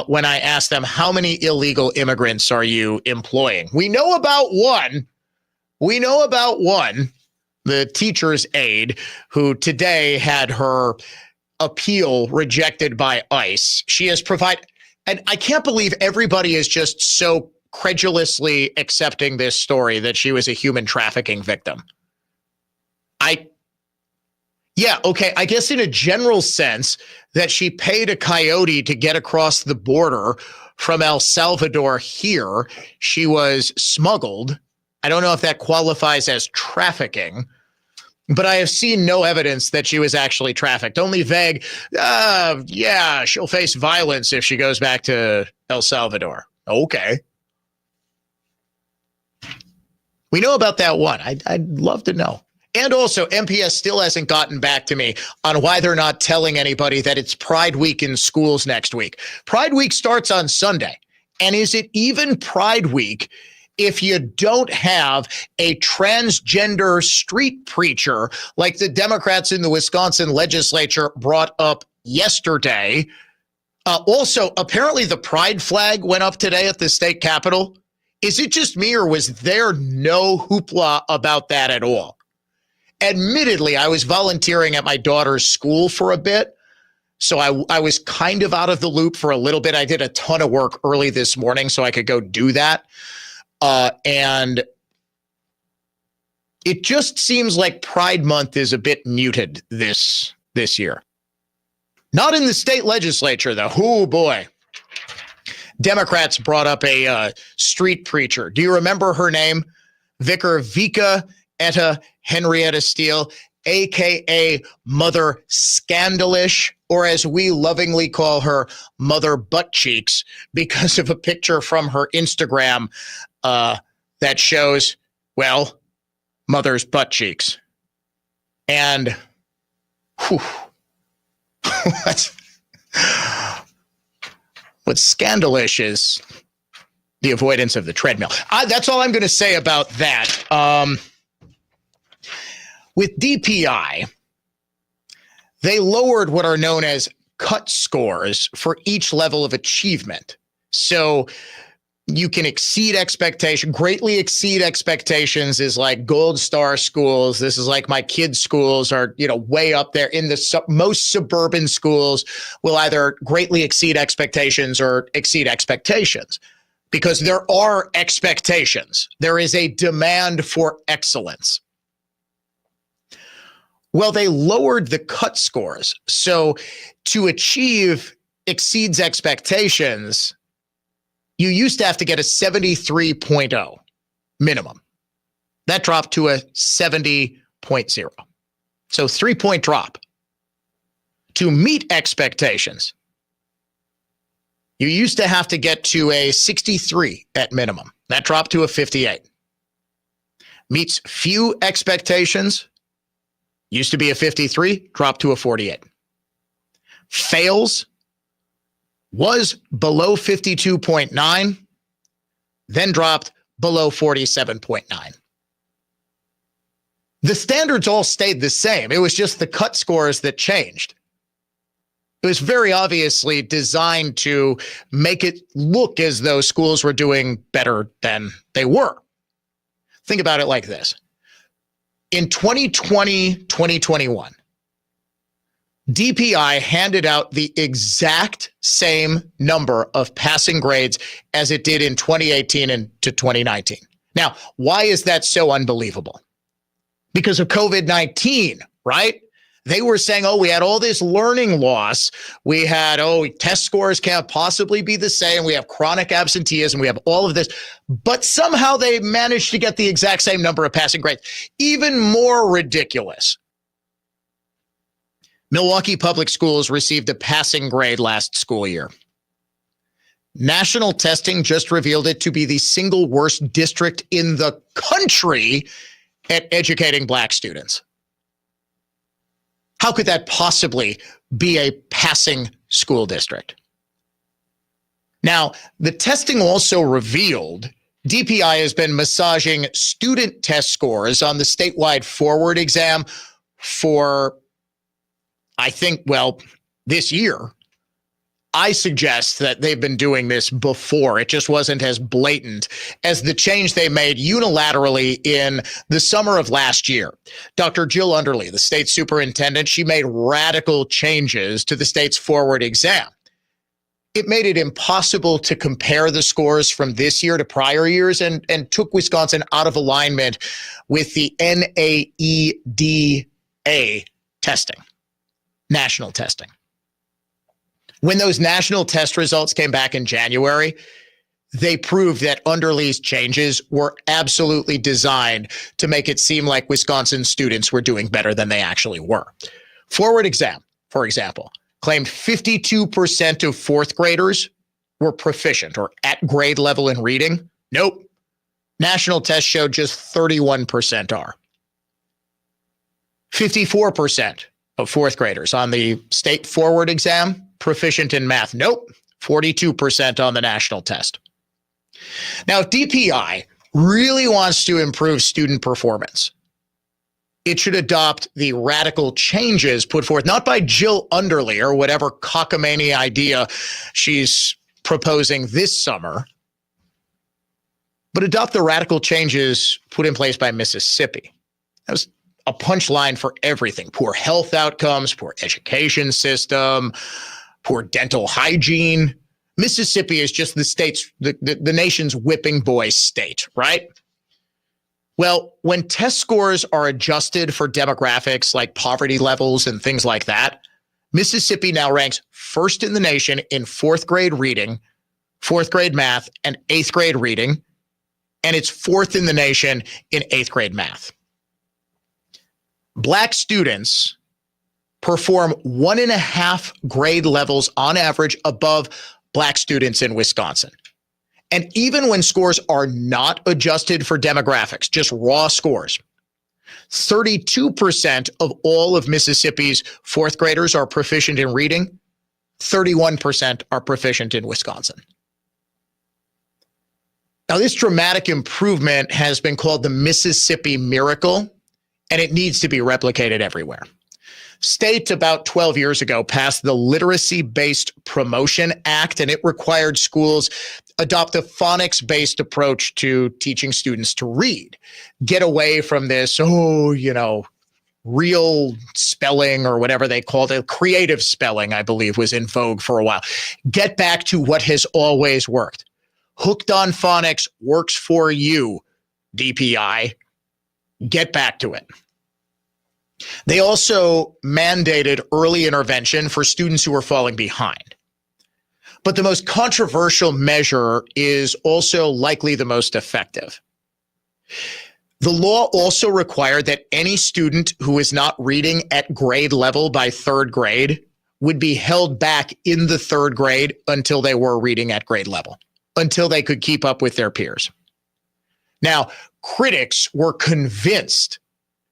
when I asked them, how many illegal immigrants are you employing? We know about one, the teacher's aide, who today had her appeal rejected by ICE. She has provided, and I can't believe everybody is just so credulously accepting this story that she was a human trafficking victim. I guess in a general sense that she paid a coyote to get across the border from El Salvador here. She was smuggled. I don't know if that qualifies as trafficking, but I have seen no evidence that she was actually trafficked. Only vague, she'll face violence if she goes back to El Salvador. Okay. We know about that one. I'd love to know. And also, MPS still hasn't gotten back to me on why they're not telling anybody that it's Pride Week in schools next week. Pride Week starts on Sunday. And is it even Pride Week if you don't have a transgender street preacher like the Democrats in the Wisconsin legislature brought up yesterday? Also, apparently the pride flag went up today at the state capitol. Is it just me, or was there no hoopla about that at all? Admittedly, I was volunteering at my daughter's school for a bit, so I was kind of out of the loop for a little bit. I did a ton of work early this morning so I could go do that. And it just seems like Pride Month is a bit muted this year. Not in the state legislature, though. Oh, boy. Democrats brought up a street preacher. Do you remember her name? Vicar Vika Etta Henrietta Steele, a.k.a. Mother Scandalish, or as we lovingly call her, Mother Butt Cheeks, because of a picture from her Instagram that shows, well, Mother's butt cheeks. And whew, what's scandalous is the avoidance of the treadmill. That's all I'm going to say about that. With DPI, they lowered what are known as cut scores for each level of achievement. So you can exceed expectation, greatly exceed expectations is like gold star schools. This is like my kids' schools are, way up there in the most suburban schools will either greatly exceed expectations or exceed expectations because there are expectations. There is a demand for excellence. Well, they lowered the cut scores. So to achieve exceeds expectations, you used to have to get a 73.0 minimum. That dropped to a 70.0. So 3-point drop. To meet expectations, you used to have to get to a 63 at minimum. That dropped to a 58. Meets few expectations, used to be a 53, dropped to a 48. Fails, was below 52.9, then dropped below 47.9. The standards all stayed the same. It was just the cut scores that changed. It was very obviously designed to make it look as though schools were doing better than they were. Think about it like this. In 2020, 2021, DPI handed out the exact same number of passing grades as it did in 2018 and to 2019. Now, why is that so unbelievable? Because of COVID-19, right? They were saying, we had all this learning loss. We had, test scores can't possibly be the same. We have chronic absenteeism. We have all of this. But somehow they managed to get the exact same number of passing grades. Even more ridiculous. Milwaukee Public Schools received a passing grade last school year. National testing just revealed it to be the single worst district in the country at educating Black students. How could that possibly be a passing school district? Now, the testing also revealed DPI has been massaging student test scores on the statewide forward exam for, I think, this year. I suggest that they've been doing this before. It just wasn't as blatant as the change they made unilaterally in the summer of last year. Dr. Jill Underly, the state superintendent, she made radical changes to the state's forward exam. It made it impossible to compare the scores from this year to prior years and took Wisconsin out of alignment with the NAEDA testing, national testing. When those national test results came back in January, they proved that Underly's changes were absolutely designed to make it seem like Wisconsin students were doing better than they actually were. Forward exam, for example, claimed 52% of fourth graders were proficient or at grade level in reading. Nope. National test showed just 31% are. 54% of fourth graders on the state forward exam, proficient in math. Nope, 42% on the national test. Now, if DPI really wants to improve student performance, it should adopt the radical changes put forth, not by Jill Underly or whatever cockamamie idea she's proposing this summer, but adopt the radical changes put in place by Mississippi. That was a punchline for everything. Poor health outcomes, poor education system, poor dental hygiene. Mississippi is just the nation's whipping boy state, right? Well, when test scores are adjusted for demographics like poverty levels and things like that, Mississippi now ranks first in the nation in fourth grade reading, fourth grade math, and eighth grade reading, and it's fourth in the nation in eighth grade math. Black students perform 1.5 grade levels on average above Black students in Wisconsin. And even when scores are not adjusted for demographics, just raw scores, 32% of all of Mississippi's fourth graders are proficient in reading. 31% are proficient in Wisconsin. Now, this dramatic improvement has been called the Mississippi Miracle, and it needs to be replicated everywhere. State about 12 years ago passed the Literacy-Based Promotion Act, and it required schools adopt a phonics-based approach to teaching students to read. Get away from this, real spelling or whatever they called it. Creative spelling, I believe, was in vogue for a while. Get back to what has always worked. Hooked on Phonics works for you, DPI. Get back to it. They also mandated early intervention for students who are falling behind. But the most controversial measure is also likely the most effective. The law also required that any student who is not reading at grade level by third grade would be held back in the third grade until they were reading at grade level, until they could keep up with their peers. Now, critics were convinced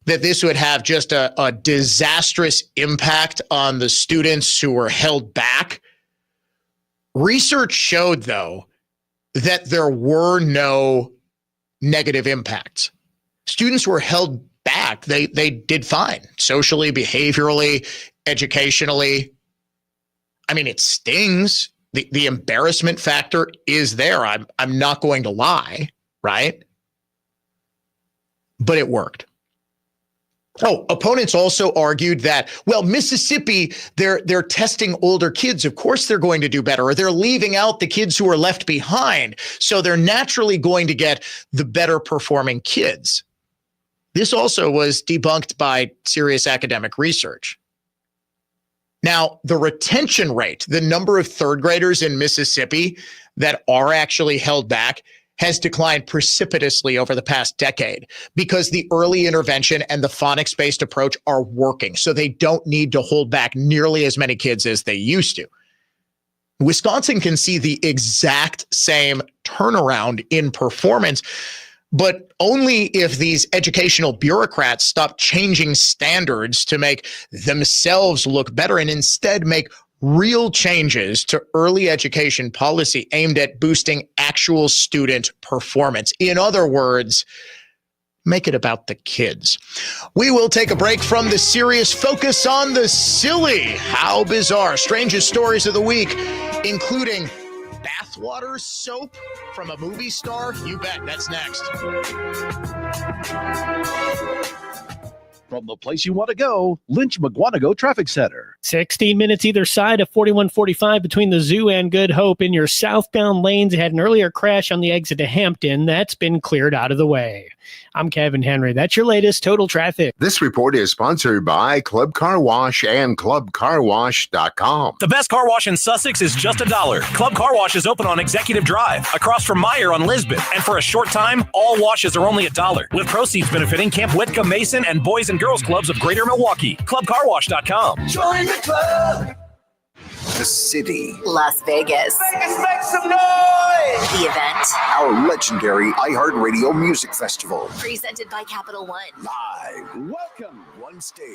that this would have just a disastrous impact on the students who were held back. Research showed, though, that there were no negative impacts. Students were held back. They did fine, socially, behaviorally, educationally. I mean, it stings. The embarrassment factor is there. I'm not going to lie, right? But it worked. Oh, opponents also argued that, well, Mississippi, they're testing older kids. Of course they're going to do better, or they're leaving out the kids who are left behind. So they're naturally going to get the better performing kids. This also was debunked by serious academic research. Now, the retention rate, the number of third graders in Mississippi that are actually held back, has declined precipitously over the past decade because the early intervention and the phonics-based approach are working. So they don't need to hold back nearly as many kids as they used to. Wisconsin can see the exact same turnaround in performance, but only if these educational bureaucrats stop changing standards to make themselves look better and instead make real changes to early education policy aimed at boosting actual student performance. In other words, make it about the kids. We will take a break from the serious, focus on the silly. How bizarre. Strangest stories of the week, including bathwater soap from a movie star. You bet. That's next. From the place you want to go, Lynch McGuanago Traffic Center. 16 minutes either side of 4145 between the Zoo and Good Hope. In your southbound lanes, had an earlier crash on the exit to Hampton. That's been cleared out of the way. I'm Kevin Henry. That's your latest total traffic. This report is sponsored by Club Car Wash and ClubCarWash.com. The best car wash in Sussex is just $1. Club Car Wash is open on Executive Drive, across from Meyer on Lisbon. And for a short time, all washes are only $1, with proceeds benefiting Camp Whitcomb Mason and Boys and Girls Clubs of Greater Milwaukee. ClubCarWash.com. Join the club. the city. Las Vegas. Vegas, make some noise! The event. Our legendary iHeartRadio Music Festival. Presented by Capital One. Live. Welcome. One stage.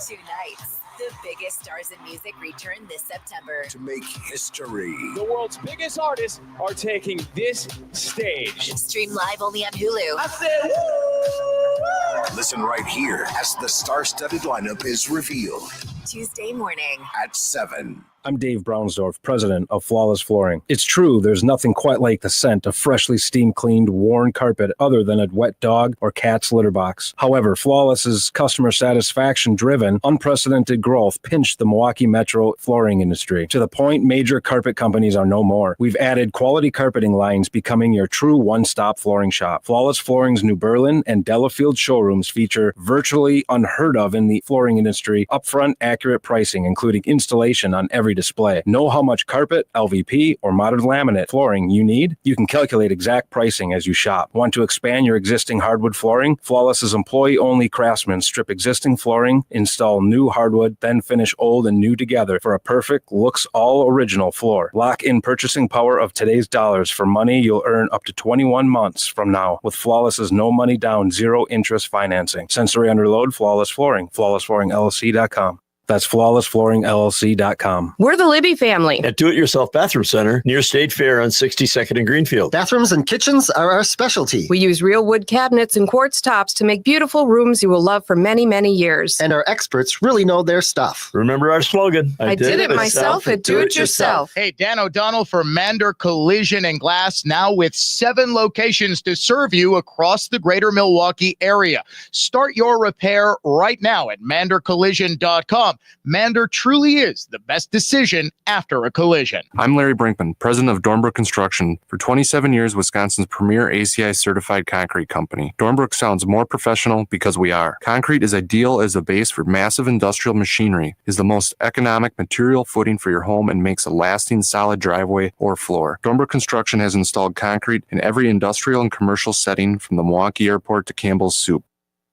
2 nights. The biggest stars in music return this September. To make history. The world's biggest artists are taking this stage. Stream live only on Hulu. I said, woo! Listen right here as the star-studded lineup is revealed. Tuesday morning. At 7. I'm Dave Brownsdorf, president of Flawless Flooring. It's true, there's nothing quite like the scent of freshly steam-cleaned, worn carpet other than a wet dog or cat's litter box. However, Flawless's customer satisfaction-driven, unprecedented growth pinched the Milwaukee metro flooring industry to the point major carpet companies are no more. We've added quality carpeting lines, becoming your true one-stop flooring shop. Flawless Flooring's New Berlin and Delafield showrooms feature virtually unheard of in the flooring industry, upfront, accurate pricing, including installation on every display. Know how much carpet, LVP, or modern laminate flooring you need? You can calculate exact pricing as you shop. Want to expand your existing hardwood flooring? Flawless's employee-only craftsmen strip existing flooring, install new hardwood, then finish old and new together for a perfect, looks all original floor. Lock in purchasing power of today's dollars for money you'll earn up to 21 months from now with Flawless's no money down, zero interest financing. Sensory underload, Flawless Flooring. FlawlessFlooringLLC.com. That's FlawlessFlooringLLC.com. We're the Libby family. At Do-It-Yourself Bathroom Center near State Fair on 62nd and Greenfield. Bathrooms and kitchens are our specialty. We use real wood cabinets and quartz tops to make beautiful rooms you will love for many, many years. And our experts really know their stuff. Remember our slogan, I did it myself at Do-It-Yourself. Hey, Dan O'Donnell for Mander Collision and Glass, now with 7 locations to serve you across the greater Milwaukee area. Start your repair right now at mandercollision.com. Mander truly is the best decision after a collision. I'm Larry Brinkman, president of Dornbrook Construction. For 27 years, Wisconsin's premier ACI certified concrete company. Dornbrook sounds more professional because we are. Concrete is ideal as a base for massive industrial machinery, is the most economic material footing for your home, and makes a lasting solid driveway or floor. Dornbrook Construction has installed concrete in every industrial and commercial setting from the Milwaukee Airport to Campbell's Soup.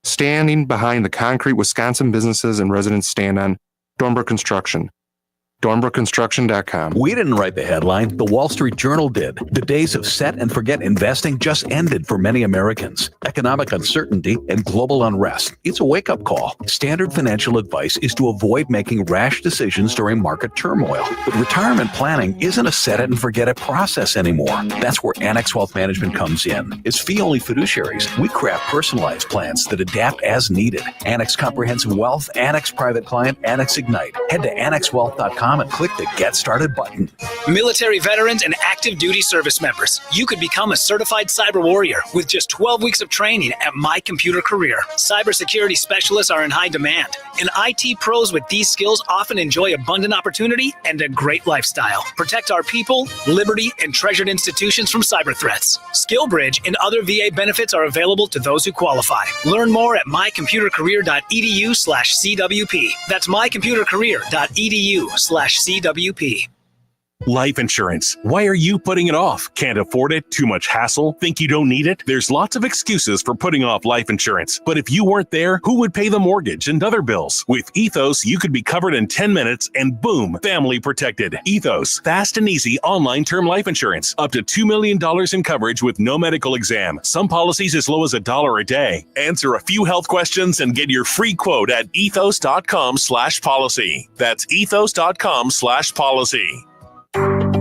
Standing behind the concrete Wisconsin businesses and residents stand on, Dornbrook Construction. DornbrookConstruction.com. We didn't write the headline. The Wall Street Journal did. The days of set and forget investing just ended for many Americans. Economic uncertainty and global unrest. It's a wake-up call. Standard financial advice is to avoid making rash decisions during market turmoil. But retirement planning isn't a set it and forget it process anymore. That's where Annex Wealth Management comes in. As fee-only fiduciaries, we craft personalized plans that adapt as needed. Annex Comprehensive Wealth, Annex Private Client, Annex Ignite. Head to AnnexWealth.com and click the Get Started button. Military veterans and active duty service members, you could become a certified cyber warrior with just 12 weeks of training at My Computer Career. Cybersecurity specialists are in high demand, and IT pros with these skills often enjoy abundant opportunity and a great lifestyle. Protect our people, liberty, and treasured institutions from cyber threats. SkillBridge and other VA benefits are available to those who qualify. Learn more at mycomputercareer.edu/CWP. That's mycomputercareer.edu/CWP. Life insurance. Why are you putting it off? Can't afford it? Too much hassle? Think you don't need it? There's lots of excuses for putting off life insurance. But if you weren't there, who would pay the mortgage and other bills? With Ethos, you could be covered in 10 minutes and boom, family protected. Ethos, fast and easy online term life insurance. Up to $2 million in coverage with no medical exam. Some policies as low as $1 a day. Answer a few health questions and get your free quote at ethos.com/policy. That's ethos.com/policy.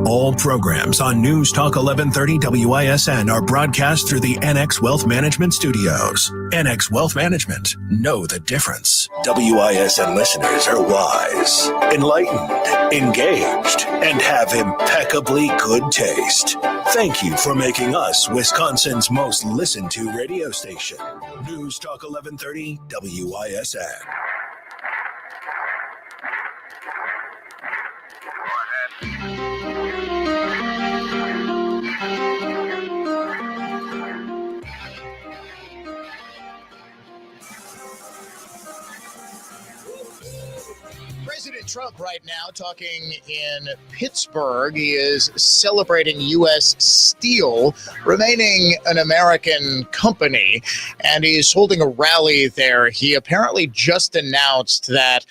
All programs on News Talk 1130 WISN are broadcast through the NX Wealth Management Studios. NX Wealth Management. Know the difference. WISN listeners are wise, enlightened, engaged, and have impeccably good taste. Thank you for making us Wisconsin's most listened to radio station. News Talk 1130 WISN. President Trump right now talking in Pittsburgh. He is celebrating U.S. Steel remaining an American company, and he's holding a rally there. He apparently just announced that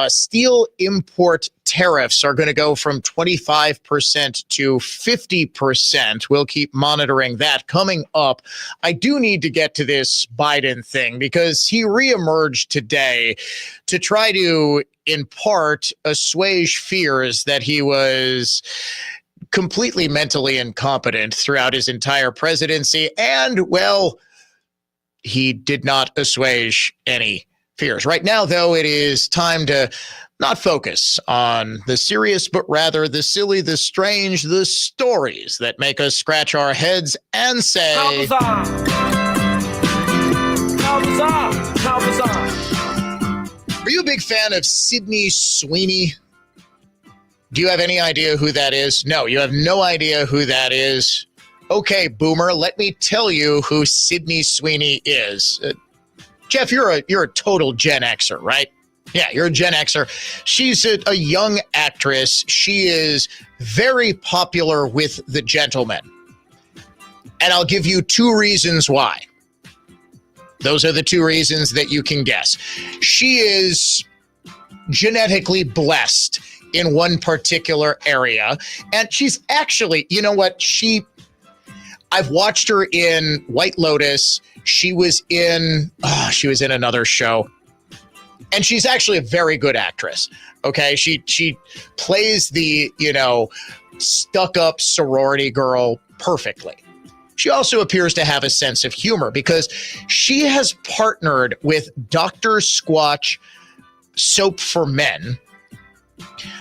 Steel import tariffs are going to go from 25% to 50%. We'll keep monitoring that. Coming up, I do need to get to this Biden thing because he reemerged today to try to, in part, assuage fears that he was completely mentally incompetent throughout his entire presidency. And, well, he did not assuage any fears. Right now, though, it is time to not focus on the serious, but rather the silly, the strange, the stories that make us scratch our heads and say, Are you a big fan of Sydney Sweeney? Do you have any idea who that is? No, you have no idea who that is. Okay, Boomer, let me tell you who Sydney Sweeney is. Jeff, you're a total Gen Xer, right? Yeah, you're a Gen Xer. She's a young actress. She is very popular with the gentlemen. And I'll give you 2 reasons why. Those are the 2 reasons that you can guess. She is genetically blessed in one particular area. And she's actually, you know what? I've watched her in White Lotus. She was in another show. And she's actually a very good actress. Okay. She plays the, stuck-up sorority girl perfectly. She also appears to have a sense of humor because she has partnered with Dr. Squatch Soap for Men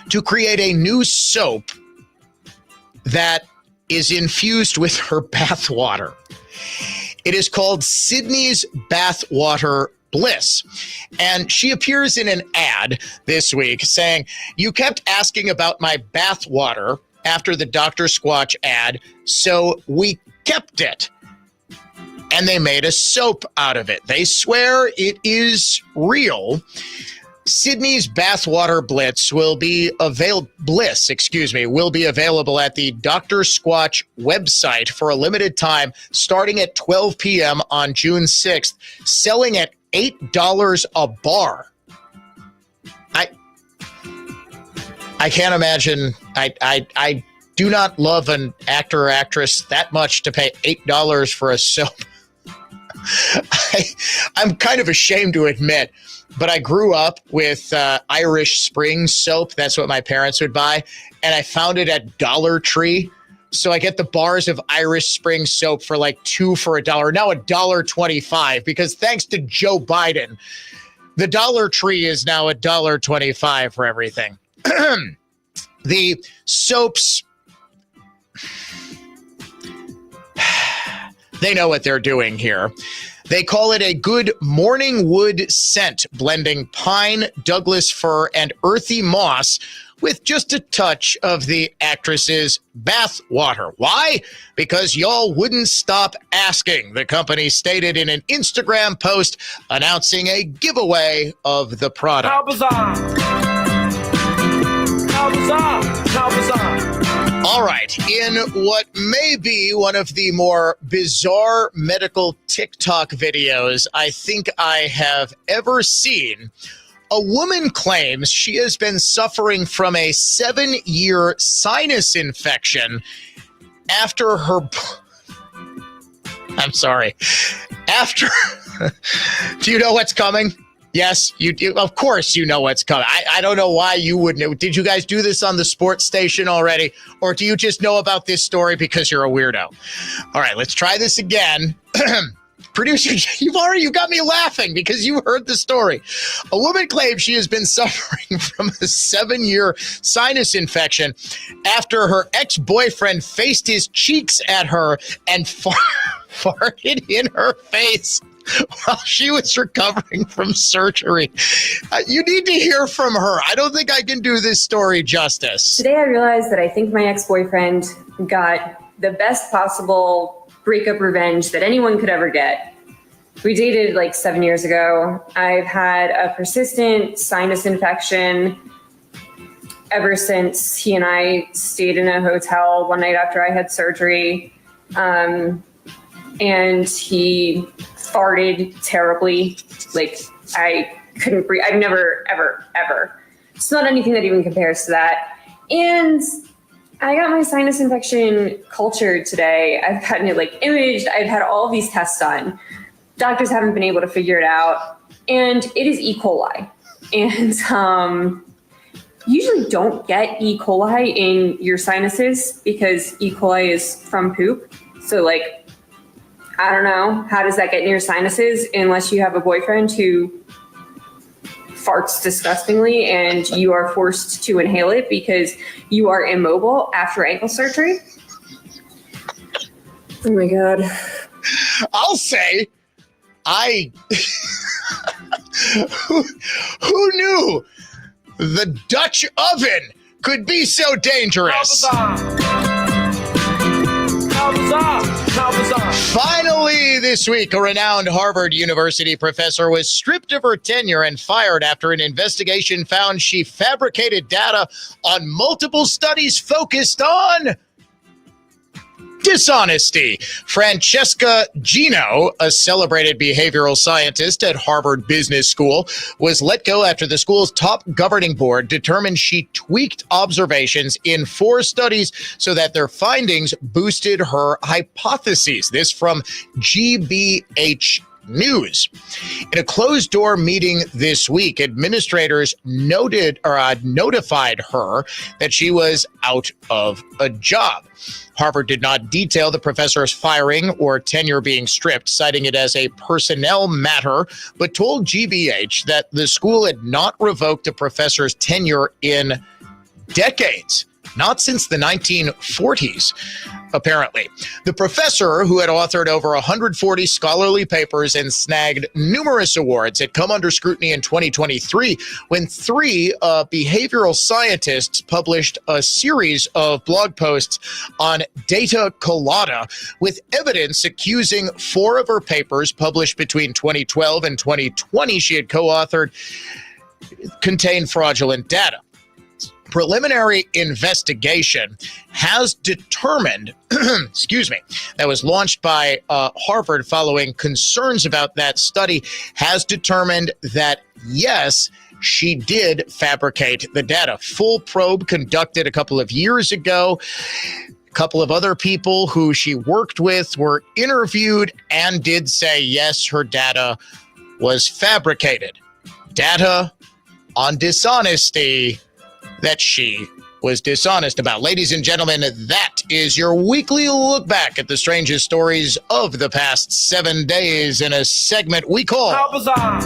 to create a new soap that is infused with her bathwater. It is called Sydney's Bathwater Bliss. And she appears in an ad this week saying, "You kept asking about my bathwater after the Dr. Squatch ad, so we kept it." And they made a soap out of it. They swear it is real. Sydney's Bathwater Bliss will be available at the Dr. Squatch website for a limited time, starting at 12 p.m. on June 6th, selling at $8 a bar. I can't imagine. I do not love an actor or actress that much to pay $8 for a soap. I'm kind of ashamed to admit, but I grew up with Irish Spring soap. That's what my parents would buy. And I found it at Dollar Tree. So I get the bars of Irish Spring soap for like 2 for $1. Now $1.25 because thanks to Joe Biden, the Dollar Tree is now $1.25 for everything. The soaps, they know what they're doing here. They call it a good morning wood scent, blending pine, Douglas fir, and earthy moss with just a touch of the actress's bath water. Why? Because y'all wouldn't stop asking, the company stated in an Instagram post announcing a giveaway of the product. How bizarre! How bizarre! How bizarre! All right, in what may be one of the more bizarre medical TikTok videos I think I have ever seen, a woman claims she has been suffering from a 7-year sinus infection after her... I'm sorry. After... Do you know what's coming? Yes, you do. Of course you know what's coming. I don't know why you wouldn't. Did you guys do this on the sports station already? Or do you just know about this story because you're a weirdo? All right, let's try this again. Producer, you got me laughing because you heard the story. A woman claims she has been suffering from a 7-year sinus infection after her ex-boyfriend faced his cheeks at her and farted in her face while she was recovering from surgery. You need to hear from her. I don't think I can do this story justice. Today I realized that I think my ex-boyfriend got the best possible breakup revenge that anyone could ever get. We dated like 7 years ago. I've had a persistent sinus infection ever since he and I stayed in a hotel one night after I had surgery. And he farted terribly. Like, I couldn't breathe. I've never, ever. It's not anything that even compares to that. And I got my sinus infection cultured today. I've gotten it like imaged. I've had all these tests done. Doctors haven't been able to figure it out. And it is E. coli. And usually don't get E. coli in your sinuses because E. coli is from poop. So like, I don't know, how does that get in your sinuses unless you have a boyfriend who farts disgustingly and you are forced to inhale it because you are immobile after ankle surgery? Oh my God. I'll say, who knew the Dutch oven could be so dangerous? Finally, this week, a renowned Harvard University professor was stripped of her tenure and fired after an investigation found she fabricated data on multiple studies focused on dishonesty. Francesca Gino, a celebrated behavioral scientist at Harvard Business School, was let go after the school's top governing board determined she tweaked observations in 4 studies so that their findings boosted her hypotheses. This from GBH News. In a closed-door meeting this week, administrators notified her that she was out of a job. Harvard did not detail the professor's firing or tenure being stripped, citing it as a personnel matter, but told GBH that the school had not revoked a professor's tenure in decades. Not since the 1940s, apparently. The professor, who had authored over 140 scholarly papers and snagged numerous awards, had come under scrutiny in 2023 when 3 behavioral scientists published a series of blog posts on data colada with evidence accusing 4 of her papers published between 2012 and 2020 she had co-authored contained fraudulent data. Preliminary investigation has determined, that was launched by Harvard following concerns about that study, has determined that, yes, she did fabricate the data. Full probe conducted a couple of years ago. A couple of other people who she worked with were interviewed and did say, yes, her data was fabricated. Data on dishonesty that she was dishonest about. Ladies and gentlemen, that is your weekly look back at the strangest stories of the past 7 days in a segment we call How Bizarre!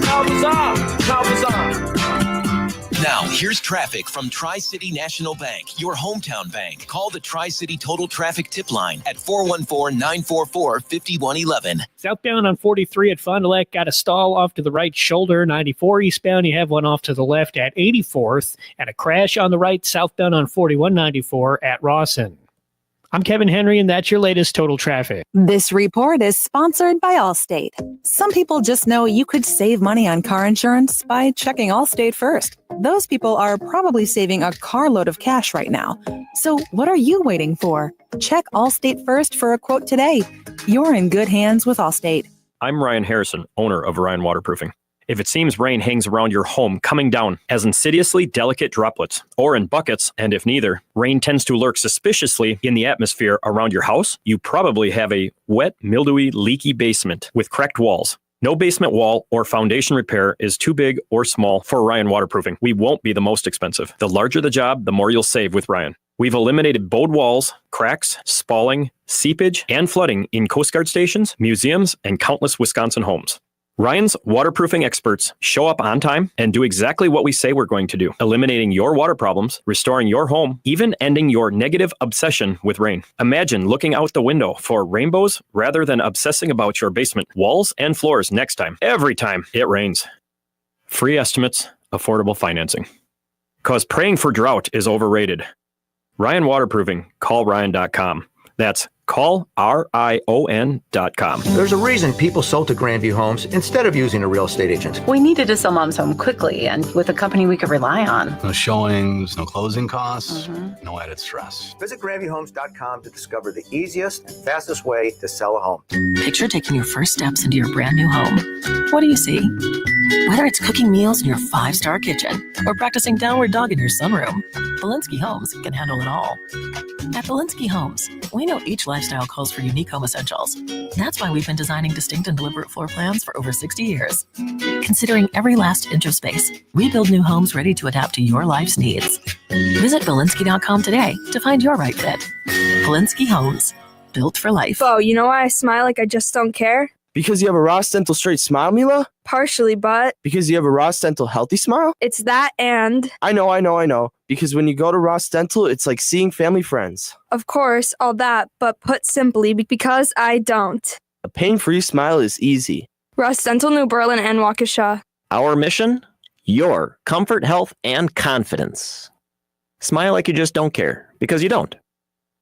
How Bizarre! How Bizarre! Now, here's traffic from Tri-City National Bank, your hometown bank. Call the Tri-City Total Traffic Tip Line at 414-944-5111. Southbound on 43 at Fond du Lac got a stall off to the right shoulder. 94 eastbound, you have one off to the left at 84th. And a crash on the right southbound on 4194 at Rawson. I'm Kevin Henry, and that's your latest Total Traffic. This report is sponsored by Allstate. Some people just know you could save money on car insurance by checking Allstate first. Those people are probably saving a carload of cash right now. So what are you waiting for? Check Allstate first for a quote today. You're in good hands with Allstate. I'm Ryan Harrison, owner of Ryan Waterproofing. If it seems rain hangs around your home coming down as insidiously delicate droplets, or in buckets, and if neither, rain tends to lurk suspiciously in the atmosphere around your house, you probably have a wet, mildewy, leaky basement with cracked walls. No basement wall or foundation repair is too big or small for Ryan Waterproofing. We won't be the most expensive. The larger the job, the more you'll save with Ryan. We've eliminated bowed walls, cracks, spalling, seepage, and flooding in Coast Guard stations, museums, and countless Wisconsin homes. Ryan's waterproofing experts show up on time and do exactly what we say we're going to do, eliminating your water problems, restoring your home, even ending your negative obsession with rain. Imagine looking out the window for rainbows rather than obsessing about your basement walls and floors next time, every time it rains. Free estimates, affordable financing. Because praying for drought is overrated. Ryan Waterproofing, call Ryan.com. That's Call RION.com. There's a reason people sold to Grandview Homes instead of using a real estate agent. We needed to sell Mom's home quickly and with a company we could rely on. No showings, no closing costs, no added stress. Visit GrandviewHomes.com to discover the easiest and fastest way to sell a home. Picture taking your first steps into your brand new home. What do you see? Whether it's cooking meals in your 5-star kitchen or practicing downward dog in your sunroom, Belinsky Homes can handle it all. At Belinsky Homes, we know each lifestyle calls for unique home essentials. That's why we've been designing distinct and deliberate floor plans for over 60 years. Considering every last inch of space, we build new homes ready to adapt to your life's needs. Visit Belinsky.com today to find your right fit. Belinsky Homes, built for life. Bo, you know why I smile like I just don't care? Because you have a Ross Dental Straight Smile, Mila? Partially, but... Because you have a Ross Dental Healthy Smile? It's that and... I know. Because when you go to Ross Dental, it's like seeing family friends. Of course, all that, but put simply, because I don't. A pain-free smile is easy. Ross Dental, New Berlin, and Waukesha. Our mission? Your comfort, health, and confidence. Smile like you just don't care, because you don't.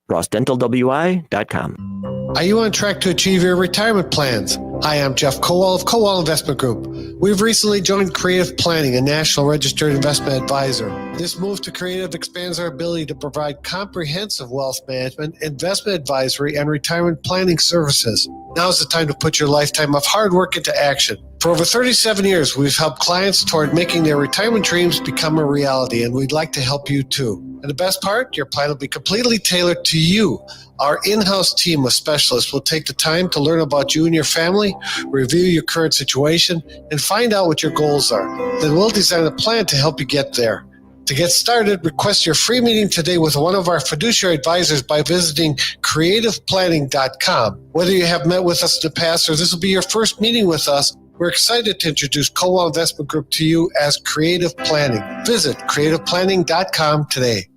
RossDentalWI.com. Are you on track to achieve your retirement plans? Hi, I'm Jeff Kowal of Kowal Investment Group. We've recently joined Creative Planning, a national registered investment advisor. This move to Creative expands our ability to provide comprehensive wealth management, investment advisory, and retirement planning services. Now's the time to put your lifetime of hard work into action. For over 37 years, we've helped clients toward making their retirement dreams become a reality, and we'd like to help you too. And the best part, your plan will be completely tailored to you. Our in-house team of specialists will take the time to learn about you and your family, review your current situation, and find out what your goals are. Then we'll design a plan to help you get there. To get started, request your free meeting today with one of our fiduciary advisors by visiting creativeplanning.com. Whether you have met with us in the past or this will be your first meeting with us, we're excited to introduce Kowal Investment Group to you as Creative Planning. Visit creativeplanning.com today.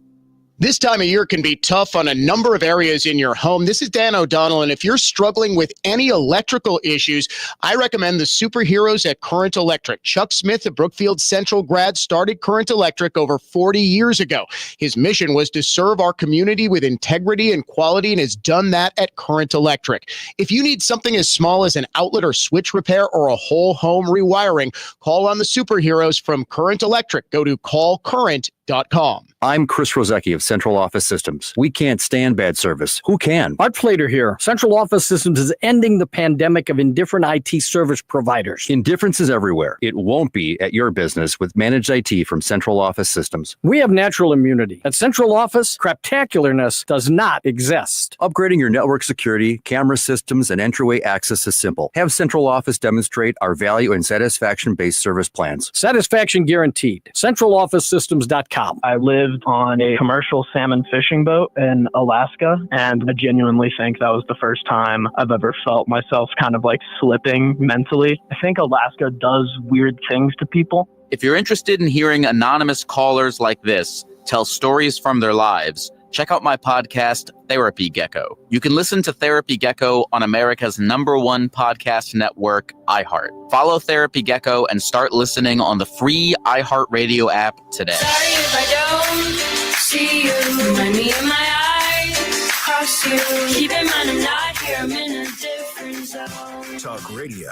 This time of year can be tough on a number of areas in your home. This is Dan O'Donnell, and if you're struggling with any electrical issues, I recommend the superheroes at Current Electric. Chuck Smith, a Brookfield Central grad, started Current Electric over 40 years ago. His mission was to serve our community with integrity and quality, and has done that at Current Electric. If you need something as small as an outlet or switch repair or a whole home rewiring, call on the superheroes from Current Electric. Go to callcurrent.com. I'm Chris Rozecki of Central Office Systems. We can't stand bad service. Who can? Art Flater here. Central Office Systems is ending the pandemic of indifferent IT service providers. Indifference is everywhere. It won't be at your business with managed IT from Central Office Systems. We have natural immunity. At Central Office, craptacularness does not exist. Upgrading your network security, camera systems, and entryway access is simple. Have Central Office demonstrate our value and satisfaction-based service plans. Satisfaction guaranteed. CentralOfficeSystems.com. I lived on a commercial salmon fishing boat in Alaska, and I genuinely think that was the first time I've ever felt myself kind of like slipping mentally. I think Alaska does weird things to people. If you're interested in hearing anonymous callers like this tell stories from their lives, check out my podcast, Therapy Gecko. You can listen to Therapy Gecko on America's #1 podcast network, iHeart. Follow Therapy Gecko and start listening on the free iHeartRadio app today. Sorry if I don't see you. Remind me in my eyes, cross you. Keep in mind I'm not here, I'm in a different zone. Talk radio,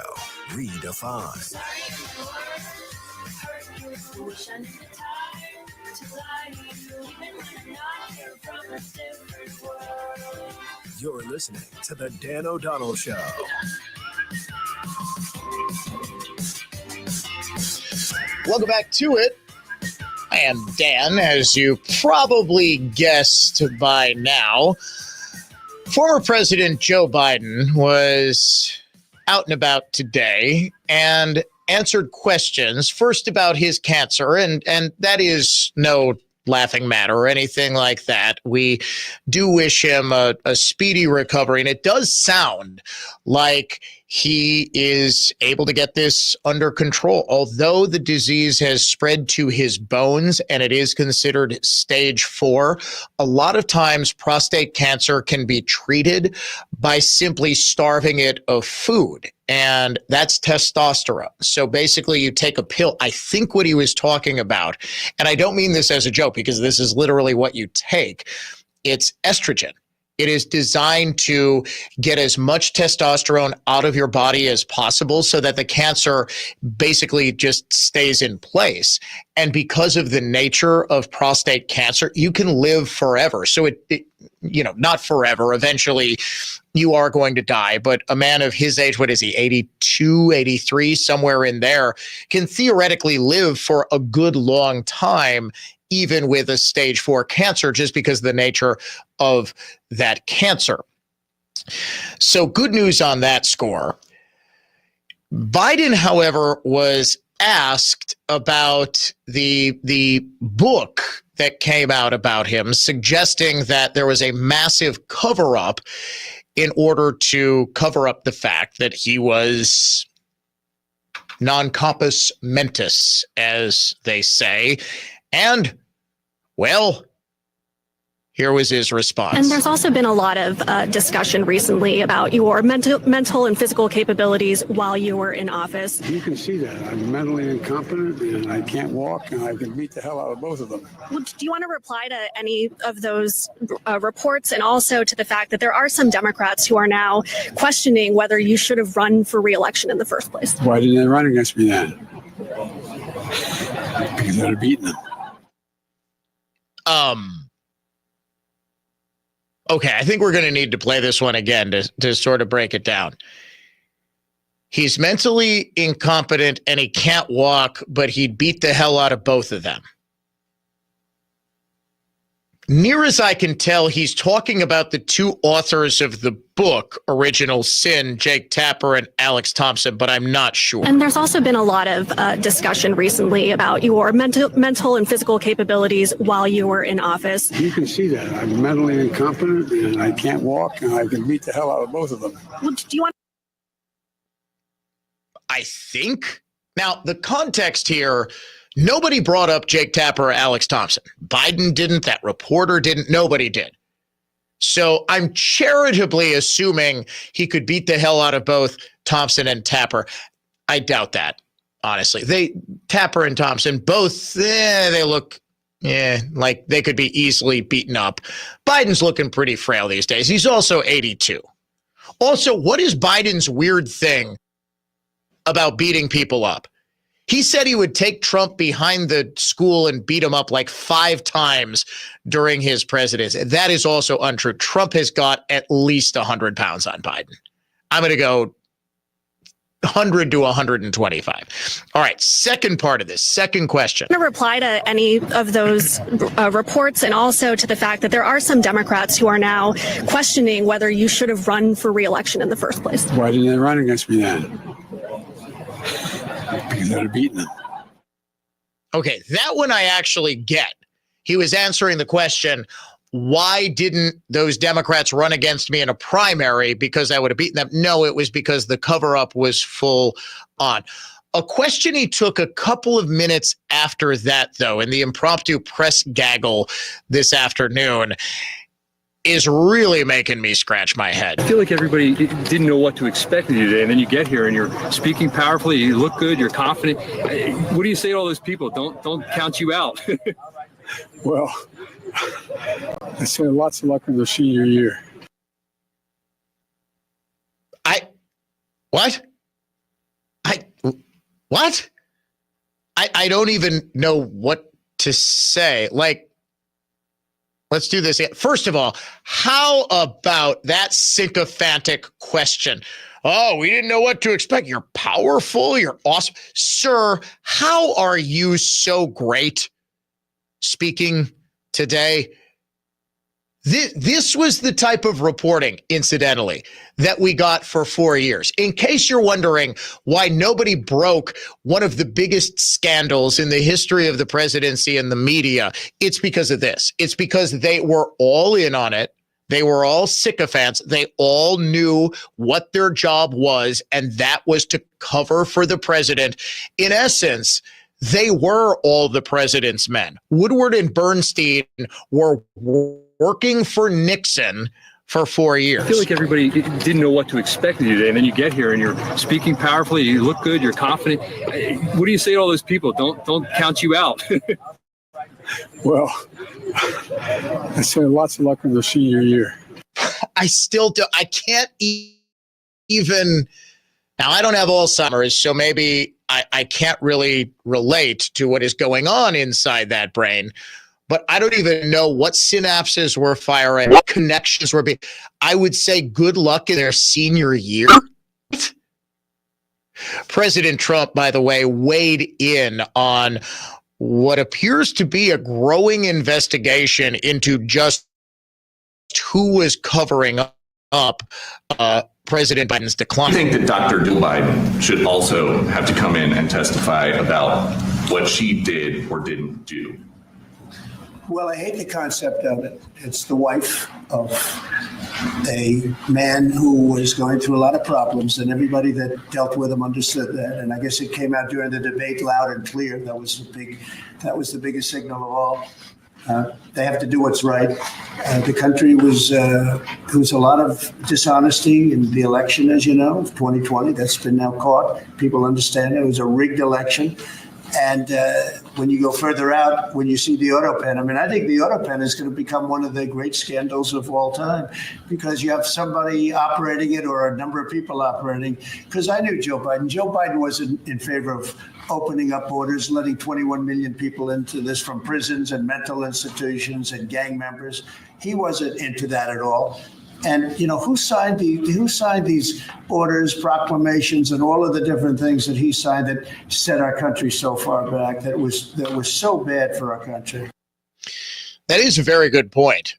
redefined. Sorry if I hurt you. Wish I knew the time to lie to you. Even when I'm not here from a different world. You're listening to The Dan O'Donnell Show. Welcome back to it. I am Dan, as you probably guessed by now. Former President Joe Biden was out and about today and answered questions, first about his cancer, and that is no laughing matter or anything like that. We do wish him a speedy recovery, and it does sound like he is able to get this under control. Although the disease has spread to his bones and it is considered stage 4, a lot of times prostate cancer can be treated by simply starving it of food. And that's testosterone. So basically you take a pill. I think what he was talking about, and I don't mean this as a joke because this is literally what you take, it's estrogen. It is designed to get as much testosterone out of your body as possible so that the cancer basically just stays in place. And because of the nature of prostate cancer, you can live forever. So it not forever. Eventually, you are going to die. But a man of his age, what is he, 82, 83, somewhere in there, can theoretically live for a good long time, even with a stage 4 cancer, just because of the nature of that cancer. So good news on that score. Biden, however, was asked about the book that came out about him, suggesting that there was a massive cover-up in order to cover up the fact that he was non-compos mentis, as they say. And, well, here was his response. And there's also been a lot of discussion recently about your mental and physical capabilities while you were in office. You can see that. I'm mentally incompetent and I can't walk and I can beat the hell out of both of them. Well, do you want to reply to any of those reports, and also to the fact that there are some Democrats who are now questioning whether you should have run for re-election in the first place? Why didn't they run against me then? Because I'd have beaten them. Okay, I think we're going to need to play this one again to sort of break it down. He's mentally incompetent and he can't walk, but he'd beat the hell out of both of them. Near as I can tell, he's talking about the two authors of the book, Original Sin, Jake Tapper and Alex Thompson, but I'm not sure. And there's also been a lot of discussion recently about your mental and physical capabilities while you were in office. You can see that. I'm mentally incompetent and I can't walk and I can beat the hell out of both of them. Well, do you want? I think. Now, the context here, nobody brought up Jake Tapper or Alex Thompson. Biden didn't, that reporter didn't, nobody did. So I'm charitably assuming he could beat the hell out of both Thompson and Tapper. I doubt that, honestly. Tapper and Thompson, both, they look like they could be easily beaten up. Biden's looking pretty frail these days. He's also 82. Also, what is Biden's weird thing about beating people up? He said he would take Trump behind the school and beat him up like 5 times during his presidency. That is also untrue. Trump has got at least 100 pounds on Biden. I'm going to go 100 to 125. All right, second part of this, second question. I'm going to reply to any of those reports, and also to the fact that there are some Democrats who are now questioning whether you should have run for re-election in the first place. Why didn't they run against me then? Because I'd have beaten them. Okay, that one I actually get. He was answering the question, why didn't those Democrats run against me in a primary? Because I would have beaten them. No, it was because the cover-up was full on. A question he took a couple of minutes after that, though, in the impromptu press gaggle this afternoon, is really making me scratch my head. I feel like everybody didn't know what to expect of you today, and then you get here and you're speaking powerfully, you look good, you're confident. What do you say to all those people? Don't count you out. Well, I say lots of luck in the senior year. What? I don't even know what to say. Like, let's do this. First of all, how about that sycophantic question? Oh, we didn't know what to expect. You're powerful. You're awesome. Sir, how are you so great speaking today? This was the type of reporting, incidentally, that we got for 4 years. In case you're wondering why nobody broke one of the biggest scandals in the history of the presidency and the media, it's because of this. It's because they were all in on it. They were all sycophants. They all knew what their job was, and that was to cover for the president. In essence, they were all the president's men. Woodward and Bernstein were working for Nixon for 4 years. I feel like everybody didn't know what to expect of you today, and then you get here and you're speaking powerfully, you look good, you're confident. What do you say to all those people? Don't count you out. Well, I say lots of luck in the senior year. I still do. I can't even. Now, I don't have Alzheimer's, so maybe I can't really relate to what is going on inside that brain. But I don't even know what synapses were firing, what connections were being. I would say good luck in their senior year. President Trump, by the way, weighed in on what appears to be a growing investigation into just who was covering up President Biden's decline. I think that Dr. Joe Biden should also have to come in and testify about what she did or didn't do. Well, I hate the concept of it. It's the wife of a man who was going through a lot of problems, and everybody that dealt with him understood that. And I guess it came out during the debate loud and clear. That was the biggest signal of all. They have to do what's right. The country there was a lot of dishonesty in the election, as you know, of 2020. That's been now caught. People understand it was a rigged election. And when you go further out, when you see the auto pen, I mean, I think the auto pen is going to become one of the great scandals of all time, because you have somebody operating it or a number of people operating. Because I knew Joe Biden. Joe Biden wasn't in favor of opening up borders, letting 21 million people into this from prisons and mental institutions and gang members. He wasn't into that at all. And, you know, who signed these orders, proclamations, and all of the different things that he signed that set our country so far back, that was so bad for our country? That is a very good point.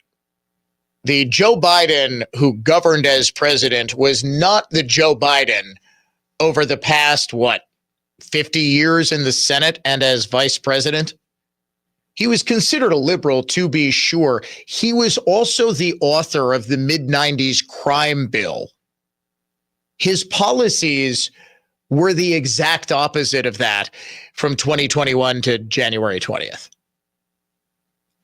The Joe Biden who governed as president was not the Joe Biden over the past, 50 years in the Senate and as vice president. He was considered a liberal, to be sure. He was also the author of the mid-90s crime bill. His policies were the exact opposite of that from 2021 to January 20th.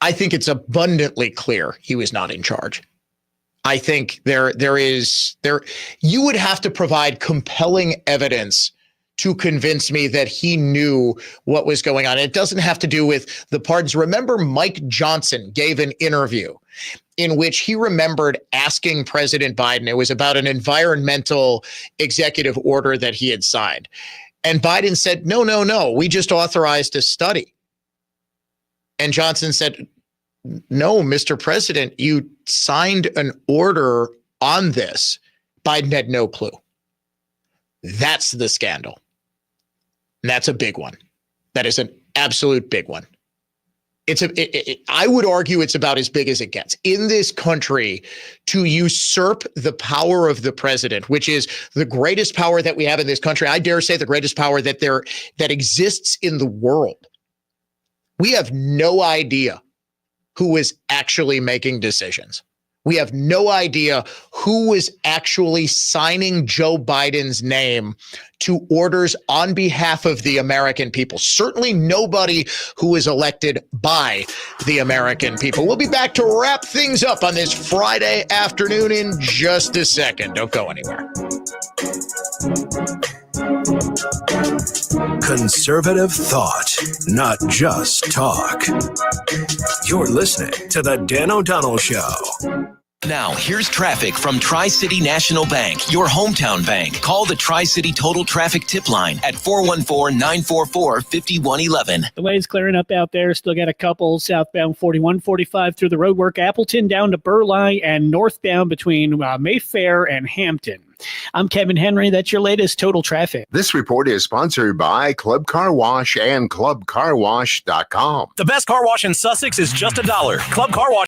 I think it's abundantly clear he was not in charge. I think there you would have to provide compelling evidence to convince me that he knew what was going on. It doesn't have to do with the pardons. Remember, Mike Johnson gave an interview in which he remembered asking President Biden, it was about an environmental executive order that he had signed. And Biden said, no, we just authorized a study. And Johnson said, no, Mr. President, you signed an order on this. Biden had no clue. That's the scandal. And that's a big one. That is an absolute big one. I would argue it's about as big as it gets. In this country, to usurp the power of the president, which is the greatest power that we have in this country, I dare say the greatest power that exists in the world. We have no idea who is actually making decisions. We have no idea who was actually signing Joe Biden's name to orders on behalf of the American people. Certainly nobody who was elected by the American people. We'll be back to wrap things up on this Friday afternoon in just a second. Don't go anywhere. Conservative thought, not just talk. You're listening to The Dan O'Donnell Show. Now, here's traffic from Tri-City National Bank, your hometown bank. Call the Tri-City Total Traffic Tip Line at 414-944-5111. The way's clearing up out there. Still got a couple southbound 4145 through the roadwork, Appleton down to Burleigh, and northbound between Mayfair and Hampton. I'm Kevin Henry. That's your latest total traffic. This report is sponsored by Club Car Wash and ClubCarWash.com. The best car wash in Sussex is just $1. Club Car Wash.